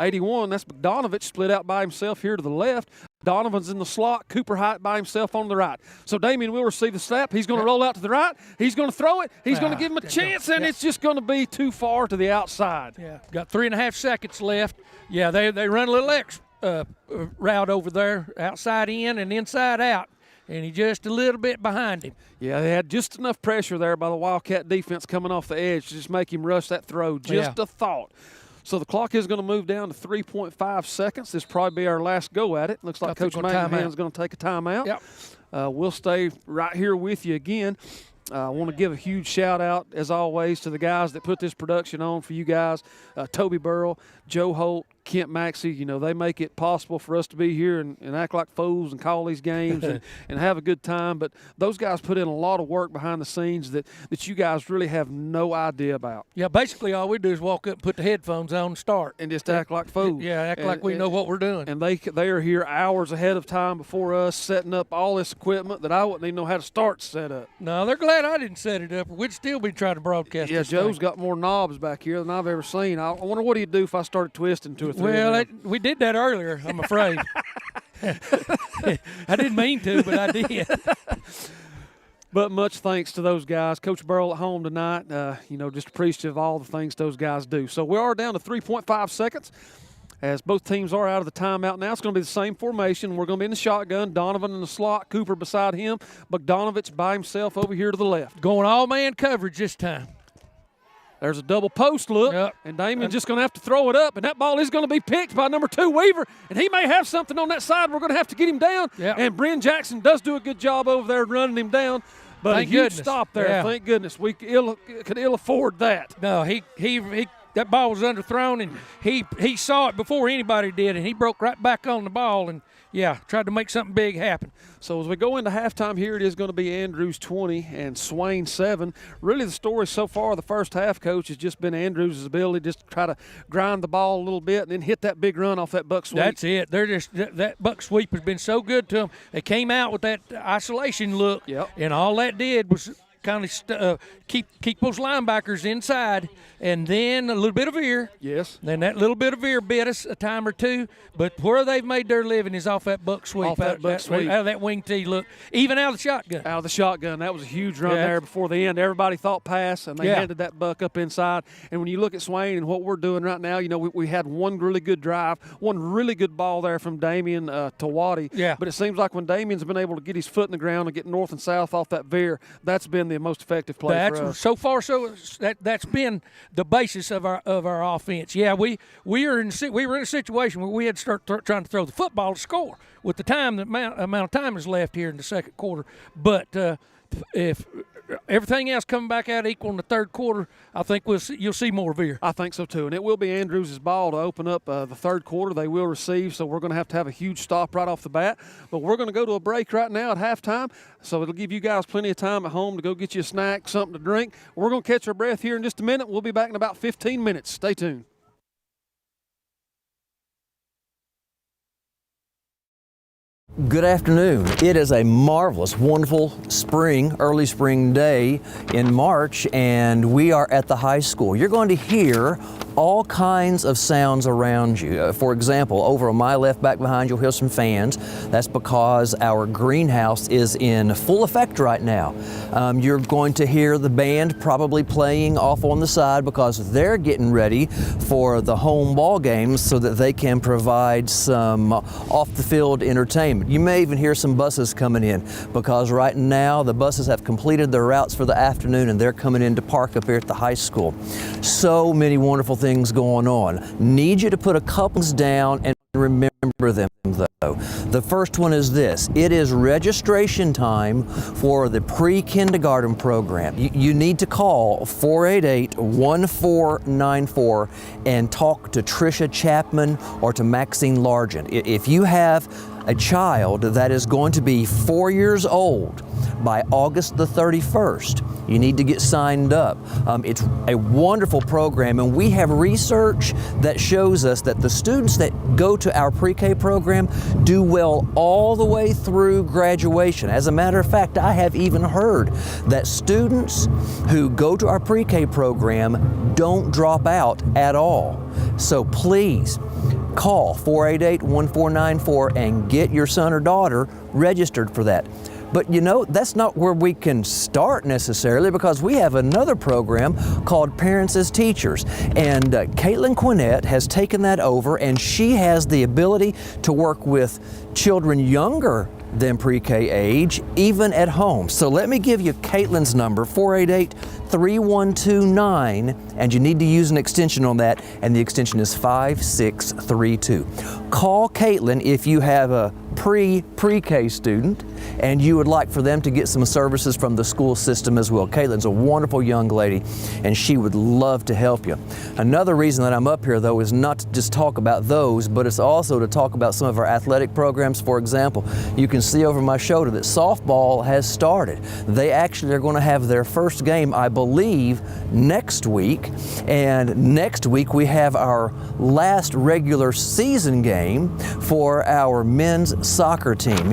81, that's Bogdanovich split out by himself here to the left. Donovan's in the slot, Cooper Hyde by himself on the right. So Damien will receive the snap. He's going to roll out to the right. He's going to throw it. He's going to give him a chance, and it's just going to be too far to the outside. Yeah, got 3.5 seconds left. Yeah, they run a little X route over there, outside in and inside out. And he's just a little bit behind him. Yeah, they had just enough pressure there by the Wildcat defense coming off the edge to just make him rush that throw. Just a thought. So the clock is going to move down to 3.5 seconds. This will probably be our last go at it. Looks like Coach McMahon's going to take a timeout. Yep. We'll stay right here with you again. I want to give a huge shout out, as always, to the guys that put this production on for you guys. Toby Burrell, Joe Holt, Kent Maxey, they make it possible for us to be here and act like fools and call these games and have a good time. But those guys put in a lot of work behind the scenes that you guys really have no idea about. Yeah, basically all we do is walk up and put the headphones on and start. And just act like fools. Yeah, act like we know what we're doing. And they are here hours ahead of time before us, setting up all this equipment that I wouldn't even know how to start to set up. No, they're glad I didn't set it up, or we'd still be trying to broadcast. Yeah, this Joe's thing. got more knobs back here than I've ever seen. I wonder what he'd do if I started twisting 2 or 3. Well, we did that earlier, I'm afraid. I didn't mean to, but I did. But much thanks to those guys. Coach Burrell at home tonight, just appreciative of all the things those guys do. So we are down to 3.5 seconds as both teams are out of the timeout now. It's going to be the same formation. We're going to be in the shotgun. Donovan in the slot, Cooper beside him, Bogdanovich by himself over here to the left. Going all-man coverage this time. There's a double post look, and Damian's just going to have to throw it up, and that ball is going to be picked by number 2, Weaver, and he may have something on that side. We're going to have to get him down, and Bryn Jackson does do a good job over there running him down, but Thank a huge goodness. stop there. Yeah. Thank goodness. We could ill afford that. No, he that ball was underthrown, and he saw it before anybody did, and he broke right back on the ball and, tried to make something big happen. So as we go into halftime here, it is going to be Andrews 20 and Swain 7. Really the story so far the first half, Coach, has just been Andrews' ability just to try to grind the ball a little bit and then hit that big run off that buck sweep. That's it. They're just that buck sweep has been so good to them. They came out with that isolation look, and all that did was kind of keep those linebackers inside, and then a little bit of veer. Yes. Then that little bit of veer bit us a time or two, but where they've made their living is off that buck sweep. Off that buck sweep. Out of that wing tee look, even out of the shotgun. Out of the shotgun. That was a huge run there before the end. Everybody thought pass, and they handed that buck up inside. And when you look at Swain and what we're doing right now, we had one really good drive, one really good ball there from Damian to Waddy. Yeah. But it seems like when Damian's been able to get his foot in the ground and get north and south off that veer, that's been the most effective play for us. So far, that's been the basis of our offense. Yeah, we were in a situation where we had to start trying to throw the football to score with the amount of time is left here in the second quarter. But if everything else coming back out equal in the third quarter, I think you'll see more veer. I think so too, and it will be Andrews' ball to open up the third quarter. They will receive, so we're going to have a huge stop right off the bat. But we're going to go to a break right now at halftime, so it'll give you guys plenty of time at home to go get you a snack, something to drink. We're going to catch our breath here in just a minute. We'll be back in about 15 minutes. Stay tuned. Good afternoon. It is a marvelous, wonderful early spring day in March, and we are at the high school. You're going to hear all kinds of sounds around you. For example, over on my left back behind you'll hear some fans. That's because our greenhouse is in full effect right now. You're going to hear the band probably playing off on the side because they're getting ready for the home ball games so that they can provide some off-the-field entertainment. You may even hear some buses coming in because right now the buses have completed their routes for the afternoon and they're coming in to park up here at the high school. So many wonderful things going on. Need you to put a couple down and remember them though. The first one is this. It is registration time for the pre-kindergarten program. You need to call 488-1494 and talk to Tricia Chapman or to Maxine Largent. If you have a child that is going to be 4 years old by August the 31st, you need to get signed up. It's a wonderful program, and we have research that shows us that the students that go to our pre-K program do well all the way through graduation. As a matter of fact, I have even heard that students who go to our pre-K program don't drop out at all. So please, call 488-1494 and get your son or daughter registered for that. But that's not where we can start necessarily, because we have another program called Parents as Teachers. And Caitlin Quinnett has taken that over, and she has the ability to work with children younger than pre-K age, even at home. So let me give you Caitlin's number, 488-3129, and you need to use an extension on that, and the extension is 5632. Call Caitlin if you have a pre-K student and you would like for them to get some services from the school system as well. Caitlin's a wonderful young lady, and she would love to help you. Another reason that I'm up here, though, is not to just talk about those, but it's also to talk about some of our athletic programs. For example, you can see over my shoulder that softball has started. They actually are going to have their first game, I believe, next week. And next week we have our last regular season game for our men's soccer team.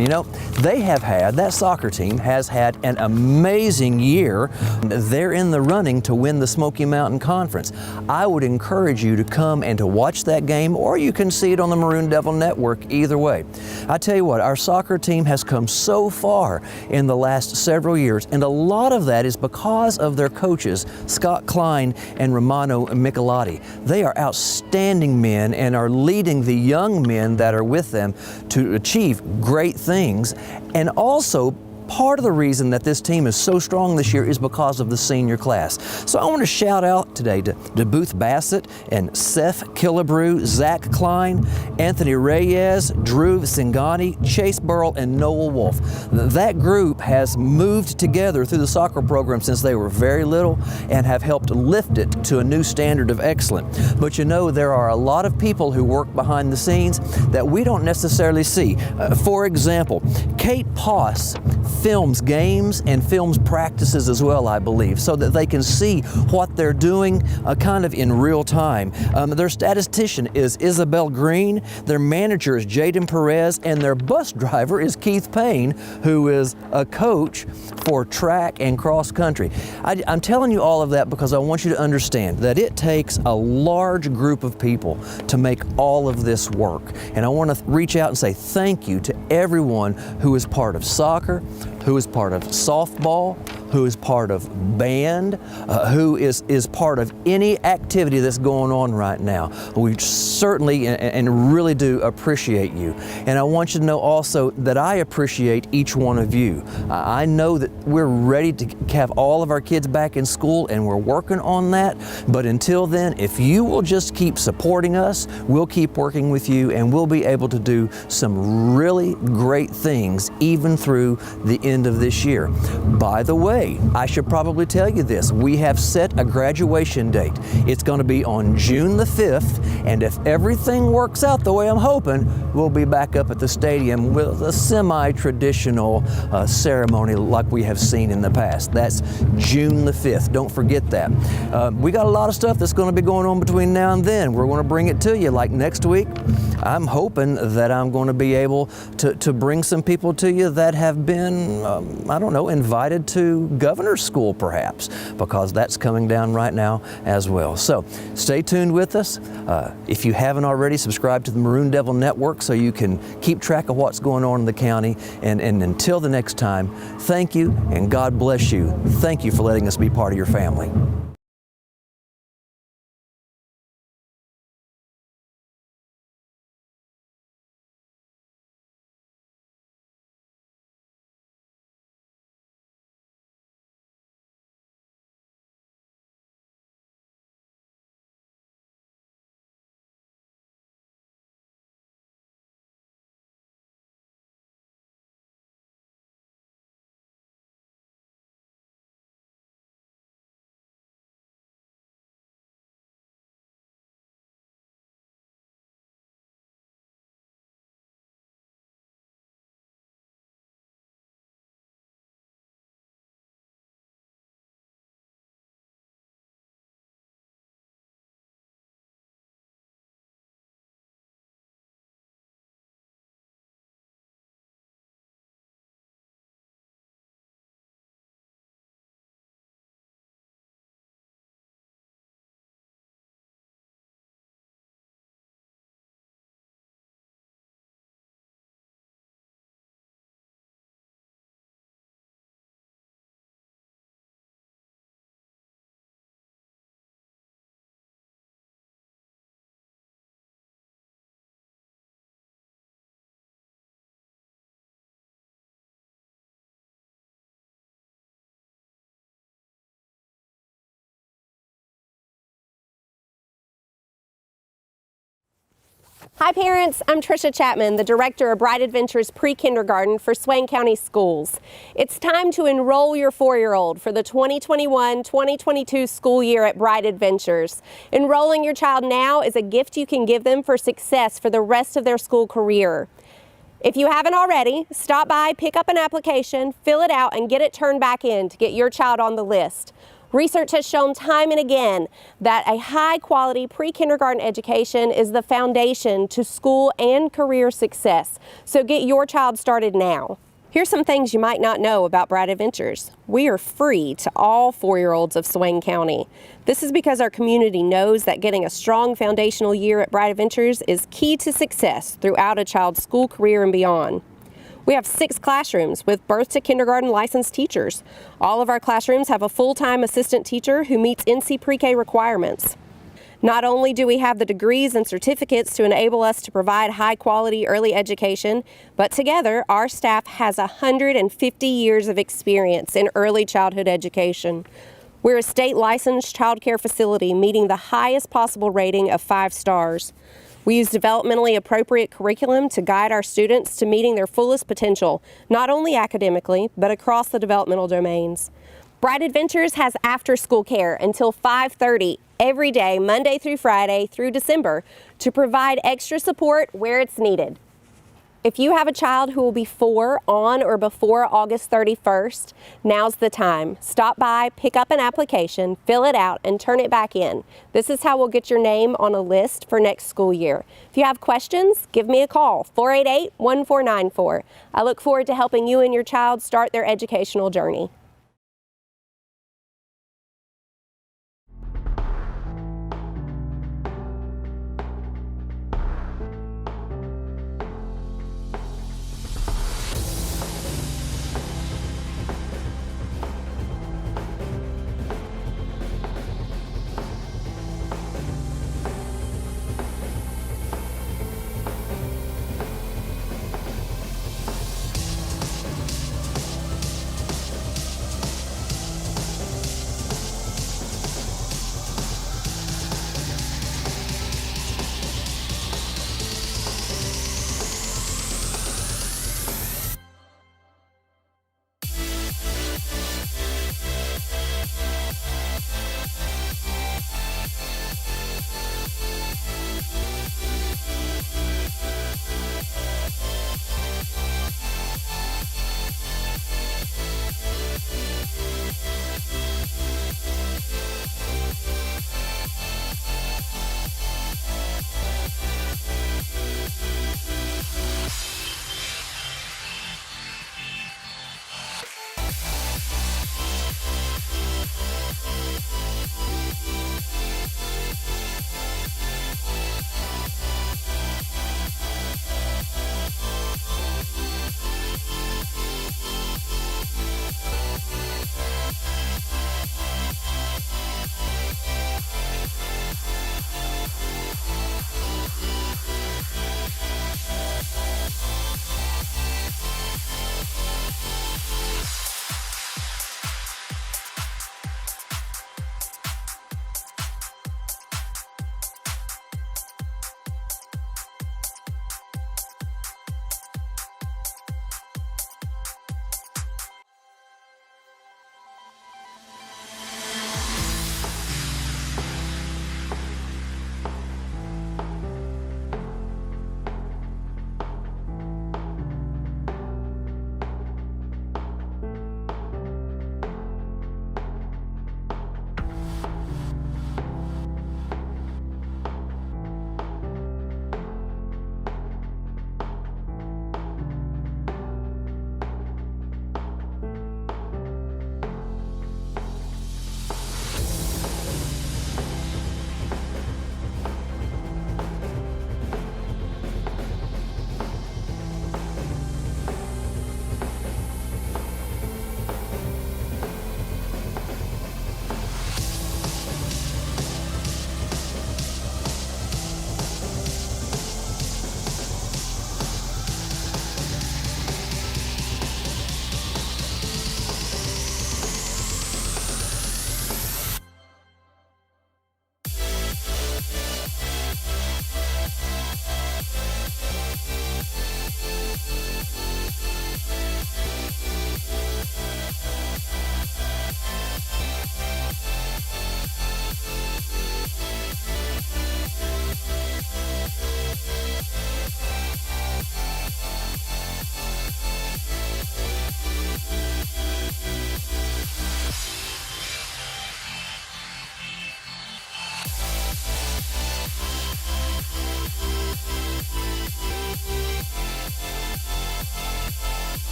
They have had that soccer team has had an amazing year. They're in the running to win the Smoky Mountain Conference. I would encourage you to come and to watch that game, or you can see it on the Maroon Devil Network, either way. I tell you what, our soccer team has come so far in the last several years, and a lot of that is because of their coaches, Scott Klein and Romano Michelotti. They are outstanding men and are leading the young men that are with them to achieve great things. And also, part of the reason that this team is so strong this year is because of the senior class. So I want to shout out today to Booth Bassett and Seth Killebrew, Zach Klein, Anthony Reyes, Drew Singani, Chase Burrell, and Noel Wolf. That group has moved together through the soccer program since they were very little and have helped lift it to a new standard of excellence. But you know, there are a lot of people who work behind the scenes that we don't necessarily see. For example, Kate Poss films games and films practices as well, I believe, so that they can see what they're doing kind of in real time. Their statistician is Isabel Green, their manager is Jaden Perez, and their bus driver is Keith Payne, who is a coach for track and cross country. I'm telling you all of that because I want you to understand that it takes a large group of people to make all of this work. And I want to reach out and say thank you to everyone who is part of soccer, who is part of softball, who is part of band, who is part of any activity that's going on right now. We certainly and really do appreciate you. And I want you to know also that I appreciate each one of you. I know that we're ready to have all of our kids back in school, and we're working on that. But until then, if you will just keep supporting us, we'll keep working with you, and we'll be able to do some really great things even through the end of this year. By the way, I should probably tell you this. We have set a graduation date. It's going to be on June the 5th, and if everything works out the way I'm hoping, we'll be back up at the stadium with a semi-traditional ceremony like we have seen in the past. That's June the 5th. Don't forget that. We got a lot of stuff that's going to be going on between now and then. We're going to bring it to you. Like next week, I'm hoping that I'm going to be able to bring some people to you that have been, I don't know, invited to governor's school perhaps, because that's coming down right now as well. So stay tuned with us. If you haven't already, subscribe to the Maroon Devil Network so you can keep track of what's going on in the county. And until the next time, thank you and God bless you. Thank you for letting us be part of your family. Hi parents, I'm Trisha Chapman, the Director of Bright Adventures Pre-Kindergarten for Swain County Schools. It's time to enroll your 4-year-old for the 2021-2022 school year at Bright Adventures. Enrolling your child now is a gift you can give them for success for the rest of their school career. If you haven't already, stop by, pick up an application, fill it out, and get it turned back in to get your child on the list. Research has shown time and again that a high-quality pre-kindergarten education is the foundation to school and career success. So get your child started now. Here's some things you might not know about Bright Adventures. We are free to all 4-year-olds of Swain County. This is because our community knows that getting a strong foundational year at Bright Adventures is key to success throughout a child's school career and beyond. We have 6 classrooms with birth to kindergarten licensed teachers. All of our classrooms have a full-time assistant teacher who meets NC Pre-K requirements. Not only do we have the degrees and certificates to enable us to provide high-quality early education, but together our staff has 150 years of experience in early childhood education. We're a state-licensed child care facility meeting the highest possible rating of 5 stars. We use developmentally appropriate curriculum to guide our students to meeting their fullest potential, not only academically, but across the developmental domains. Bright Adventures has after-school care until 5:30 every day, Monday through Friday through December, to provide extra support where it's needed. If you have a child who will be 4 on or before August 31st, now's the time. Stop by, pick up an application, fill it out, and turn it back in. This is how we'll get your name on a list for next school year. If you have questions, give me a call, 488-1494. I look forward to helping you and your child start their educational journey.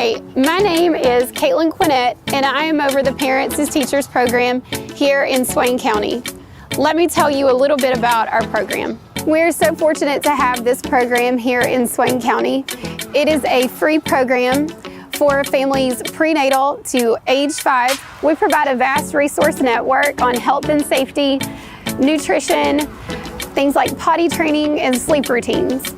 Hi, my name is Caitlin Quinnett, and I am over the Parents as Teachers program here in Swain County. Let me tell you a little bit about our program. We're so fortunate to have this program here in Swain County. It is a free program for families prenatal to age 5. We provide a vast resource network on health and safety, nutrition, things like potty training and sleep routines.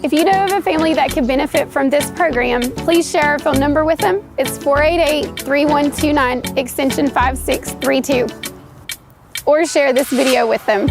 If you know of a family that could benefit from this program, please share our phone number with them. It's 488-3129, extension 5632. Or share this video with them.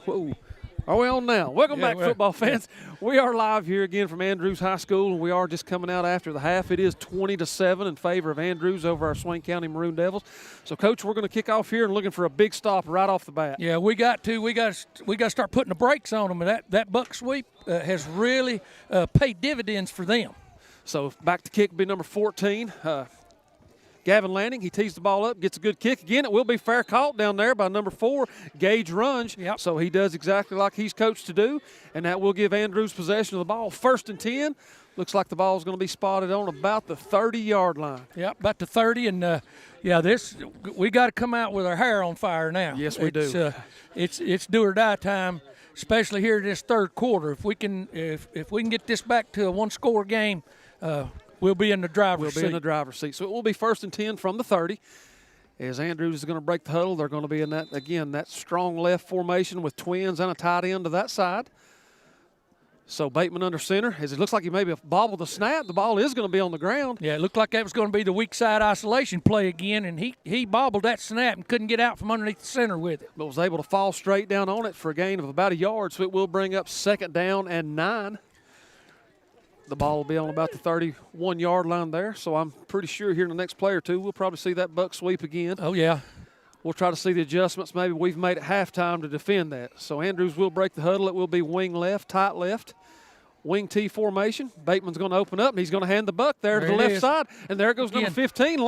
Whoa. Are we on now? Welcome back, football fans. Yeah. We are live here again from Andrews High School, and we are just coming out after the half. It is 20-7 in favor of Andrews over our Swain County Maroon Devils. So, Coach, we're going to kick off here and looking for a big stop right off the bat. Yeah, we got to start putting the brakes on them. And that buck sweep has really paid dividends for them. So, back to kick will be number 14. Gavin Lanning, he tees the ball up, gets a good kick. Again, it will be fair caught down there by number 4, Gage Runge. Yep. So he does exactly like he's coached to do, and that will give Andrews possession of the ball. 1st and 10. Looks like the ball is going to be spotted on about the 30-yard line. Yep, about the 30. And, we got to come out with our hair on fire now. Yes, we do. It's do or die time, especially here in this third quarter. If we can get this back to a one-score game, we'll be in the driver's seat. We'll be in the driver's seat. So it will be 1st and 10 from the 30. As Andrews is going to break the huddle, they're going to be in that strong left formation with twins and a tight end to that side. So Bateman under center. As it looks like he maybe bobbled the snap, the ball is going to be on the ground. Yeah, it looked like that was going to be the weak side isolation play again, and he bobbled that snap and couldn't get out from underneath the center with it. But was able to fall straight down on it for a gain of about a yard, so it will bring up 2nd down and 9. The ball will be on about the 31-yard line there, so I'm pretty sure here in the next play or two we'll probably see that buck sweep again. Oh, yeah. We'll try to see the adjustments maybe we've made at halftime to defend that. So Andrews will break the huddle. It will be wing left, tight left, wing T formation. Bateman's going to open up, and he's going to hand the buck there to the left side. And there goes number 15,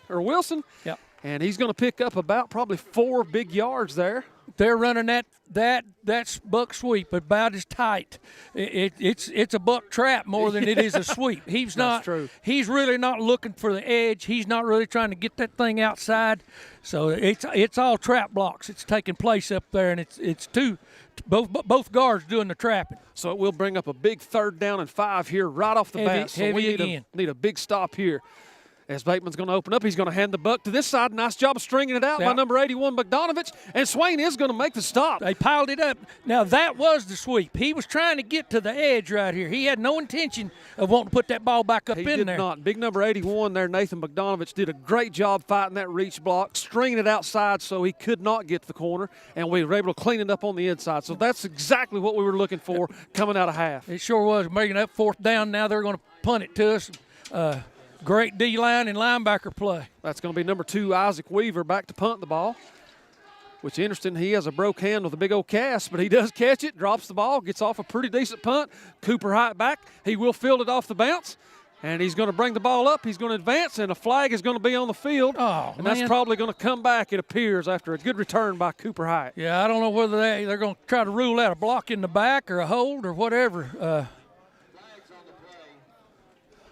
Wilson. Yep. And he's going to pick up about probably 4 big yards there. They're running that's buck sweep about as tight. It's a buck trap more than it is a sweep. He's not. True. He's really not looking for the edge. He's not really trying to get that thing outside. So it's all trap blocks. It's taking place up there, and it's both guards doing the trapping. So it will bring up a big 3rd down and 5 here right off the bat. So we need a big stop here. As Bateman's going to open up, he's going to hand the buck to this side. Nice job of stringing it out by number 81, Bogdanovich. And Swain is going to make the stop. They piled it up. Now, that was the sweep. He was trying to get to the edge right here. He had no intention of wanting to put that ball back up in there. He did not. Big number 81 there, Nathan Bogdanovich, did a great job fighting that reach block, stringing it outside so he could not get to the corner, and we were able to clean it up on the inside. So that's exactly what we were looking for coming out of half. It sure was. Making up 4th down. Now they're going to punt it to us. Great D-line and linebacker play. That's going to be number 2, Isaac Weaver, back to punt the ball. Which is interesting, he has a broke hand with a big old cast, but he does catch it, drops the ball, gets off a pretty decent punt. Cooper Height back. He will field it off the bounce, and he's going to bring the ball up. He's going to advance, and a flag is going to be on the field. That's probably going to come back, it appears, after a good return by Cooper Height. Yeah, I don't know whether they're going to try to rule out a block in the back or a hold or whatever.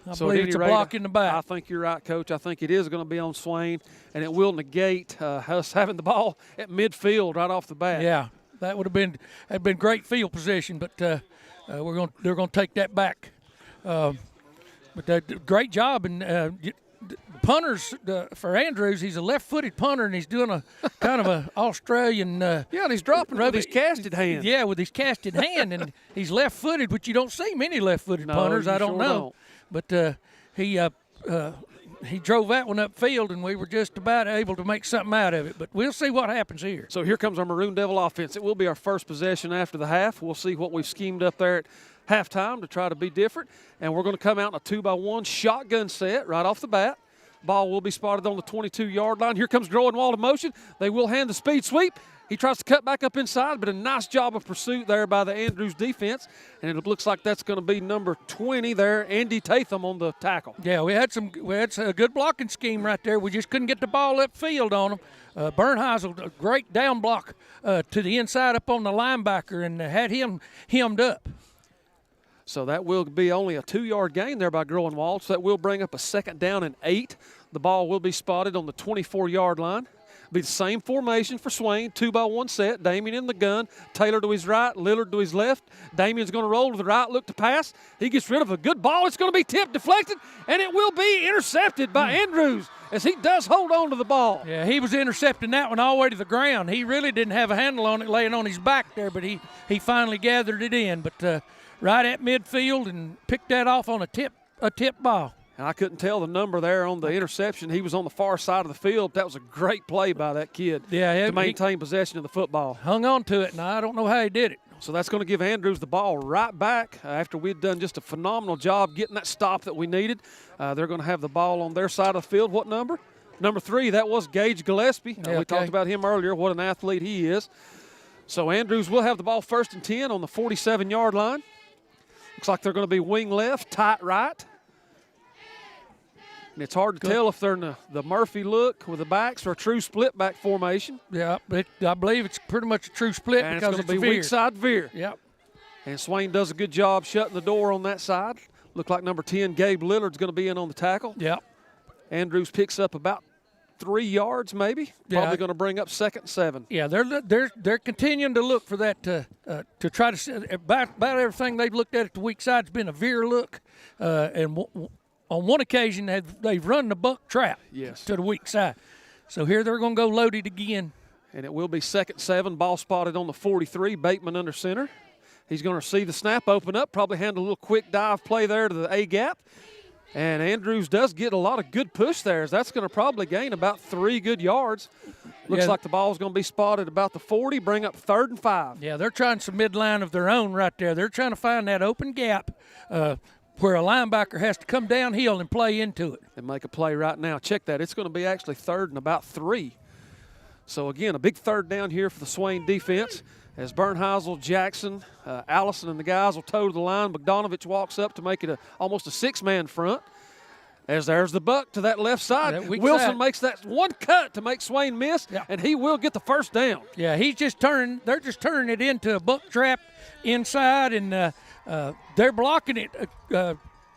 I believe it's a block in the back. I think you're right, Coach. I think it is going to be on Swain, and it will negate us having the ball at midfield right off the bat. Yeah, that would have been great field position, but they're going to take that back. But great job, and punters for Andrews. He's a left-footed punter, and he's doing a kind of a Australian. Yeah, and he's dropping with his casted hand. Yeah, with his casted hand, and he's left-footed, which you don't see many left-footed punters. I don't know. But he drove that one upfield, and we were just about able to make something out of it. But we'll see what happens here. So here comes our Maroon Devil offense. It will be our first possession after the half. We'll see what we've schemed up there at halftime to try to be different. And we're going to come out in a 2-by-1 shotgun set right off the bat. Ball will be spotted on the 22-yard line. Here comes Groenwald in motion. They will hand the speed sweep. He tries to cut back up inside, but a nice job of pursuit there by the Andrews defense. And it looks like that's going to be number 20 there, Andy Tatham on the tackle. Yeah, we had a good blocking scheme right there. We just couldn't get the ball upfield on him. Bernheisel, a great down block to the inside up on the linebacker and had him hemmed up. So that will be only a 2-yard gain there by Groenwald. So that will bring up a 2nd down and 8. The ball will be spotted on the 24-yard line. Be the same formation for Swain, 2-by-1 set. Damien in the gun, Taylor to his right, Lillard to his left. Damien's going to roll to the right, look to pass. He gets rid of a good ball. It's going to be tipped, deflected, and it will be intercepted by Andrews as he does hold on to the ball. Yeah, he was intercepting that one all the way to the ground. He really didn't have a handle on it laying on his back there, but he finally gathered it in. But right at midfield and picked that off on a tip ball. And I couldn't tell the number there on the interception. He was on the far side of the field. That was a great play by that kid to maintain possession of the football. Hung on to it, and I don't know how he did it. So that's going to give Andrews the ball right back after we'd done just a phenomenal job getting that stop that we needed. They're going to have the ball on their side of the field. What number? Number 3, that was Gage Gillespie. We talked about him earlier, what an athlete he is. So Andrews will have the ball 1st and 10 on the 47-yard line. Looks like they're going to be wing left, tight right. And it's hard to tell if they're in the Murphy look with the backs or a true split back formation. Yeah, I believe it's pretty much a true split and because it's going to be weak side veer. Yep. And Swain does a good job shutting the door on that side. Look like number 10, Gabe Lillard's going to be in on the tackle. Yep. Andrews picks up about 3 yards maybe. Probably going to bring up 2nd and 7. Yeah, they're continuing to look for that to try to about everything they've looked at the weak side's been a veer look, and on one occasion they've run the buck trap to the weak side. So here they're going to go loaded again. And it will be 2nd and 7. Ball spotted on the 43. Bateman under center. He's going to see the snap open up, probably handle a little quick dive play there to the A gap. And Andrews does get a lot of good push there. That's going to probably gain about 3 good yards. Looks like the ball's going to be spotted about the 40, bring up 3rd and 5. Yeah, they're trying some midline of their own right there. They're trying to find that open gap where a linebacker has to come downhill and play into it. And make a play right now. Check that. It's going to be actually 3rd and about 3. So, again, a big 3rd down here for the Swain defense. As Bernheisel, Jackson, Allison, and the guys will toe to the line. Bogdanovich walks up to make it almost a 6-man front. As there's the buck to that left side. Wilson makes that one cut to make Swain miss, and he will get the 1st down. Yeah, they're just turning it into a buck trap inside, and they're blocking it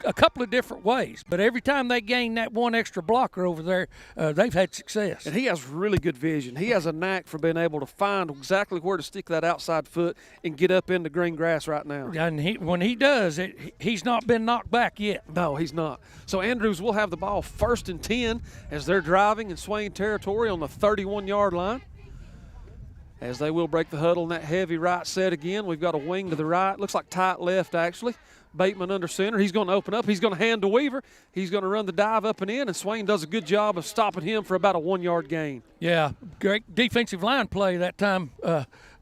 a couple of different ways. But every time they gain that one extra blocker over there, they've had success. And he has really good vision. He has a knack for being able to find exactly where to stick that outside foot and get up into green grass right now. And when he does, he's not been knocked back yet. No, he's not. So Andrews will have the ball 1st and 10 as they're driving in Swain territory on the 31-yard line. As they will break the huddle in that heavy right set again. We've got a wing to the right. Looks like tight left, actually. Bateman under center. He's going to open up. He's going to hand to Weaver. He's going to run the dive up and in, and Swain does a good job of stopping him for about a 1-yard gain. Yeah, great defensive line play that time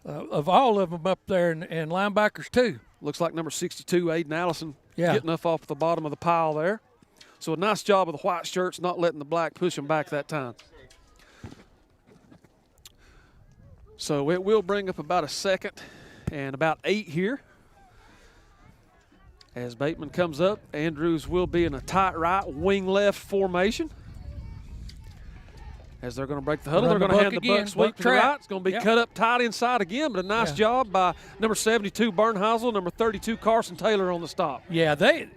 of all of them up there, and linebackers too. Looks like number 62, Aiden Allison, getting up off the bottom of the pile there. So a nice job of the white shirts not letting the black push him back that time. So it will bring up about a 2nd and about 8 here. As Bateman comes up, Andrews will be in a tight right, wing left formation. As they're going to break the huddle, they're going to hand the buck sweep to the right. It's going to be cut up tight inside again, but a nice job by number 72, Bernheisel, number 32, Carson Taylor on the stop. Yeah, they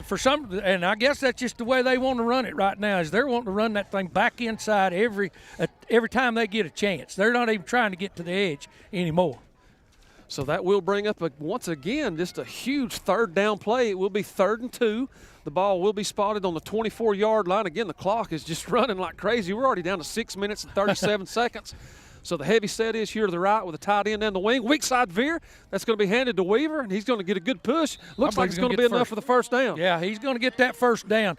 for some, and I guess that's just the way they want to run it right now, is they're wanting to run that thing back inside every time they get a chance. They're not even trying to get to the edge anymore. So that will bring up, once again, just a huge 3rd down play. It will be 3rd and 2. The ball will be spotted on the 24-yard line. Again, the clock is just running like crazy. We're already down to 6 minutes and 37 seconds. So the heavy set is here to the right with a tight end down the wing. Weak side veer. That's going to be handed to Weaver, and he's going to get a good push. Looks like it's going to be enough for the 1st down. Yeah, he's going to get that 1st down.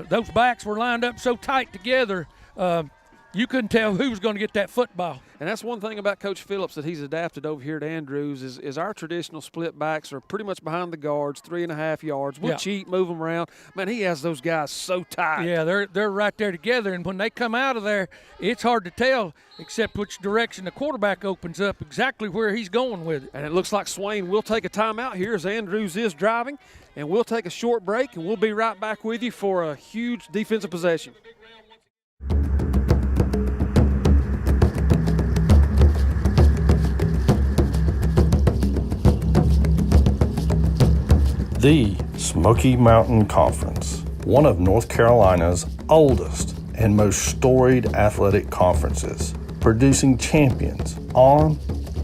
Those backs were lined up so tight together, you couldn't tell who was going to get that football. And that's one thing about Coach Phillips that he's adapted over here at Andrews is our traditional split backs are pretty much behind the guards, 3.5 yards. We'll cheat, move them around. Man, he has those guys so tight. Yeah, they're right there together, and when they come out of there, it's hard to tell except which direction the quarterback opens up, exactly where he's going with it. And it looks like Swain will take a timeout here as Andrews is driving, and we'll take a short break, and we'll be right back with you for a huge defensive possession. The Smoky Mountain Conference, one of North Carolina's oldest and most storied athletic conferences, producing champions on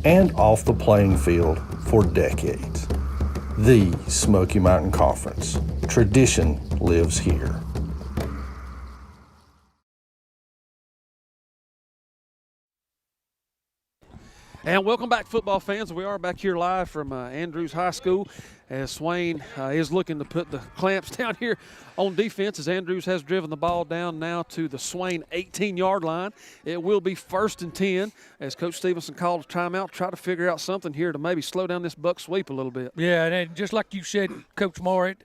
and off the playing field for decades. The Smoky Mountain Conference. Tradition lives here. And welcome back, football fans. We are back here live from Andrews High School as Swain is looking to put the clamps down here on defense as Andrews has driven the ball down now to the Swain 18-yard line. It will be 1st and 10 as Coach Stevenson called a timeout, try to figure out something here to maybe slow down this buck sweep a little bit. Yeah, and just like you said, Coach Moore,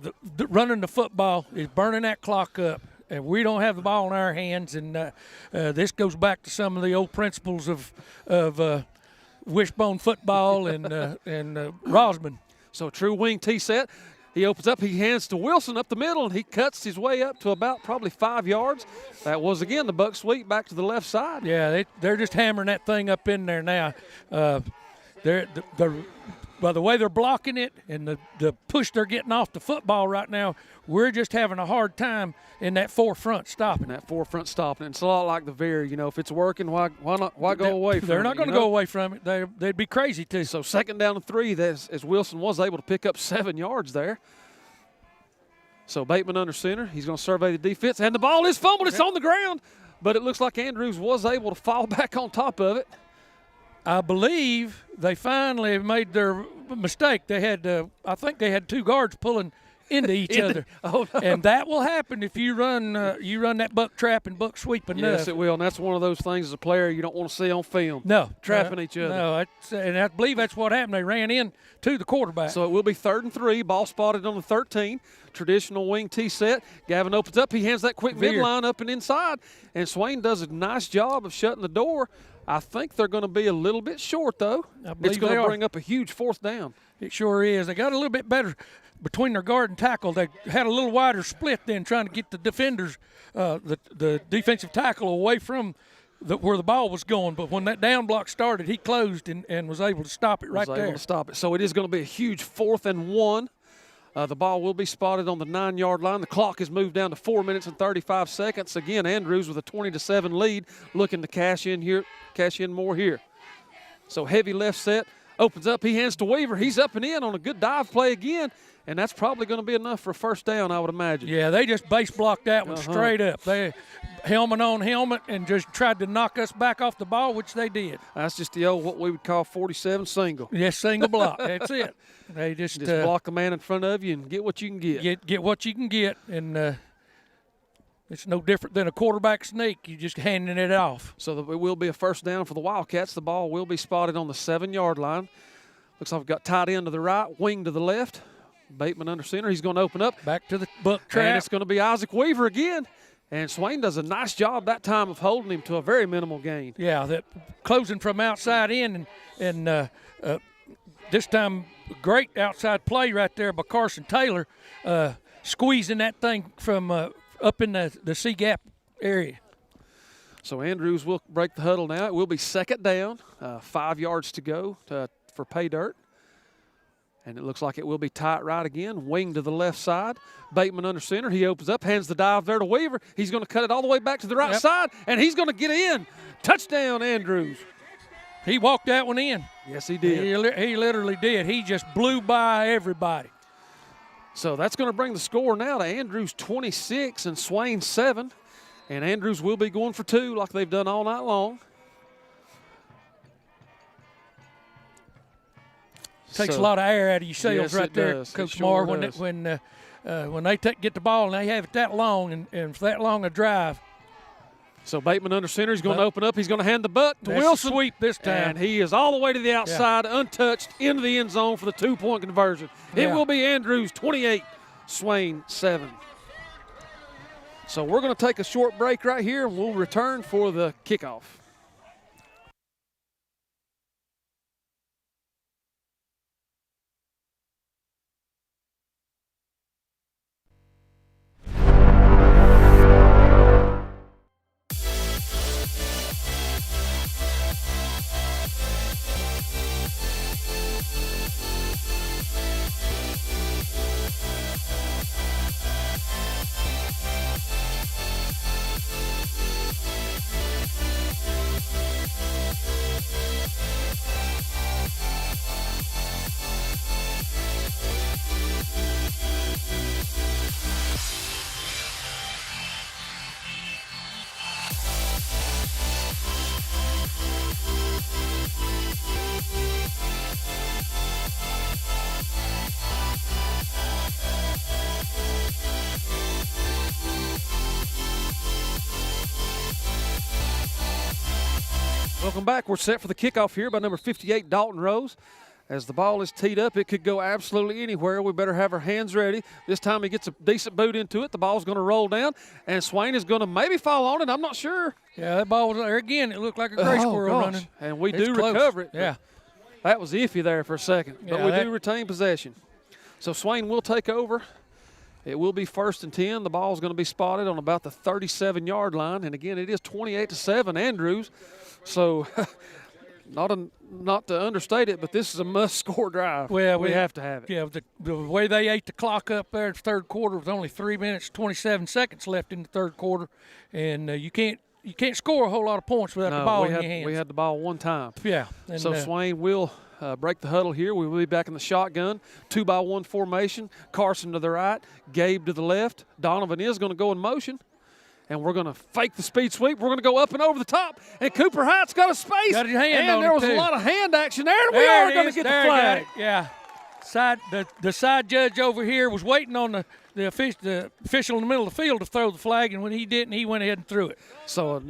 the running the football is burning that clock up. And we don't have the ball in our hands, and this goes back to some of the old principles of wishbone football and Rosman. So a true wing T set. He opens up, he hands to Wilson up the middle, and he cuts his way up to about probably 5 yards. That was, again, the buck sweep back to the left side. Yeah, they're just hammering that thing up in there now. By the way they're blocking it and the push they're getting off the football right now, we're just having a hard time in that forefront stopping. It's a lot like the Veer. You know, if it's working, why go away from it? They're not going to go away from it. They'd be crazy to. So 2nd down and 3, as Wilson was able to pick up 7 yards there. So Bateman under center. He's going to survey the defense, and the ball is fumbled. It's on the ground, but it looks like Andrews was able to fall back on top of it. I believe they finally made their mistake. They had, I think they had 2 guards pulling into each other. Oh, no. And that will happen if you run that buck trap and buck sweep enough. Yes, it will, and that's one of those things as a player you don't want to see on film. No. Trapping each other. No, and I believe that's what happened. They ran in to the quarterback. So it will be 3rd and 3, ball spotted on the 13. Traditional wing T set. Gavin opens up. He hands that quick midline up and inside, and Swain does a nice job of shutting the door. I think they're going to be a little bit short, though. It's going to bring up a huge 4th down. It sure is. They got a little bit better between their guard and tackle. They had a little wider split then trying to get the defenders, the defensive tackle away from where the ball was going. But when that down block started, he closed and was able to stop it right there. Able to stop it. So it is going to be a huge 4th and 1. The ball will be spotted on the 9-yard line. The clock has moved down to 4 minutes and 35 seconds. Again, Andrews with a 20-7 lead, looking to cash in more here. So heavy left set, opens up. He hands to Weaver. He's up and in on a good dive play again, and that's probably going to be enough for a 1st down, I would imagine. Yeah, they just base blocked that one straight up. They helmet on helmet and just tried to knock us back off the ball, which they did. That's just the old what we would call 47 single. Yes, single block. That's it. They just block the man in front of you and get what you can get. Get what you can get, and it's no different than a quarterback sneak. You're just handing it off. So it will be a 1st down for the Wildcats. The ball will be spotted on the 7-yard line. Looks like we've got tight end to the right, wing to the left. Bateman under center. He's going to open up. Back to the buck trap. And it's going to be Isaac Weaver again. And Swain does a nice job that time of holding him to a very minimal gain. Yeah, that closing from outside in, and this time great outside play right there by Carson Taylor, squeezing that thing from up in the C-gap area. So Andrews will break the huddle now. It will be 2nd down, 5 yards to go for pay dirt. And it looks like it will be tight right again, wing to the left side. Bateman under center. He opens up, hands the dive there to Weaver. He's going to cut it all the way back to the right side, and he's going to get in. Touchdown, Andrews. He walked that one in. Yes, he did. He literally did. He just blew by everybody. So that's going to bring the score now to Andrews 26 and Swain 7. And Andrews will be going for 2 like they've done all night long. Takes a lot of air out of your sails right there, does. Coach Sure Moore, does. when they get the ball and they have it that long and for that long a drive. So Bateman under center. He's going to open up. He's going to hand the butt to Wilson. Sweep this time. And he is all the way to the outside, untouched, into the end zone for the 2-point conversion. It will be Andrews 28, Swain 7. So we're going to take a short break right here, and we'll return for the kickoff. Welcome back. We're set for the kickoff here by number 58, Dalton Rose. As the ball is teed up, it could go absolutely anywhere. We better have our hands ready. This time he gets a decent boot into it. The ball's going to roll down, and Swain is going to maybe fall on it. I'm not sure. Yeah, that ball was there again. It looked like a gray squirrel running. And we It's do close. recover it. Yeah. That was iffy there for a second, but Yeah, we do retain possession. So Swain will take over. It will be 1st and 10. The ball is going to be spotted on about the 37-yard line. And, again, it is 28-7 Andrews. So not to understate it, but this is a must-score drive. Well, we have to have it. Yeah, the way they ate the clock up there in the third quarter with only 3 minutes, 27 seconds left in the third quarter. And you can't score a whole lot of points without the ball in your hands. We had the ball one time. Yeah. And so Swain will break the huddle here. We will be back in the shotgun, 2-by-1 formation. Carson to the right, Gabe to the left. Donovan is going to go in motion. And we're going to fake the speed sweep. We're going to go up and over the top. And Cooper Hight's got a space. Got his hand on and there it, was too. a lot of hand action there. And we There are it going to is. get There, the got flag. it. Yeah. The side judge over here was waiting on the official in the middle of the field to throw the flag, and when he didn't, he went ahead and threw it. So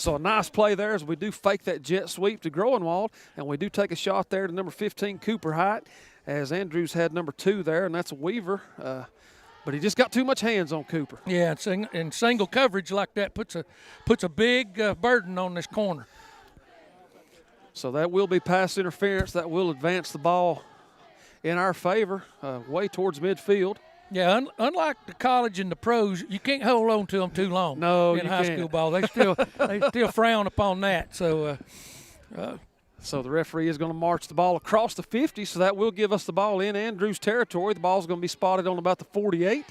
a nice play there as we do fake that jet sweep to Groenwald, and we do take a shot there to number 15, Cooper Height, as Andrews had number 2 there, and that's a Weaver. But he just got too much hands on Cooper. Yeah, and single coverage like that puts a big burden on this corner. So that will be pass interference. That will advance the ball in our favor, way towards midfield. Yeah, unlike the college and the pros, you can't hold on to them too long. No, in you high can't. school ball, they still frown upon that. So. So the referee is going to march the ball across the 50, so that will give us the ball in Andrews' territory. The ball is going to be spotted on about the 48,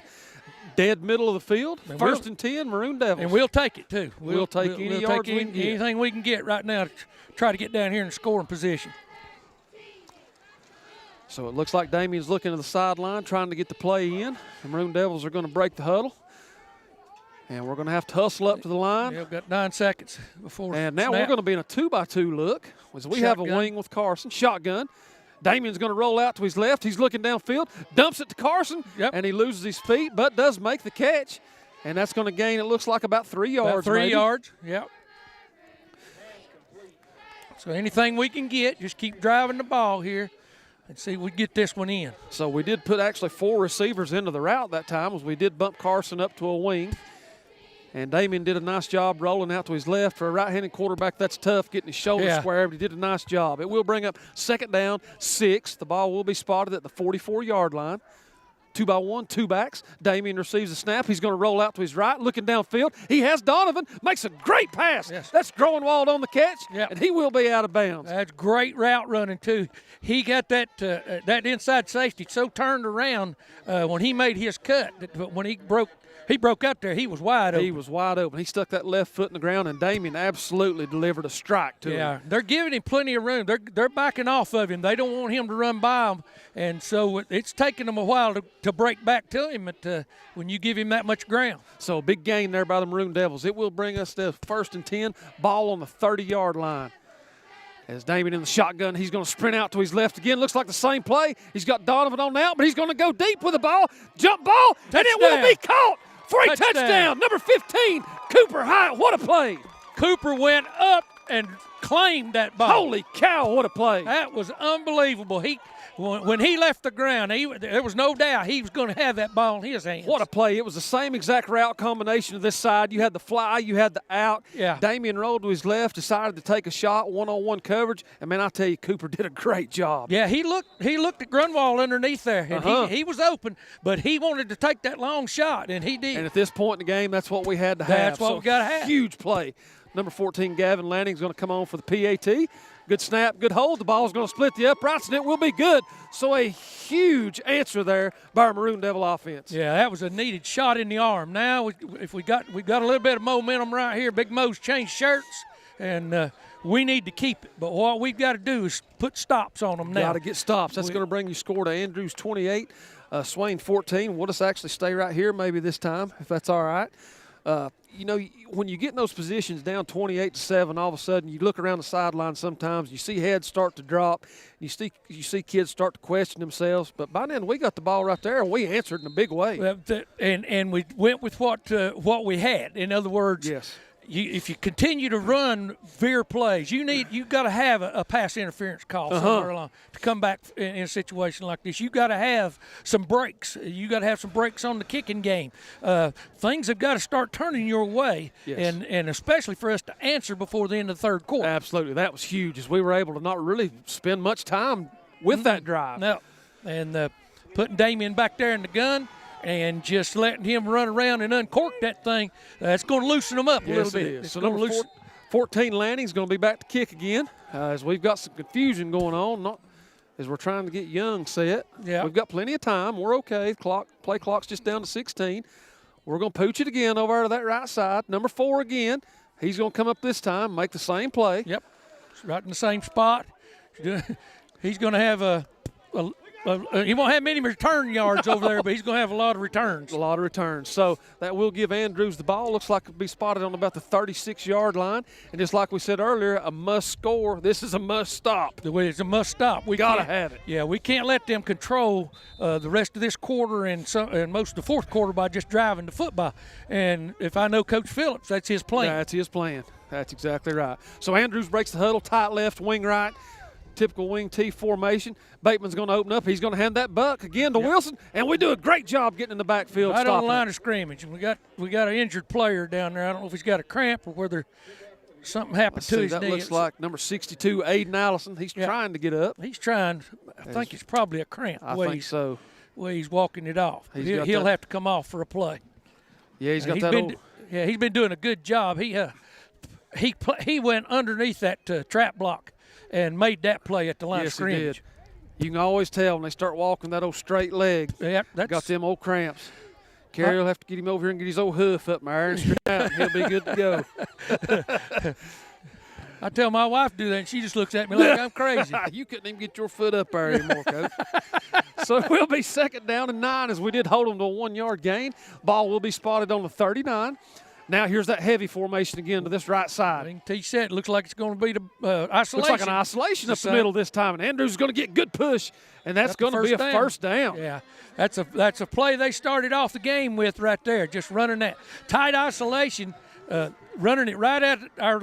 dead middle of the field. And 1st and 10, Maroon Devils. And we'll take it, too. We'll take any yards we can get. Anything we can get right now to try to get down here in scoring position. So it looks like Damien's looking to the sideline, trying to get the play in. The Maroon Devils are going to break the huddle. And we're going to have to hustle up to the line. Yeah, we've got 9 seconds before And now snap. we're going to be in a 2-by-2 look. As we have a wing with Carson. Shotgun. Damien's going to roll out to his left. He's looking downfield. Dumps it to Carson. Yep. And he loses his feet, but does make the catch. And that's going to gain, it looks like, about 3 yards. About 3 maybe. yards, yep. So anything we can get, just keep driving the ball here and see if we get this one in. So we did put actually 4 receivers into the route that time, as we did bump Carson up to a wing. And Damien did a nice job rolling out to his left. For a right-handed quarterback, that's tough, getting his shoulder square, but he did a nice job. It will bring up 2nd down, 6. The ball will be spotted at the 44-yard line. 2-by-1, 2 backs. Damien receives the snap. He's going to roll out to his right, looking downfield. He has Donovan, makes a great pass. Yes. That's Groenwald on the catch, and he will be out of bounds. That's great route running, too. He got that inside safety so turned around when he made his cut. That when he broke out there, he was wide open. He was wide open. He stuck that left foot in the ground, and Damien absolutely delivered a strike to him. Yeah, they're giving him plenty of room. They're backing off of him. They don't want him to run by them, and so it's taking them a while to break back to him when you give him that much ground. So big gain there by the Maroon Devils. It will bring us to 1st and 10, ball on the 30-yard line. As Damien in the shotgun, he's going to sprint out to his left again. Looks like the same play. He's got Donovan on the out, but he's going to go deep with the ball. Jump ball, and it will be caught for a touchdown. Number 15, Cooper Height. What a play. Cooper went up and claimed that ball. Holy cow, what a play. That was unbelievable. When he left the ground, there was no doubt he was going to have that ball in his hands. What a play. It was the same exact route combination of this side. You had the fly, you had the out. Yeah. Damien rolled to his left, decided to take a shot, one-on-one coverage. And, man, I tell you, Cooper did a great job. Yeah, he looked at Grunwald underneath there, and he was open, but he wanted to take that long shot, and he did. And at this point in the game, that's what we had to have. That's what we got to have. Huge play. Number 14, Gavin Lanning's going to come on for the PAT. Good snap, good hold. The ball's going to split the uprights, and it will be good. So a huge answer there by our Maroon Devil offense. Yeah, that was a needed shot in the arm. Now, we got a little bit of momentum right here. Big Mo's changed shirts, and we need to keep it. But what we've got to do is put stops on them now. Got to get stops. That's going to bring you score to Andrews 28, Swain 14. We'll just actually stay right here maybe this time, if that's all right. You know, when you get in those positions down 28-7, all of a sudden you look around the sideline sometimes, you see heads start to drop, you see kids start to question themselves. But by then we got the ball right there, and we answered in a big way. And we went with what we had. In other words, yes, if you continue to run veer plays, you've got to have a pass interference call somewhere along to come back in a situation like this. You've got to have some breaks. You got to have some breaks on the kicking game. Things have got to start turning your way, and especially for us to answer before the end of the third quarter. Absolutely, that was huge, as we were able to not really spend much time with that drive. No, and putting Damien back there in the gun and just letting him run around and uncork that thing, it's going to loosen them up a little bit. It is. So number 14 Lanning's going to be back to kick again, as we've got some confusion going on, as we're trying to get Young set. Yeah. We've got plenty of time. We're okay. Play clock's just down to 16. We're going to pooch it again over to that right side. Number 4 again. He's going to come up this time, make the same play. Yep, right in the same spot. He's going to have he won't have many return yards over there, but he's going to have a lot of returns. A lot of returns. So that will give Andrews the ball. Looks like it'll be spotted on about the 36-yard line. And just like we said earlier, a must score. This is a must stop. It's a must stop. We got to have it. Yeah, we can't let them control the rest of this quarter and most of the fourth quarter by just driving the football. And if I know Coach Phillips, that's his plan. That's his plan. That's exactly right. So Andrews breaks the huddle, tight left, wing right. Typical wing T formation. Bateman's going to open up. He's going to hand that buck again to Wilson, and we do a great job getting in the backfield. Right on the line of scrimmage. We got an injured player down there. I don't know if he's got a cramp or whether something happened to his knee. That looks like number 62, Aiden Allison. He's trying to get up. He's trying. I think it's probably a cramp. I think so. Well, he's walking it off. He'll have to come off for a play. Yeah, he's got that. He's been doing a good job. He went underneath that trap block and made that play at the line of scrimmage. He did. You can always tell when they start walking that old straight leg. Yep, got them old cramps. Kerry will have to get him over here and get his old hoof up there and straight out, and he'll be good to go. I tell my wife to do that, and she just looks at me like I'm crazy. You couldn't even get your foot up there anymore, Coach. So we'll be 2nd down and 9, as we did hold them to a 1-yard gain. Ball will be spotted on the 39. Now here's that heavy formation again to this right side. I can teach that. It looks like it's going to be the isolation. Looks like an isolation up the middle this time. And Andrews is going to get good push, and that's going to be a first down. Yeah, that's a play they started off the game with right there, just running that tight isolation, running it right at our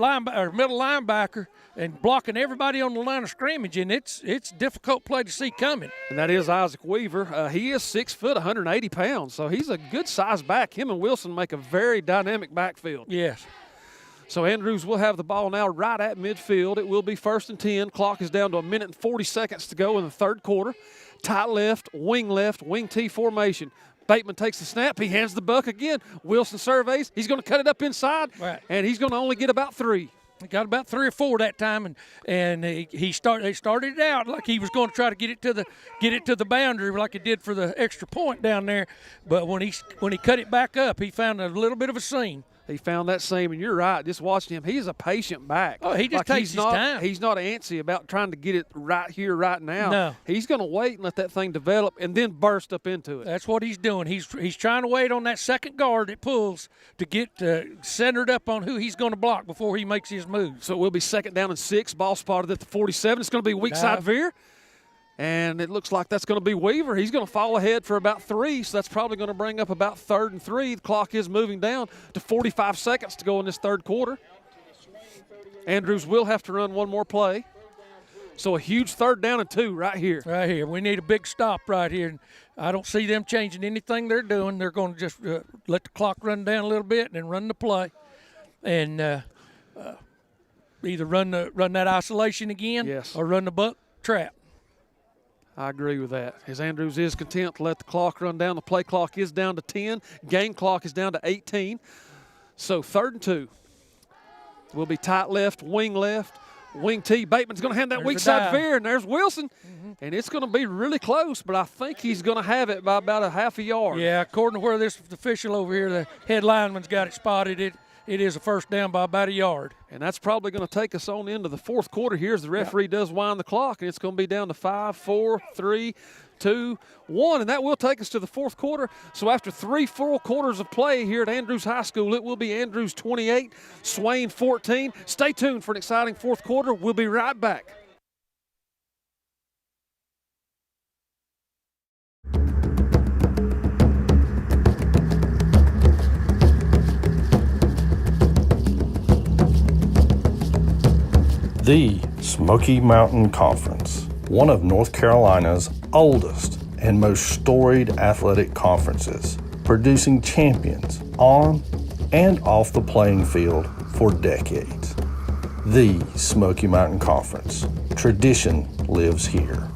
middle linebacker and blocking everybody on the line of scrimmage, and it's a difficult play to see coming. And that is Isaac Weaver. He is 6 foot, 180 pounds, so he's a good size back. Him and Wilson make a very dynamic backfield. Yes. So Andrews will have the ball now right at midfield. It will be 1st and 10. Clock is down to 1 minute and 40 seconds to go in the third quarter. Tight left, wing T formation. Bateman takes the snap. He hands the buck again. Wilson surveys. He's going to cut it up inside, and he's going to only get about 3. He got about 3 or 4 that time, and they started it out like he was going to try to get it to the boundary like he did for the extra point down there. But when he cut it back up, he found a little bit of a seam. He found that seam, and you're right. Just watching him, he's a patient back. Oh, he just takes his time. He's not antsy about trying to get it right here, right now. No. He's going to wait and let that thing develop and then burst up into it. That's what he's doing. He's trying to wait on that second guard that pulls to get centered up on who he's going to block before he makes his move. So it will be 2nd down and 6. Ball spotted at the 47. It's going to be weak side veer. And it looks like that's going to be Weaver. He's going to fall ahead for about 3, so that's probably going to bring up about 3rd and 3. The clock is moving down to 45 seconds to go in this third quarter. Andrews will have to run one more play. So a huge 3rd down and 2 right here. Right here. We need a big stop right here. I don't see them changing anything they're doing. They're going to just let the clock run down a little bit and then run the play. And either run that isolation again or run the buck trap. I agree with that. As Andrews is content to let the clock run down. The play clock is down to 10. Game clock is down to 18. So 3rd and 2. Will be tight left, wing T. Bateman's going to hand that weak side veer, and there's Wilson. And it's going to be really close, but I think he's going to have it by about a half a yard. Yeah, according to where this official over here, the head lineman's got it spotted, it is a first down by about a yard. And that's probably going to take us on into the fourth quarter here as the referee does wind the clock, and it's going to be down to 5, 4, 3, 2, 1, and that will take us to the fourth quarter. So after 3 full quarters of play here at Andrews High School, it will be Andrews 28, Swain 14. Stay tuned for an exciting fourth quarter. We'll be right back. The Smoky Mountain Conference, one of North Carolina's oldest and most storied athletic conferences, producing champions on and off the playing field for decades. The Smoky Mountain Conference. Tradition lives here.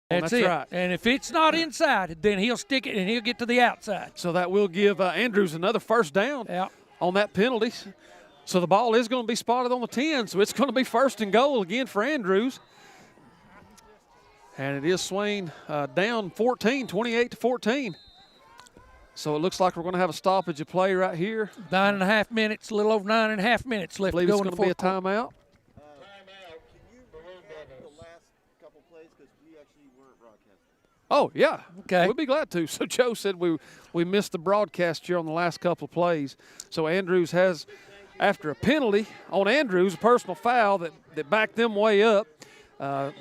That's it. Right. And if it's not inside, then he'll stick it and he'll get to the outside. So that will give Andrews another first down on that penalty. So the ball is going to be spotted on the 10, so it's going to be first and goal again for Andrews. And it is Swain down 14, 28-14. So it looks like we're going to have a stoppage of play right here. 9.5 minutes, a little over 9.5 minutes left to go. I believe it's going to be a timeout. Oh, yeah. Okay. We'll be glad to. So Joe said we missed the broadcast here on the last couple of plays. So Andrews has, after a penalty on Andrews, a personal foul that backed them way up.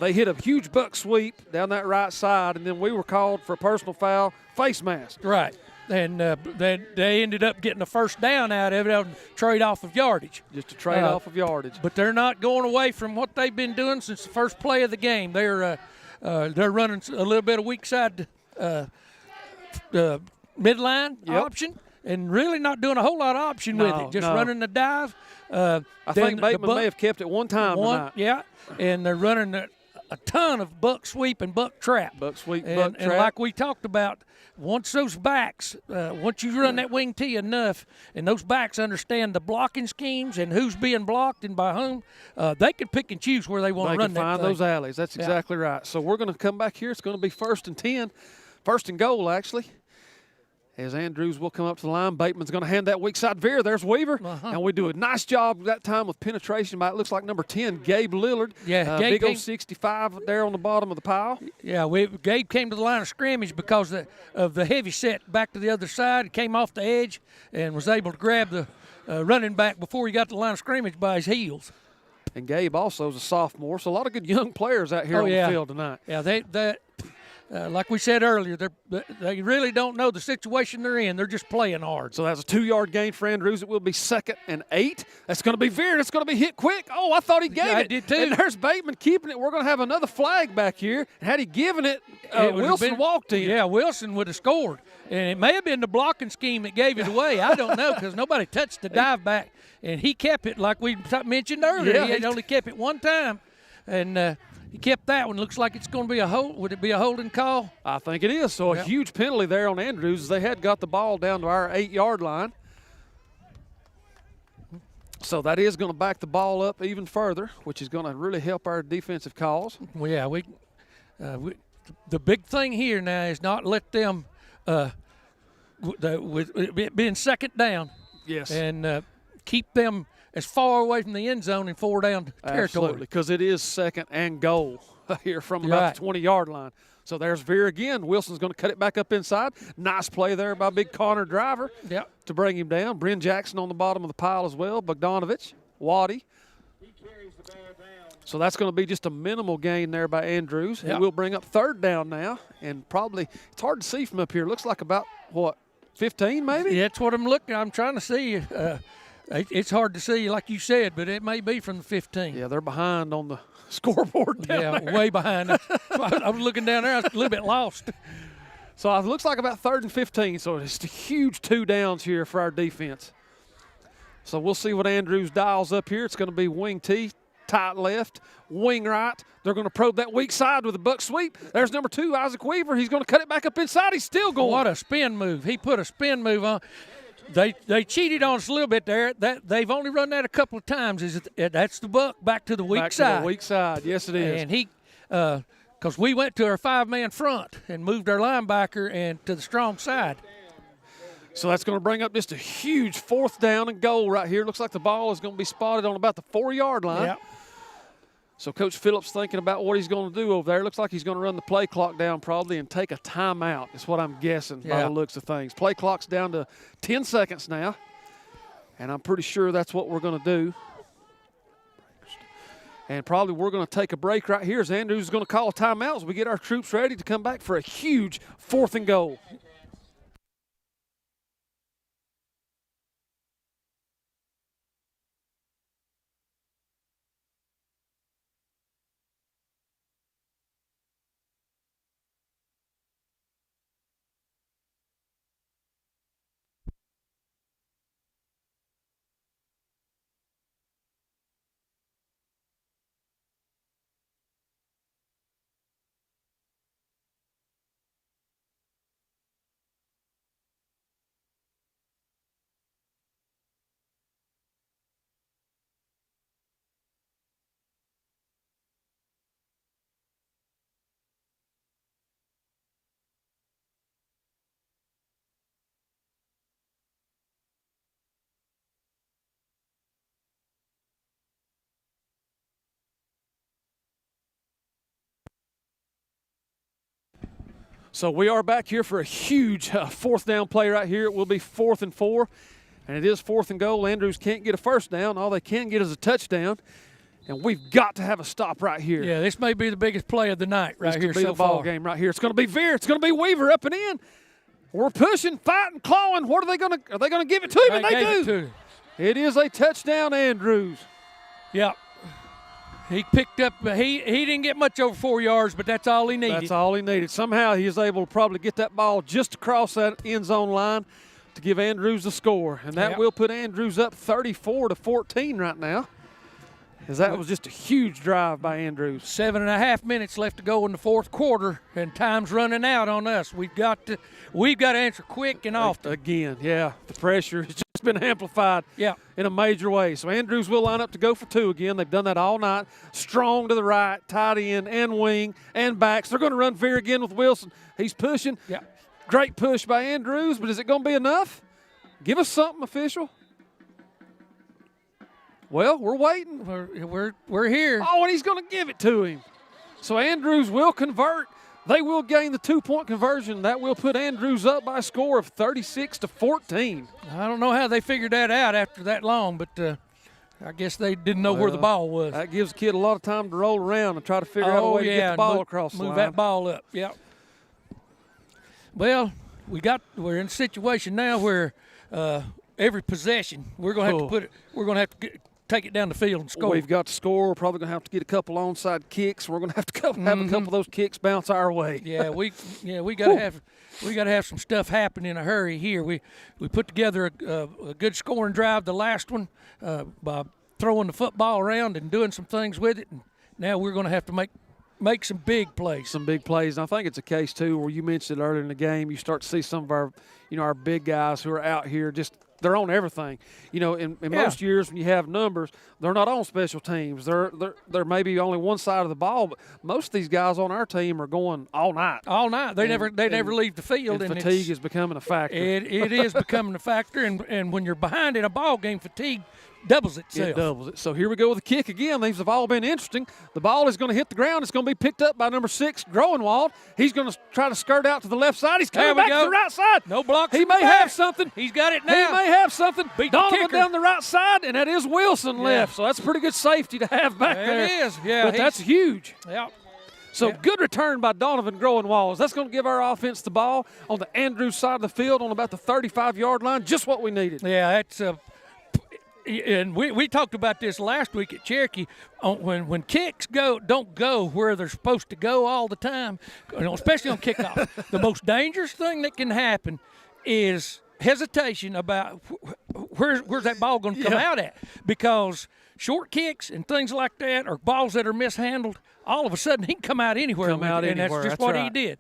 They hit a huge buck sweep down that right side, and then we were called for a personal foul, face mask. Right. And then they ended up getting a first down out of it on trade off of yardage. Just a trade off of yardage. But they're not going away from what they've been doing since the first play of the game. They're running a little bit of weak side midline option and really not doing a whole lot of option with it. Just running the dive. I think Bateman may have kept it one time tonight. Yeah, and they're running a ton of buck sweep and buck trap. Buck sweep, and, buck trap. And like we talked about, once those backs, once you run that wing tee enough, and those backs understand the blocking schemes and who's being blocked and by whom, they can pick and choose where they want to run that find thing. those alleys. That's exactly right. So we're going to come back here. It's going to be 1st and 10, 1st and goal, actually. As Andrews will come up to the line. Bateman's going to hand that weak side veer. There's Weaver. And we do a nice job that time with penetration by, it looks like, number 10, Gabe Lillard. Yeah, Big old 65 there on the bottom of the pile. Yeah, Gabe came to the line of scrimmage because of the heavy set back to the other side. Came off the edge and was able to grab the running back before he got to the line of scrimmage by his heels. And Gabe also is a sophomore, so a lot of good young players out here on the field tonight. Yeah, like we said earlier, they really don't know the situation they're in. They're just playing hard. So that's a 2-yard gain for Andrews. It will be 2nd and 8. That's going to be veered. It's going to be hit quick. Oh, I thought he gave it. I did too. And there's Bateman keeping it. We're going to have another flag back here. Had he given it, Wilson walked in. Yeah, Wilson would have scored. And it may have been the blocking scheme that gave it away. I don't know, because nobody touched the dive back. And he kept it like we mentioned earlier. Yeah, he had only kept it one time. And he kept that one. Looks like it's going to be a hold. Would it be a holding call? I think it is. So a huge penalty there on Andrews as they had got the ball down to our 8-yard line. So that is going to back the ball up even further, which is going to really help our defensive calls. Well, yeah, the big thing here now is not let them, with it being 2nd down, and keep them as far away from the end zone and 4 down territory. Absolutely, because it is 2nd and goal here from about the 20-yard line. So there's veer again. Wilson's going to cut it back up inside. Nice play there by big Connor Driver to bring him down. Bryn Jackson on the bottom of the pile as well. Bogdanovich, Waddy. So that's going to be just a minimal gain there by Andrews. It will bring up 3rd down now, and probably it's hard to see from up here. Looks like about, 15 maybe? Yeah, that's what I'm trying to see. It's hard to see, like you said, but it may be from the 15. Yeah, they're behind on the scoreboard down there. Way behind. I was looking down there. I was a little bit lost. So it looks like about 3rd and 15, so it's a huge 2 downs here for our defense. So we'll see what Andrews dials up here. It's going to be wing T, tight left, wing right. They're going to probe that weak side with a buck sweep. There's number 2, Isaac Weaver. He's going to cut it back up inside. He's still going. What a spin move. He put a spin move on. They cheated on us a little bit there. They've only run that a couple of times. That's the buck back to the weak side. Back to the weak side. Yes, it is. And he, because we went to our 5-man front and moved our linebacker and to the strong side. So that's going to bring up just a huge 4th down and goal right here. Looks like the ball is going to be spotted on about the 4-yard line. Yep. So Coach Phillips thinking about what he's going to do over there. Looks like he's going to run the play clock down probably and take a timeout is what I'm guessing by the looks of things. Play clock's down to 10 seconds now, and I'm pretty sure that's what we're going to do. And probably we're going to take a break right here as Andrews is going to call a timeout as we get our troops ready to come back for a huge 4th and goal. So we are back here for a huge fourth down play right here. It will be 4th and 4, and it is 4th and goal. Andrews can't get a first down. All they can get is a touchdown, and we've got to have a stop right here. Yeah, this may be the biggest play of the night right here so far. This could be the ball game right here. It's going to be Veer. It's going to be Weaver up and in. We're pushing, fighting, clawing. What are they going to give it to him? And they do. It is a touchdown, Andrews. Yeah. He picked up, he didn't get much over 4 yards, but that's all he needed. That's all he needed. Somehow he is able to probably get that ball just across that end zone line to give Andrews the score. And that will put Andrews up 34-14 right now, as that was just a huge drive by Andrews. 7.5 minutes left to go in the fourth quarter, and time's running out on us. We've got to answer quick and often. Again, the pressure has just been amplified in a major way. So Andrews will line up to go for 2 again. They've done that all night. Strong to the right, tight end and wing and backs. They're going to run Veer again with Wilson. He's pushing. Yeah. Great push by Andrews, but is it going to be enough? Give us something, official. Well, we're waiting. We're here. Oh, and he's going to give it to him. So Andrews will convert. They will gain the 2-point conversion. That will put Andrews up by a score of 36-14. I don't know how they figured that out after that long, but I guess they didn't know where the ball was. That gives a kid a lot of time to roll around and try to figure out a way to get the ball across the line. Move that ball up, Well, we're in a situation now where every possession we're going to have to take it down the field and score. We've got to score. We're probably going to have to get a couple onside kicks. We're going to have to have a couple of those kicks bounce our way. We got to have some stuff happen in a hurry here. We put together a good scoring drive, the last one, by throwing the football around and doing some things with it. And now we're going to have to make some big plays. Some big plays. And I think it's a case too where you mentioned it earlier in the game. You start to see some of our big guys who are out here just. They're on everything. In most years when you have numbers, they're not on special teams. They're maybe only one side of the ball, but most of these guys on our team are going all night. All night. They never leave the field. And fatigue is becoming a factor. It is becoming a factor, and when you're behind in a ball game, fatigue doubles itself. It doubles it. So here we go with the kick again. These have all been interesting. The ball is going to hit the ground. It's going to be picked up by number 6, Groenwald. He's going to try to skirt out to the left side. He's coming back to the right side. No blocks. He may have something. He's got it now. He may have something. Beat Donovan down the right side, and that is Wilson left. So that's pretty good safety to have back there. It is. Yeah, but that's huge. Yeah. So good return by Donovan Groenwald. That's going to give our offense the ball on the Andrews side of the field on about the 35-yard line. Just what we needed. Yeah, that's and we talked about this last week at Cherokee. When kicks don't go where they're supposed to go all the time, especially on kickoff, the most dangerous thing that can happen is hesitation about where's that ball going to come out at, because short kicks and things like that, or balls that are mishandled, all of a sudden he can come out anywhere. And that's just what he did.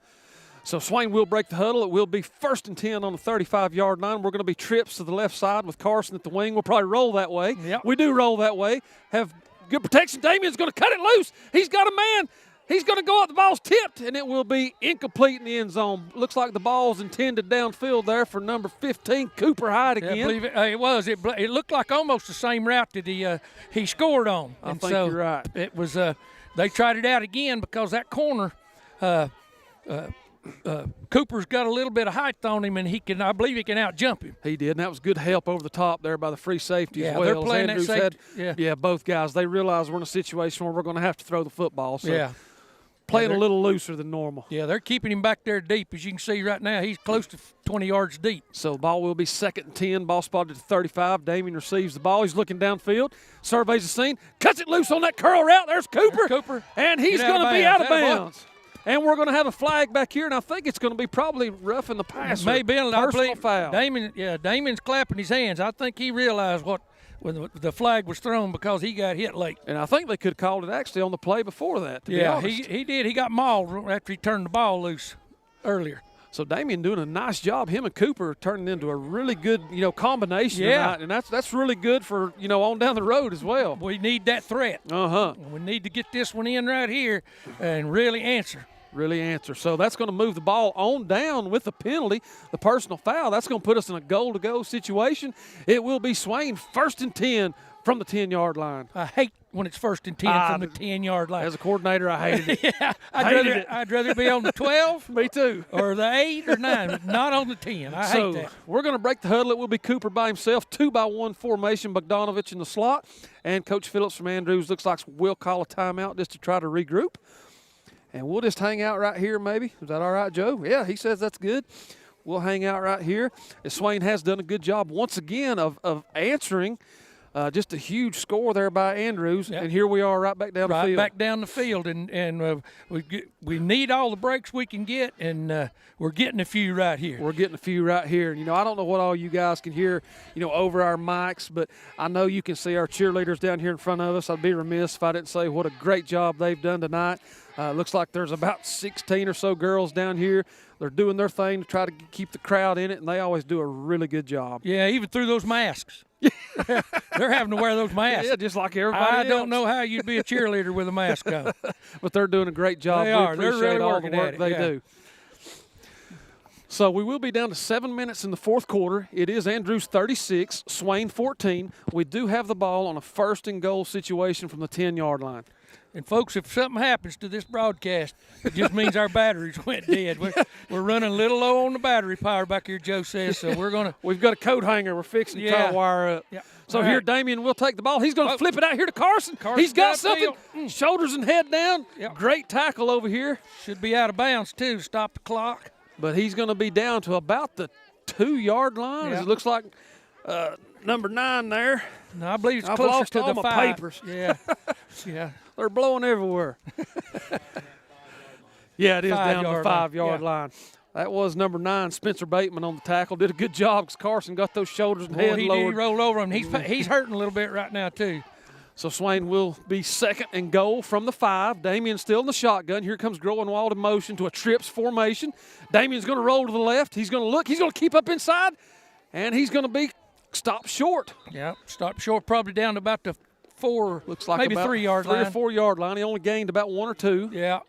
So Swain will break the huddle. It will be 1st and 10 on the 35-yard line. We're going to be trips to the left side with Carson at the wing. We'll probably roll that way. Yep. We do roll that way. Have good protection. Damien's going to cut it loose. He's got a man. He's going to go up. The ball's tipped, and it will be incomplete in the end zone. Looks like the ball's intended downfield there for number 15, Cooper Hyde again. I believe it was. It looked like almost the same route that he scored on. I think you're right. It was. They tried it out again because that corner. Cooper's got a little bit of height on him, and I believe he can out-jump him. He did, and that was good help over the top there by the free safety as well. They're playing Andrews that safety. Yeah, both guys. They realize we're in a situation where we're going to have to throw the football. So playing a little looser than normal. Yeah, they're keeping him back there deep. As you can see right now, he's close to 20 yards deep. So the ball will be 2nd and 10. Ball spotted at 35. Damien receives the ball. He's looking downfield. Surveys the scene. Cuts it loose on that curl route. There's Cooper. And he's going to be out of bounds. And we're going to have a flag back here, and I think it's going to be probably roughing the passer. Maybe personal foul. Damien's clapping his hands. I think he realized when the flag was thrown because he got hit late. And I think they could have called it actually on the play before that. To be honest. He did. He got mauled after he turned the ball loose earlier. So Damien doing a nice job. Him and Cooper turning into a really good, combination tonight, and that's really good for on down the road as well. We need that threat. We need to get this one in right here and really answer. So that's going to move the ball on down with the penalty, the personal foul. That's going to put us in a goal-to-go situation. It will be Swain 1st and 10 from the 10-yard line. I when it's 1st and 10 from the 10-yard line. As a coordinator, I hated it. Yeah, I'd rather be on the 12. Me too. Or the 8 or 9, not on the 10. I hate that. We're going to break the huddle. It will be Cooper by himself, 2-by-1 formation, Bogdanovich in the slot. And Coach Phillips from Andrews looks like we'll call a timeout just to try to regroup. And we'll just hang out right here maybe. Is that all right, Joe? Yeah, he says that's good. We'll hang out right here. And Swain has done a good job once again of answering just a huge score there by Andrews. Yep. And here we are right back down the field. Right back down the field. And we need all the breaks we can get, and we're getting a few right here. We're getting a few right here. And, I don't know what all you guys can hear, over our mics, but I know you can see our cheerleaders down here in front of us. I'd be remiss if I didn't say what a great job they've done tonight. Looks like there's about 16 or so girls down here. They're doing their thing to try to keep the crowd in it, and they always do a really good job. Yeah, even through those masks. They're having to wear those masks. Yeah, just like everybody else. I don't know how you'd be a cheerleader with a mask on. But they're doing a great job. They are. They're really all working the work at it. they do. So we will be down to 7 minutes in the fourth quarter. It is Andrews 36, Swain 14. We do have the ball on a 1st and goal situation from the 10-yard line. And, folks, if something happens to this broadcast, it just means our batteries went dead. We're running a little low on the battery power back here, Joe says, so we're going to – We've got a coat hanger we're fixing to try to wire up. Yeah. So here Damian will take the ball. He's going to flip it out here to Carson. He's got something. Shoulders and head down. Yep. Great tackle over here. Should be out of bounds, too, stop the clock. But he's going to be down to about the 2-yard line. Yep. It looks like number 9 there. No, I believe it's I've closer lost to all the my 5. papers. Yeah, yeah. They're blowing everywhere. Yeah, it is down the 5-yard line. That was number 9, Spencer Bateman, on the tackle. Did a good job because Carson got those shoulders and head lowered. He rolled over him. He's hurting a little bit right now, too. So Swain will be 2nd and goal from the 5. Damian's still in the shotgun. Here comes Groenwald in motion to a trips formation. Damian's going to roll to the left. He's going to look. He's going to keep up inside, and he's going to be stopped short. Yeah, stopped short, probably down to about the 4, looks like maybe about 3-yard line. 3 or 4-yard line. He only gained about 1 or 2. Yeah,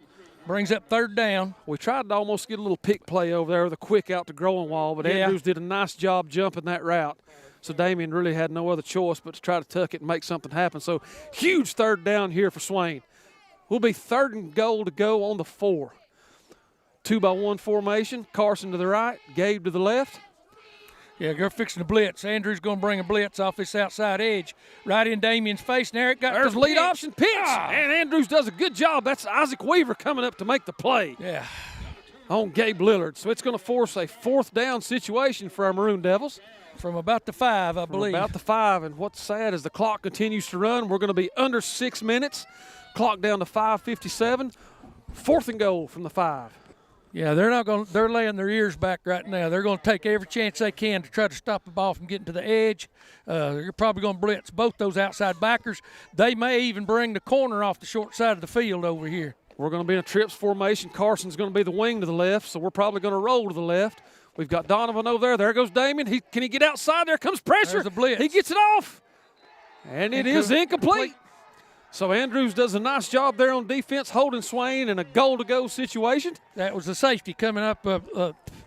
brings up 3rd down. We tried to almost get a little pick play over there with a quick out to Groenwald, but Andrews did a nice job jumping that route. So Damian really had no other choice but to try to tuck it and make something happen. So huge 3rd down here for Swain. We'll be 3rd and goal to go on the 4. 2-by-1 formation. Carson to the right, Gabe to the left. Yeah, they're fixing the blitz. Andrew's going to bring a blitz off this outside edge right in Damian's face. And there it got There's the lead pitch. option pitch. And Andrews does a good job. That's Isaac Weaver coming up to make the play. Yeah. On Gabe Lillard. So it's going to force a 4th down situation for our Maroon Devils. From about the 5, I believe. About the 5. And what's sad is the clock continues to run. We're going to be under 6 minutes. Clock down to 5:57. 4th and goal from the 5. Yeah, they're laying their ears back right now. They're going to take every chance they can to try to stop the ball from getting to the edge. They're probably going to blitz both those outside backers. They may even bring the corner off the short side of the field over here. We're going to be in a trips formation. Carson's going to be the wing to the left, so we're probably going to roll to the left. We've got Donovan over there. There goes Damian. Can he get outside? There comes pressure. There's a blitz. He gets it off. And it is incomplete. So Andrews does a nice job there on defense, holding Swain in a goal-to-go situation. That was the safety coming up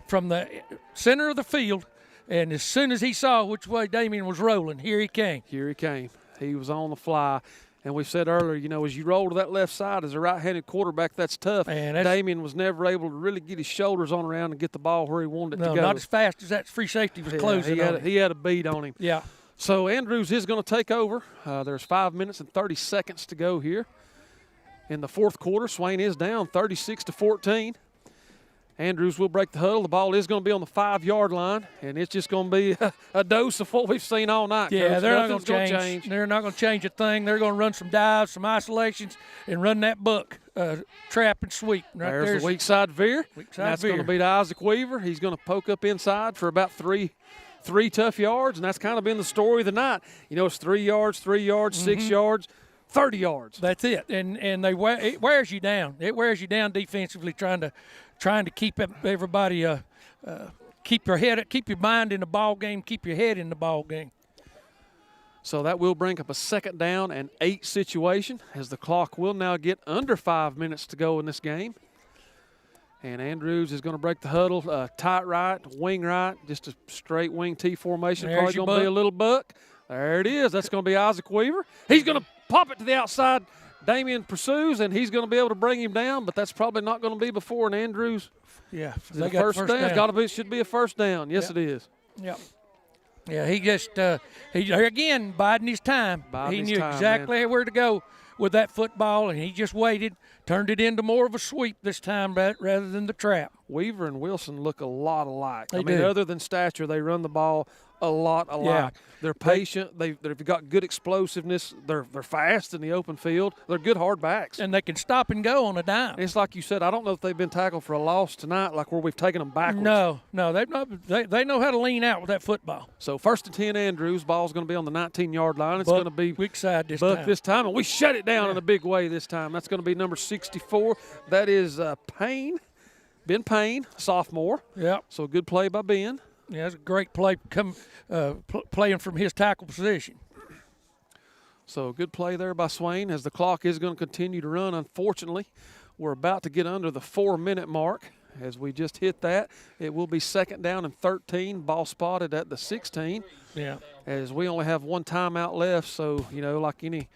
from the center of the field, and as soon as he saw which way Damian was rolling, here he came. Here he came. He was on the fly. And we said earlier, as you roll to that left side as a right-handed quarterback, that's tough. Man, Damian was never able to really get his shoulders on around and get the ball where he wanted it to go. Not as fast as that free safety was closing on him. He had a beat on him. Yeah. So Andrews is going to take over. There's 5 minutes and 30 seconds to go here in the fourth quarter. Swain is down 36-14. Andrews will break the huddle. The ball is going to be on the 5-yard line, and it's just going to be a dose of what we've seen all night. Yeah, Coach. they're not going to change. They're not going to change a thing. They're going to run some dives, some isolations, and run that buck, trap and sweep. Right there's the weak side veer. That's veer. going to be to Isaac Weaver. He's going to poke up inside for about three tough yards, and that's kind of been the story of the night. It's 3 yards, 3 yards, 6 yards, 30 yards. That's it, and it wears you down. It wears you down defensively, trying to keep everybody keep your mind in the ball game, keep your head in the ball game. So that will bring up a 2nd down and 8 situation, as the clock will now get under 5 minutes to go in this game. And Andrews is going to break the huddle, tight right, wing right, just a straight wing T formation. There's Probably going to be a little buck. There it is. That's going to be Isaac Weaver. He's going to pop it to the outside. Damian pursues, and he's going to be able to bring him down, but that's probably not going to be before an Andrews. Yeah, they got first down. It's got to be. Should be a first down. Yes, it is. Yep. Yeah, he just he again biding his time. He knew exactly where to go with that football, and he just waited, turned it into more of a sweep this time rather than the trap. Weaver and Wilson look a lot alike. They I mean, do. other than stature, they run the ball a lot alike. Yeah. They're patient. They've got good explosiveness. They're fast in the open field. They're good hard backs. And they can stop and go on a dime. It's like you said, I don't know if they've been tackled for a loss tonight, like where we've taken them backwards. No, they've not. They know how to lean out with that football. So 1st and 10 Andrews. Ball's going to be on the 19-yard line. It's going to be weak side this time. And we shut it down in a big way this time. That's going to be number 64. That is Payne. Ben Payne, sophomore. Yep. So a good play by Ben. Yeah, it's a great play playing from his tackle position. So a good play there by Swain as the clock is going to continue to run. Unfortunately, we're about to get under the 4-minute mark. As we just hit that, it will be 2nd down and 13. Ball spotted at the 16. Yeah. As we only have one timeout left, so, like any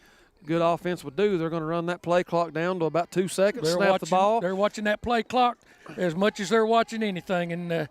good offense would do, they're going to run that play clock down to about 2 seconds, snap the ball. They're watching that play clock as much as they're watching anything, and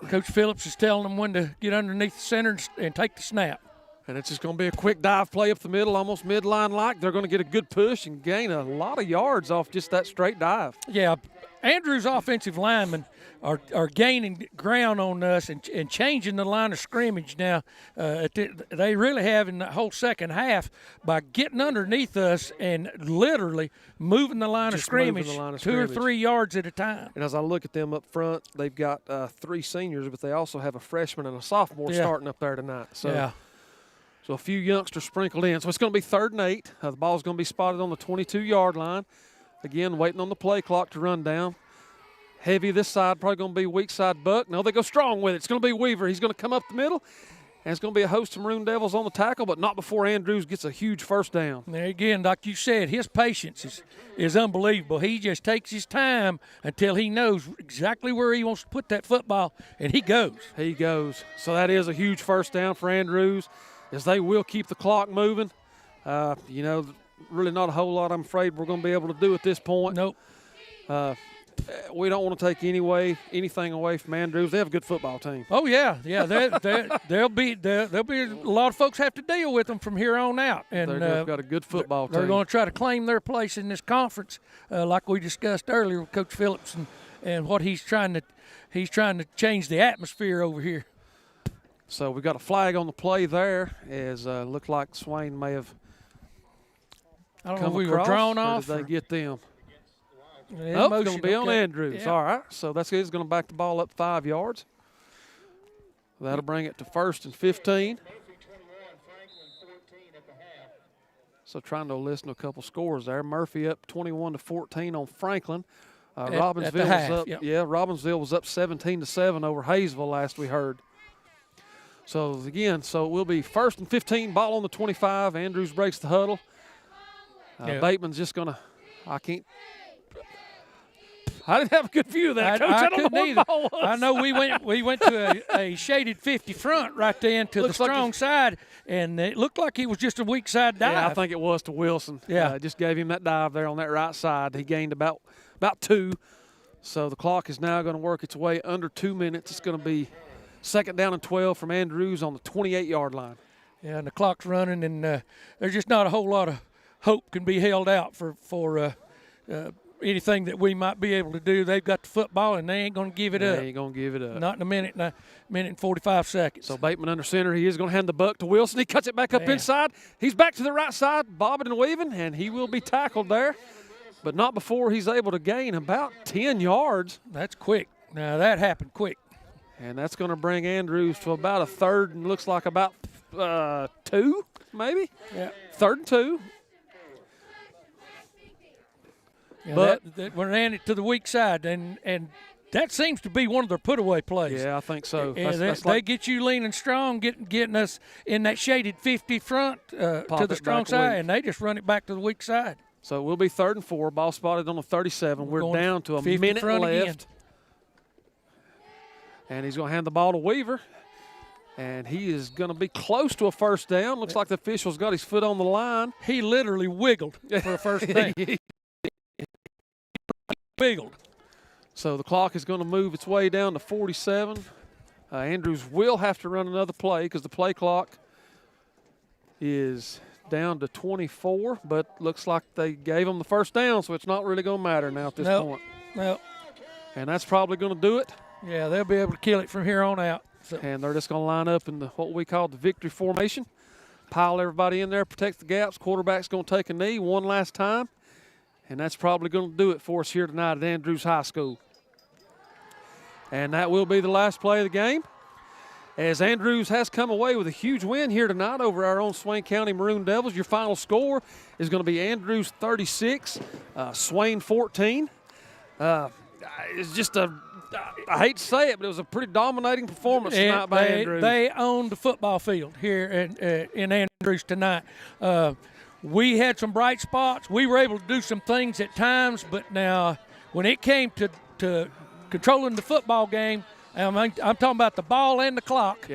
Coach Phillips is telling them when to get underneath the center and take the snap. And it's just going to be a quick dive play up the middle, almost midline like. They're going to get a good push and gain a lot of yards off just that straight dive. Yeah, Andrews' offensive linemen are gaining ground on us and changing the line of scrimmage now. They really have in the whole second half by getting underneath us and literally moving the line of scrimmage 2 or 3 yards at a time. And as I look at them up front, they've got 3 seniors, but they also have a freshman and a sophomore starting up there tonight. So, so a few youngsters sprinkled in. So it's going to be 3rd and 8. The ball's going to be spotted on the 22-yard line. Again, waiting on the play clock to run down. Heavy this side, probably going to be weak side Buck. No, they go strong with it. It's going to be Weaver. He's going to come up the middle. And it's going to be a host of Maroon Devils on the tackle, but not before Andrews gets a huge first down. There again, like you said, his patience is unbelievable. He just takes his time until he knows exactly where he wants to put that football, and he goes. He goes. So that is a huge first down for Andrews, as they will keep the clock moving. Really not a whole lot I'm afraid we're going to be able to do at this point. Nope. We don't want to take anything away from Andrews. They have a good football team. Oh yeah. There'll be a lot of folks have to deal with them from here on out, and they've got a good football team. They're going to try to claim their place in this conference, like we discussed earlier with Coach Phillips and what he's trying to change the atmosphere over here. So we got a flag on the play there, as looked like Swain may have. I don't know if we were drawn off. Did they get them? It's going to be on Andrews. Yeah. All right. So that's good. He's going to back the ball up 5 yards. That'll bring it to 1st and 15. So trying to listen to a couple scores there. Murphy up 21-14 on Franklin. Robbinsville was up. Yep. Yeah, Robbinsville was up 17-7 over Hayesville last we heard. So again, it will be 1st and 15. Ball on the 25. Andrews breaks the huddle. Bateman's just going to. I didn't have a good view of that, Coach. I don't know what the ball was. I know we went to a shaded 50 front right then to the strong side, and it looked like it was just a weak side dive. Yeah, I think it was to Wilson. Yeah. Just gave him that dive there on that right side. He gained about 2. So the clock is now going to work its way under 2 minutes. It's going to be 2nd down and 12 from Andrews on the 28-yard line. Yeah, and the clock's running, and there's just not a whole lot of hope can be held out for anything that we might be able to do. They've got the football, and they ain't going to give it up. They ain't going to give it up. Not in a minute and 45 seconds. So Bateman under center. He is going to hand the buck to Wilson. He cuts it back up inside. He's back to the right side, bobbing and weaving, and he will be tackled there, but not before he's able to gain about 10 yards. That's quick. Now, that happened quick. And that's going to bring Andrews to about a 3rd and looks like about 2, maybe? Yeah. 3rd and 2. Yeah, but that ran it to the weak side, and that seems to be one of their put-away plays. Yeah, I think so. They get you leaning strong, getting us in that shaded 50 front to the strong side, and they just run it back to the weak side. So we'll be 3rd and 4. Ball spotted on the 37. We're down to a minute left. Again. And he's going to hand the ball to Weaver. And he is going to be close to a first down. Looks like the official's got his foot on the line. He literally wiggled for a first down. Wiggled. So the clock is going to move its way down to 47. Andrews will have to run another play because the play clock is down to 24, but looks like they gave him the first down, so it's not really going to matter now at this point. Nope. And that's probably going to do it. Yeah, they'll be able to kill it from here on out. So. And they're just going to line up in what we call the victory formation. Pile everybody in there, protect the gaps. Quarterback's going to take a knee one last time. And that's probably going to do it for us here tonight at Andrews High School. And that will be the last play of the game, as Andrews has come away with a huge win here tonight over our own Swain County Maroon Devils. Your final score is going to be Andrews 36, Swain 14. It's just I hate to say it, but it was a pretty dominating performance tonight by Andrews. They owned the football field here in Andrews tonight. We had some bright spots. We were able to do some things at times, but now when it came to controlling the football game, I'm talking about the ball and the clock,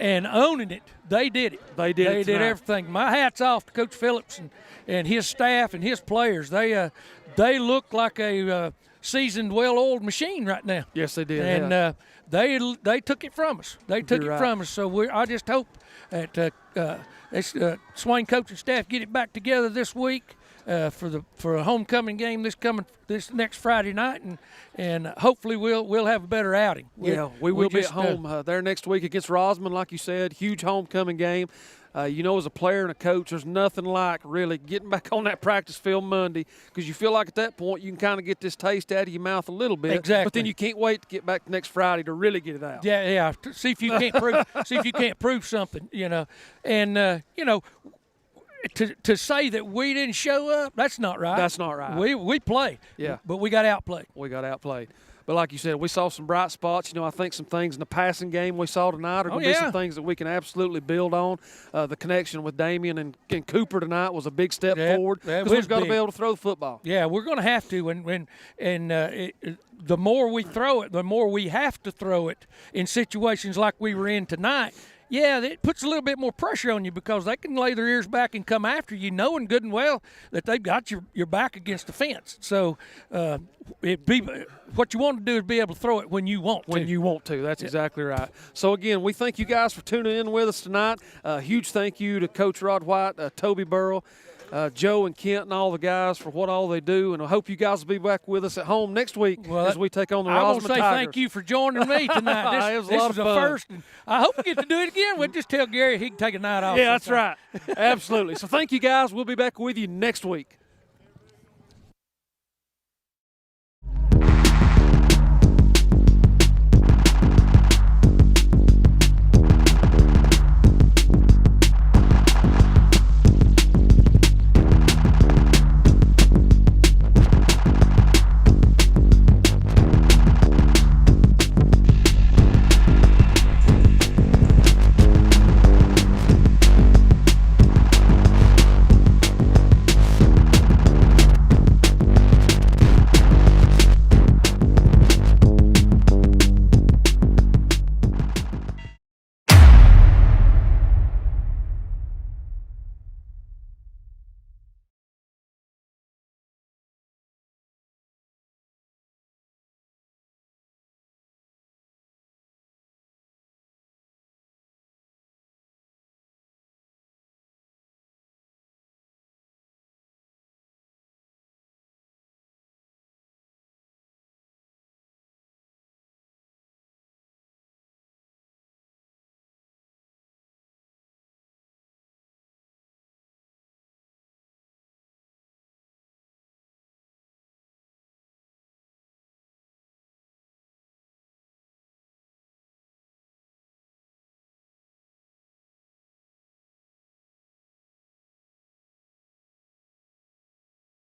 and owning it, they did it. They did everything. My hat's off to Coach Phillips and his staff and his players. They look like a seasoned, well-oiled machine right now. Yes, they did. And they took it from us. They took it from us. So I just hope that Swain coaching staff get it back together this week for a homecoming game this next Friday night, and hopefully we'll have a better outing. We will be at home there next week against Rosman, like you said. Huge homecoming game. As a player and a coach, there's nothing like really getting back on that practice field Monday, because you feel like at that point you can kind of get this taste out of your mouth a little bit. Exactly. But then you can't wait to get back next Friday to really get it out. Yeah. See if you can't prove. See if you can't prove something. And to say that we didn't show up, that's not right. That's not right. We play. Yeah. But we got outplayed. But like you said, we saw some bright spots. I think some things in the passing game we saw tonight are going to be some things that we can absolutely build on. The connection with Damian and Cooper tonight was a big step forward, because we've got to be able to throw the football. Yeah, we're going to have to. The more we throw it, the more we have to throw it in situations like we were in tonight. Yeah, it puts a little bit more pressure on you, because they can lay their ears back and come after you, knowing good and well that they've got your back against the fence. So what you want to do is be able to throw it when you want to. That's exactly right. So, again, we thank you guys for tuning in with us tonight. Huge thank you to Coach Rod White, Toby Burrell, Joe and Kent and all the guys for what all they do, and I hope you guys will be back with us at home next week as we take on the Rosman Tigers. I want to say thank you for joining me tonight. This was a lot of fun. First, and I hope we get to do it again. We'll just tell Gary he can take a night off. Yeah, that's right. Absolutely. So thank you guys. We'll be back with you next week.